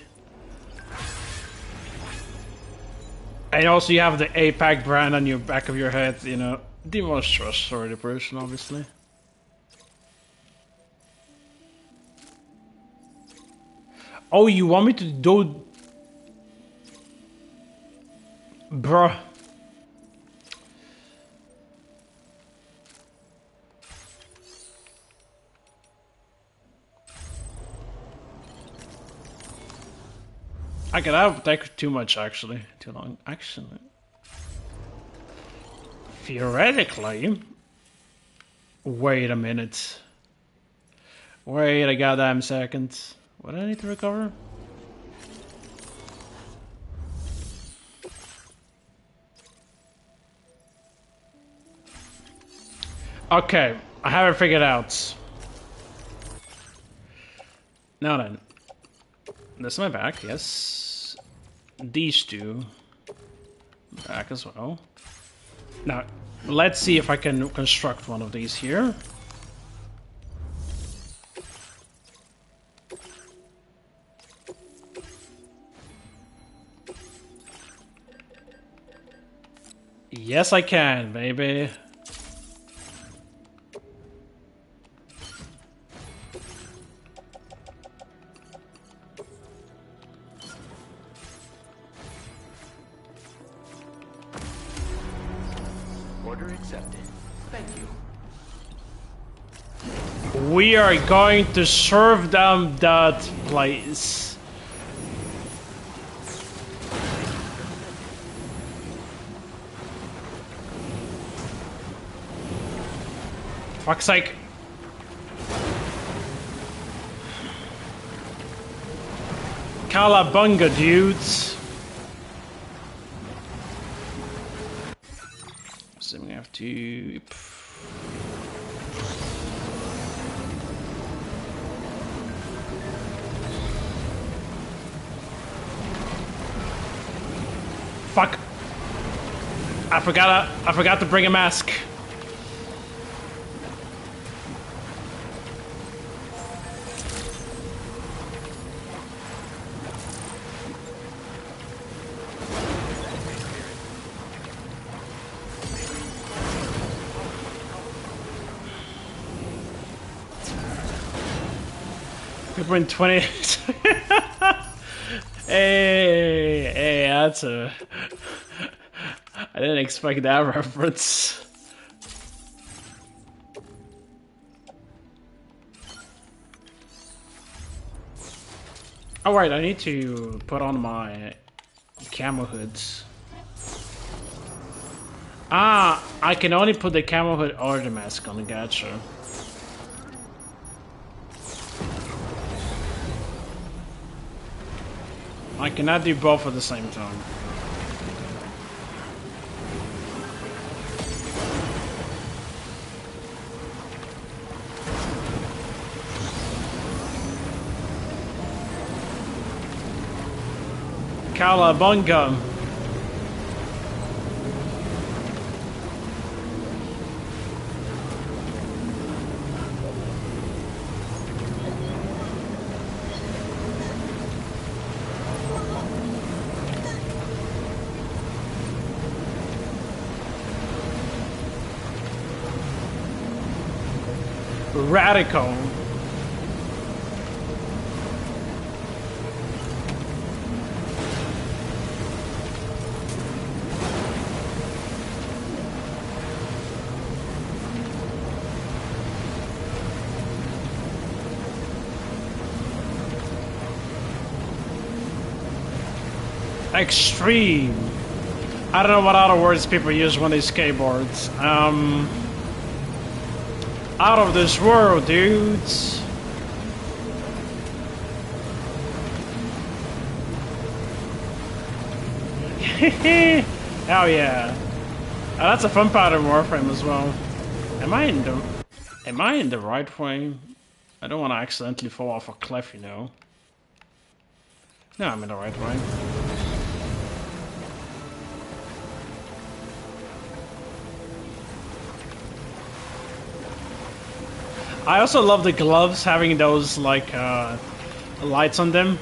S1: And also, you have the APAC brand on your back of your head, you know. The most trustworthy person, obviously. Oh, you want me to do... Bruh. I could have take too much, actually. Too long. Actually. Theoretically. Wait a minute. Wait a goddamn second. What do I need to recover? Okay, I have it figured out. Now then. This is my back, yes. These two. Back as well. Now, let's see if I can construct one of these here. Yes, I can, baby.
S6: accepted. Thank you.
S1: We are going to serve them that place. Fuck's sake. Calabunga, dudes. So we have to... Fuck. I forgot to bring a mask. We're in 20. Hey, that's a... I didn't expect that reference. Oh right, I need to put on my camo hoods. Ah, I can only put the camo hood or the mask on, gotcha. I cannot do both at the same time. Calabunga. Radical. Extreme. I don't know what other words people use when they skateboards. Out of this world, dudes. Hell yeah. Oh, that's a fun part of Warframe as well. Am I in the right way? I don't want to accidentally fall off a cliff, you know. No, I'm in the right way. I also love the gloves having those like lights on them.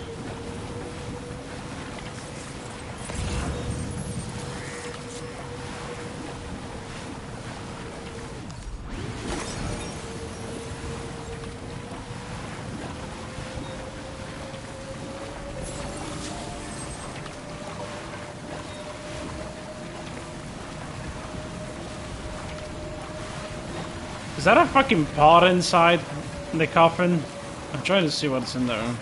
S1: Is that a fucking pot inside the coffin? I'm trying to see what's in there.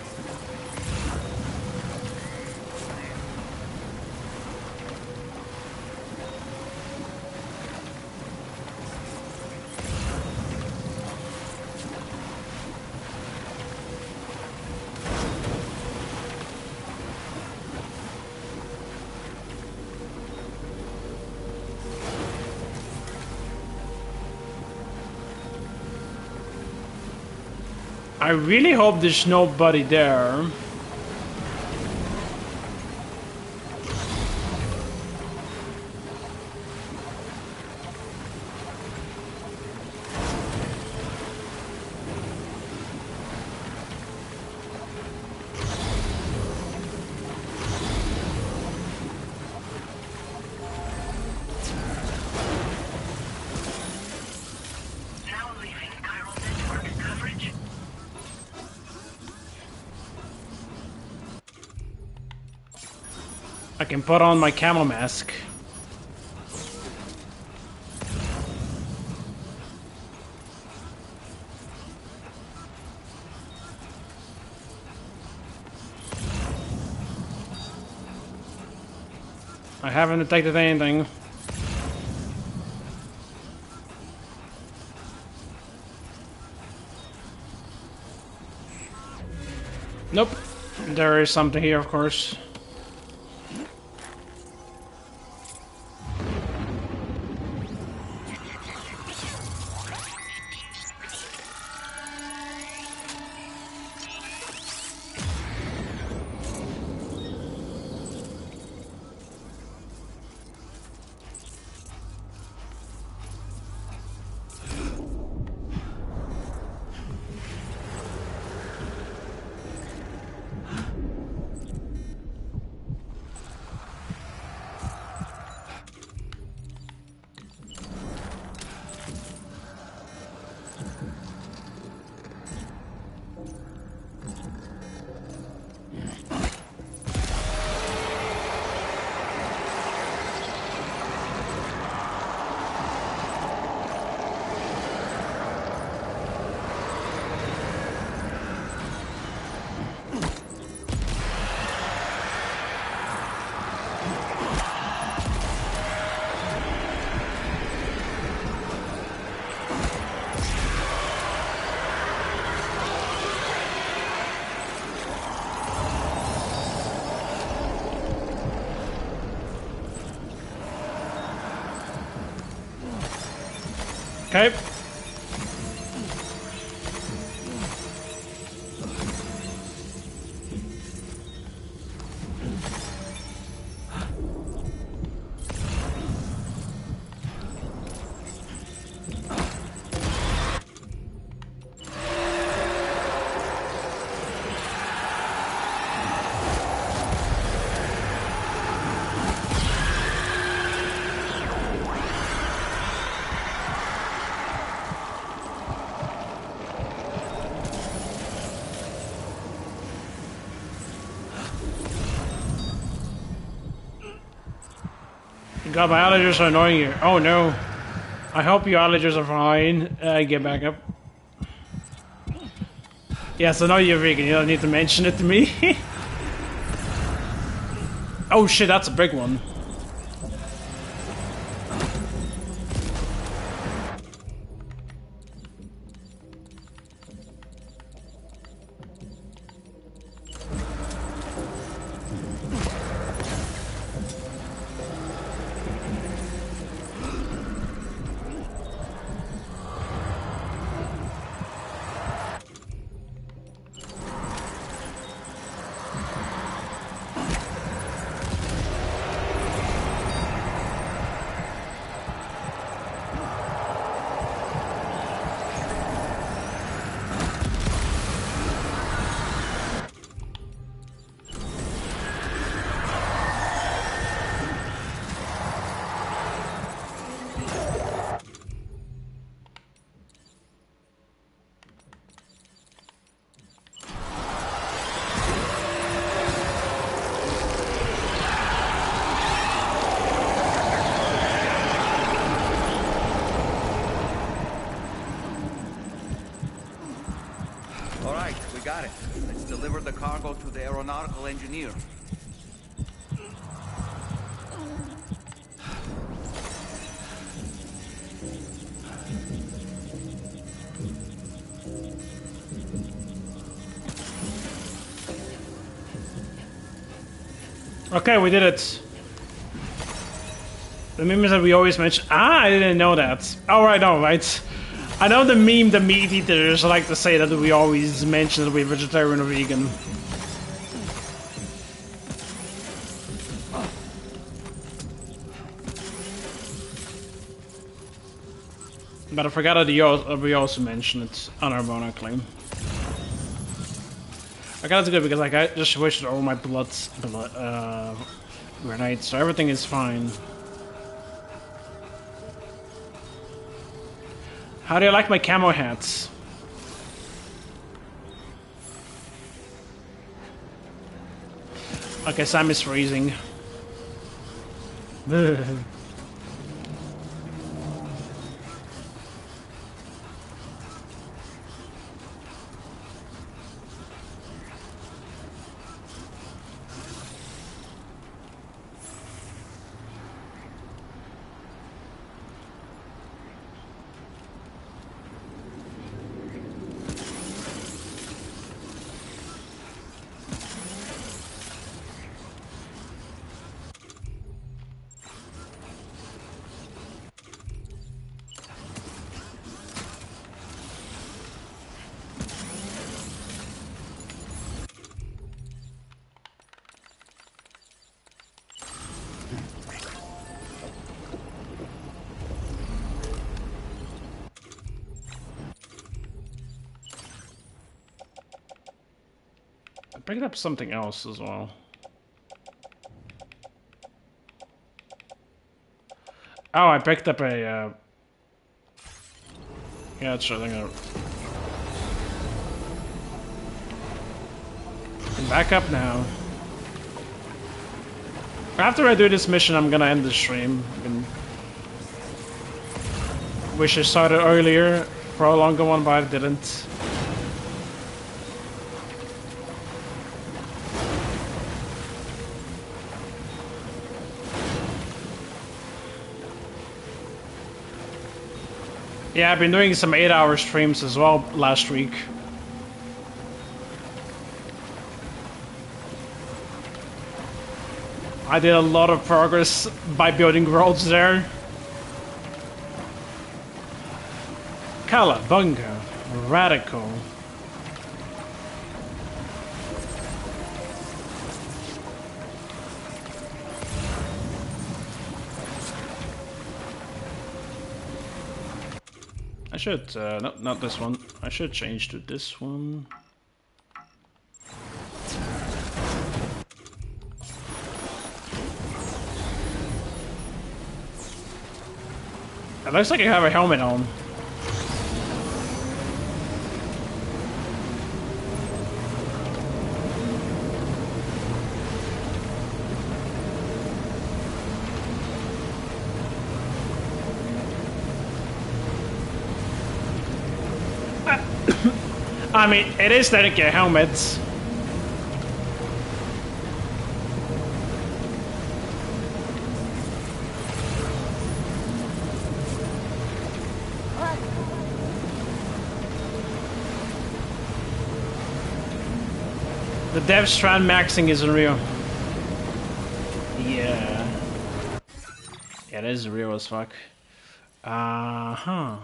S1: I really hope there's nobody there. I can put on my camo mask. I haven't detected anything. Nope. There is something here, of course. Okay. God, my allergies are annoying you. Oh no. I hope your allergies are fine. Get back up. Yes, I know you're vegan. You don't need to mention it to me. Oh shit, that's a big one.
S2: Got it. Let's deliver the cargo to the aeronautical engineer.
S1: Okay, we did it. The meme that we always mention. Ah, I didn't know that. Oh, right, no, right. I know the meme, the meat eaters like to say that we always mention that we're vegetarian or vegan. But I forgot that we also mentioned it on our Bona claim. Okay, that's good because like I just wasted all my blood grenades, so everything is fine. How do you like my camo hats? Okay, Sam is freezing. picked up something else as well. Oh, I picked up a, yeah, that's sure, I'm gonna... Back up now. After I do this mission, I'm gonna end the stream. Wish I started earlier for a longer one, but I didn't. Yeah, I've been doing some 8-hour streams as well last week. I did a lot of progress by building worlds there. Calabunga, Radical. I should, no, not this one. I should change to this one. It looks like you have a helmet on. I mean, it is technically a helmet. The dev strand maxing isn't real. Yeah. Yeah, it is real as fuck. Uh-huh.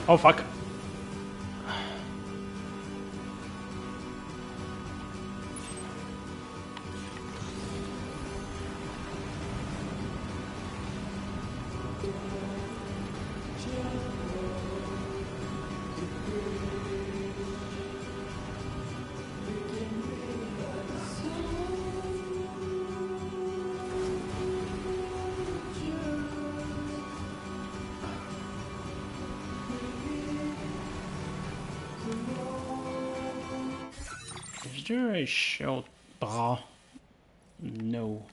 S1: Oh fuck. Is there a shelter? No.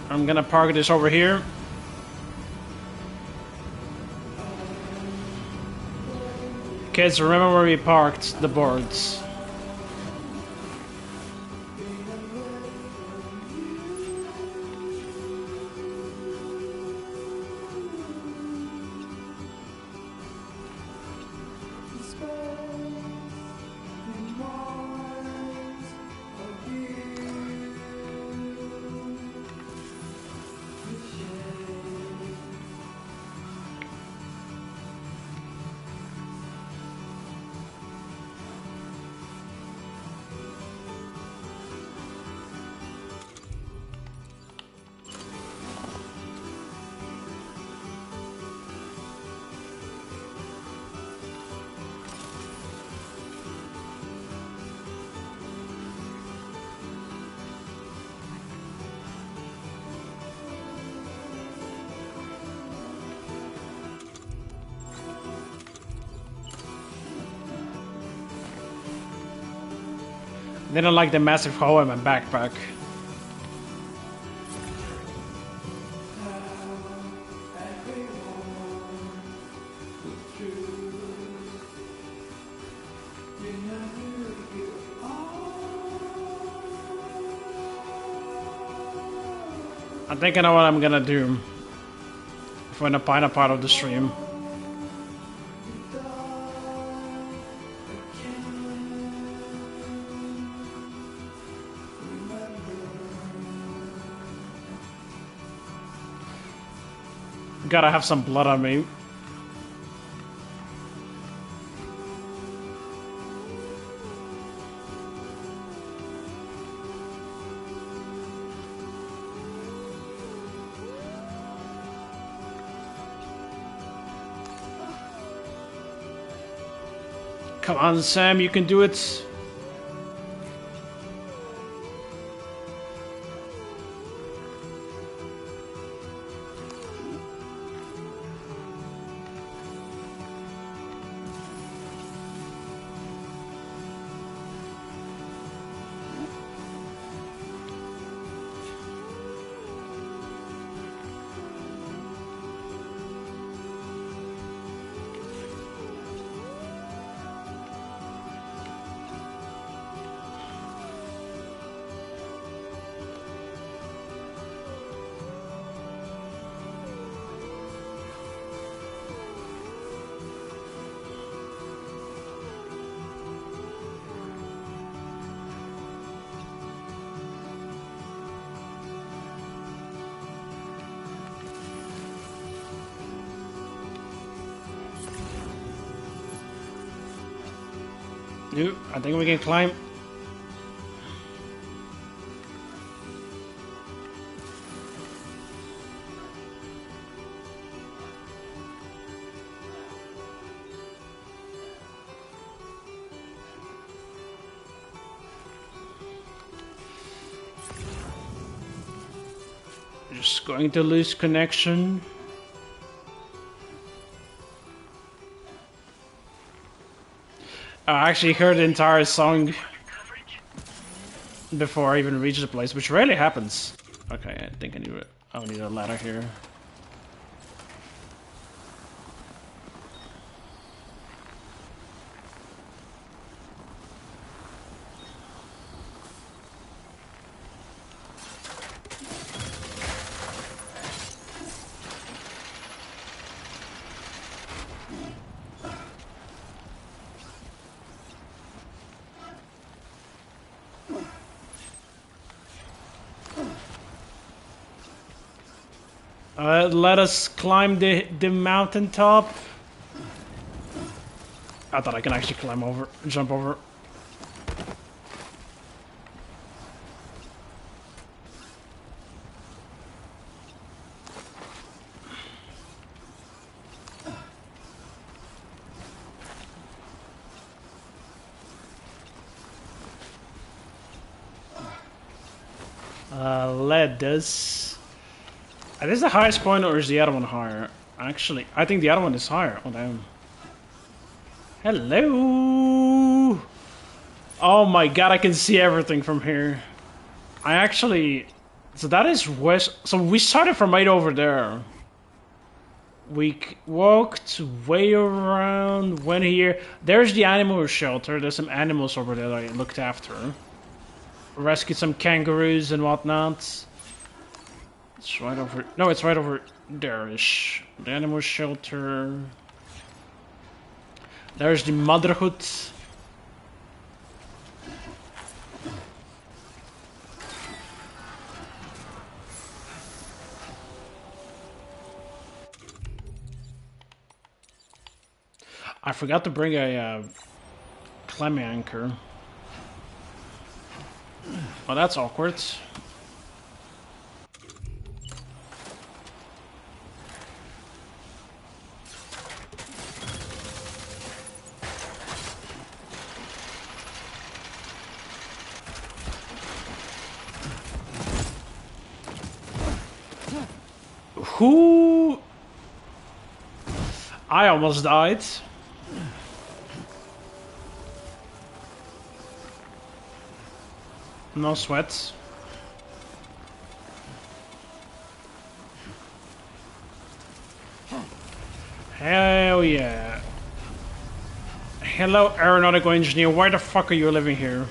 S1: I'm gonna park this over here. Kids, remember where we parked the boards. They don't like the massive hole in my backpack. I think I know what I'm gonna do for the final part of the stream. Gotta have some blood on me. Come on, Sam, you can do it. Nope, I think we can climb. Just going to lose connection. I actually heard the entire song before I even reached the place, which rarely happens. Okay, I think I'll need a ladder here. Let us climb the mountaintop. I thought I can actually climb over, jump over. Let us. Is this the highest point or is the other one higher? Actually, I think the other one is higher. Oh damn. Hello! Oh my god, I can see everything from here. So that is west. So we started from right over there. We walked way around, went here. There's the animal shelter. There's some animals over there that I looked after. Rescued some kangaroos and whatnot. It's right over. No, it's right over there-ish. The animal shelter. There's the motherhood. I forgot to bring a clam anchor. Well, that's awkward. Who? I almost died. No sweats. Hell yeah. Hello, aeronautical engineer. Why the fuck are you living here?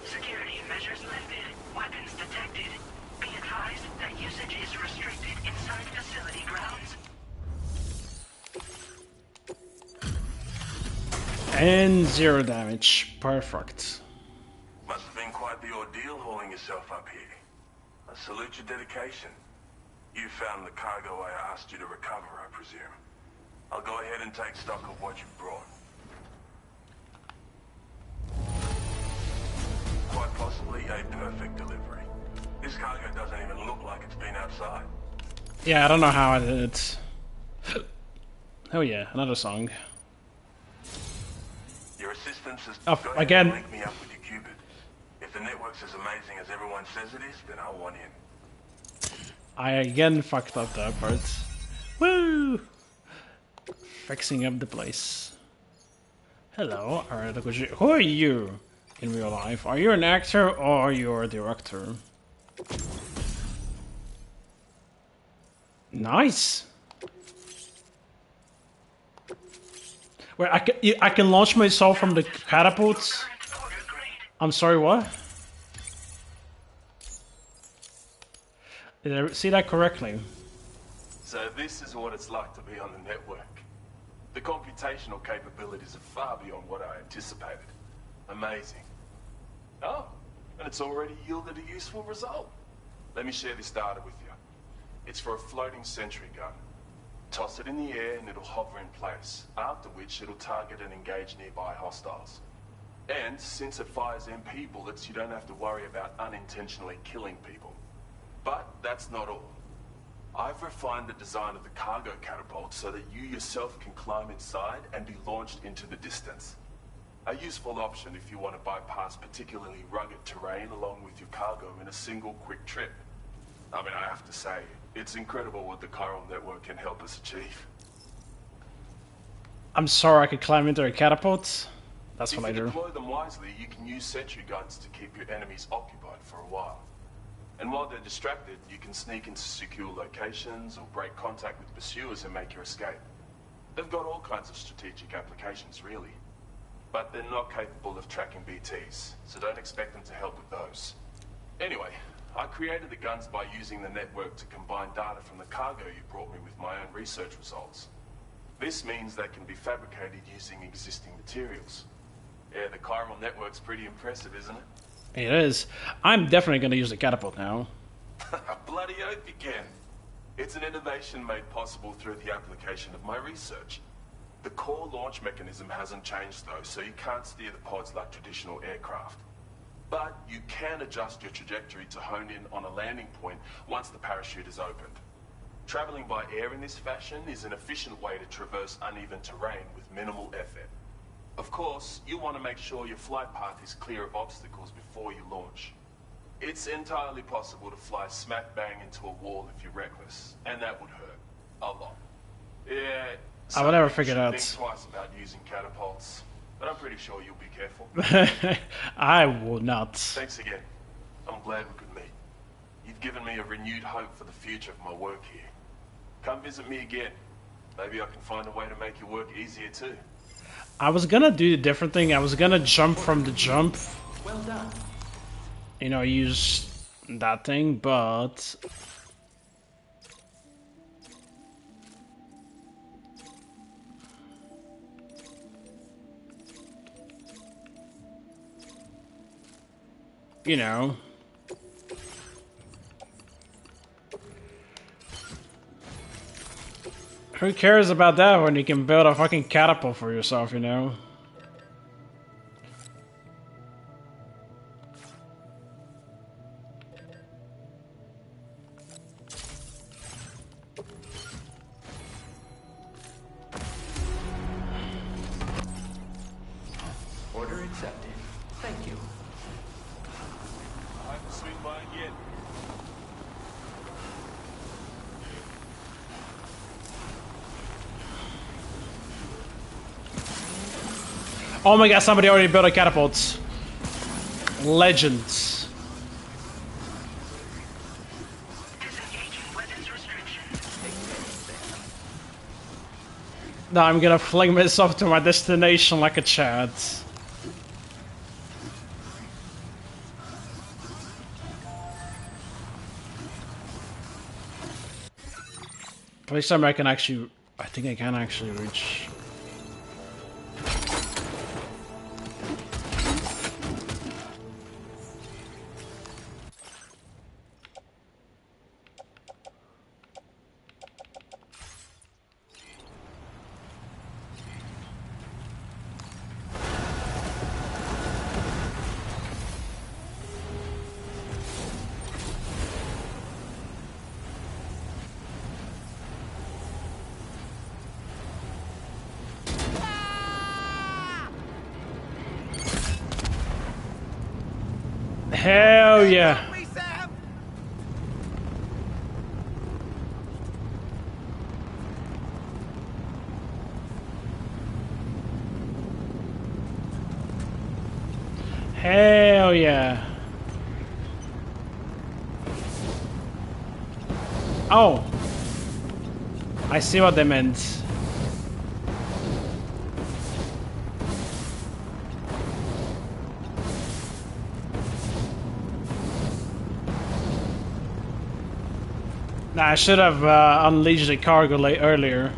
S9: Security measures lifted. Weapons detected. Be advised that usage is restricted inside facility grounds.
S1: And 0 damage. Perfect.
S10: Must have been quite
S18: yourself up here. I salute your dedication. You found the cargo I asked you to recover, I presume. I'll go ahead and take stock of what you've brought. Quite possibly a perfect delivery. This cargo doesn't even look like it's been outside.
S1: Yeah, I don't know how I did it. Oh yeah, another song.
S18: Your assistance has
S1: again.
S18: link me up with your Cupid. If the network's as amazing as everyone says it is, then I want in.
S1: I again fucked up that part. Woo! Fixing up the place. Hello, alright, who are you in real life? Are you an actor or you're a director? Nice! Wait, I can launch myself from the catapults? I'm sorry, what? Did I see that correctly?
S18: So this is what it's like to be on the network. The computational capabilities are far beyond what I anticipated. Amazing. Oh, and it's already yielded a useful result. Let me share this data with you. It's for a floating sentry gun. Toss it in the air and it'll hover in place, after which it'll target and engage nearby hostiles. And since it fires MP bullets, you don't have to worry about unintentionally killing people. But that's not all. I've refined the design of the cargo catapult so that you yourself can climb inside and be launched into the distance. A useful option if you want to bypass particularly rugged terrain along with your cargo in a single quick trip. I mean, I have to say, it's incredible what the chiral network can help us achieve.
S1: I'm sorry I could climb into a catapult. That's what I do.
S18: If you deploy them wisely, you can use sentry guns to keep your enemies occupied for a while. And while they're distracted, you can sneak into secure locations or break contact with pursuers and make your escape. They've got all kinds of strategic applications, really. But they're not capable of tracking BTs, so don't expect them to help with those. Anyway, I created the guns by using the network to combine data from the cargo you brought me with my own research results. This means they can be fabricated using existing materials. Yeah, the chiral network's pretty impressive, isn't it?
S1: It is. I'm definitely going to use the catapult now.
S18: Bloody oath you can. It's an innovation made possible through the application of my research. The core launch mechanism hasn't changed though, so you can't steer the pods like traditional aircraft. But you can adjust your trajectory to hone in on a landing point once the parachute is opened. Traveling by air in this fashion is an efficient way to traverse uneven terrain with minimal effort. Of course, you want to make sure your flight path is clear of obstacles before you launch. It's entirely possible to fly smack bang into a wall if you're reckless, and that would hurt a lot. Yeah,
S1: I will never figure it out.
S18: Think twice about using catapults, but I'm pretty sure you'll be careful.
S1: I will not.
S18: Thanks again. I'm glad we could meet. You've given me a renewed hope for the future of my work here. Come visit me again. Maybe I can find a way to make your work easier too.
S1: I was gonna do a different thing. I was gonna jump from the jump.
S18: Well done.
S1: You know, use that thing, but you know. Who cares about that when you can build a fucking catapult for yourself, you know?
S10: Order accepted. Thank you.
S18: I have to swing by again.
S1: Oh my god, somebody already built a catapult. Legends. Now I'm gonna fling myself to my destination like a Chad. Please tell me I can actually... I think I can actually reach... Hell yeah. Hell yeah. Oh. I see what they meant. Nah, I should have unleashed the cargo earlier.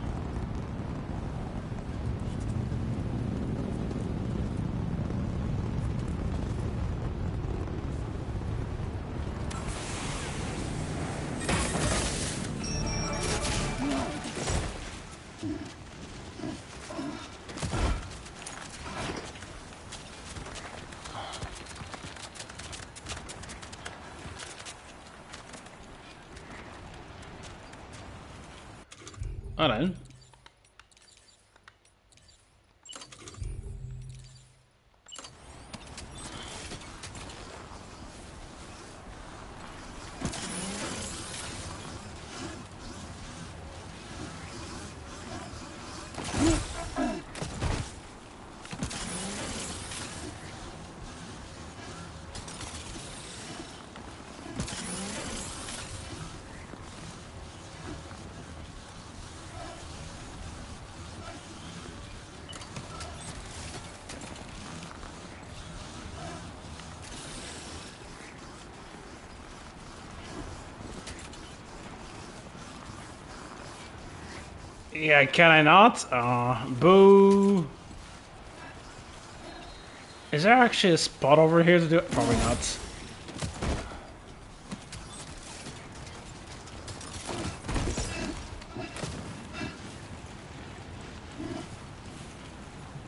S1: Alright. Yeah, can I not? Boo. Is there actually a spot over here to do it? Probably not.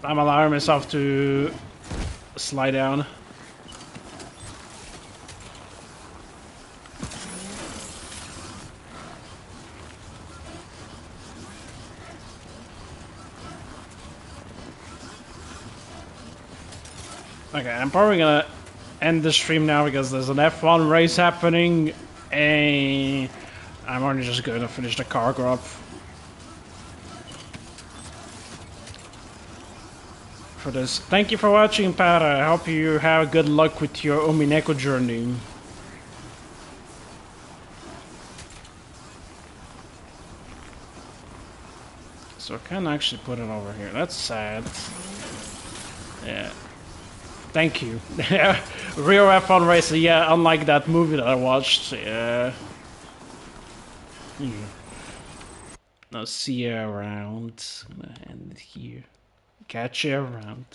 S1: I'm allowing myself to slide down. Okay, I'm probably gonna end the stream now because there's an F1 race happening and I'm only just gonna finish the cargo up. For this. Thank you for watching, Pat. I hope you have good luck with your Umineko journey. So I can actually put it over here. That's sad. Yeah. Thank you. Real F1 Racer, yeah, unlike that movie that I watched. Yeah. I'll see you around. I'm gonna end it here. Catch you around.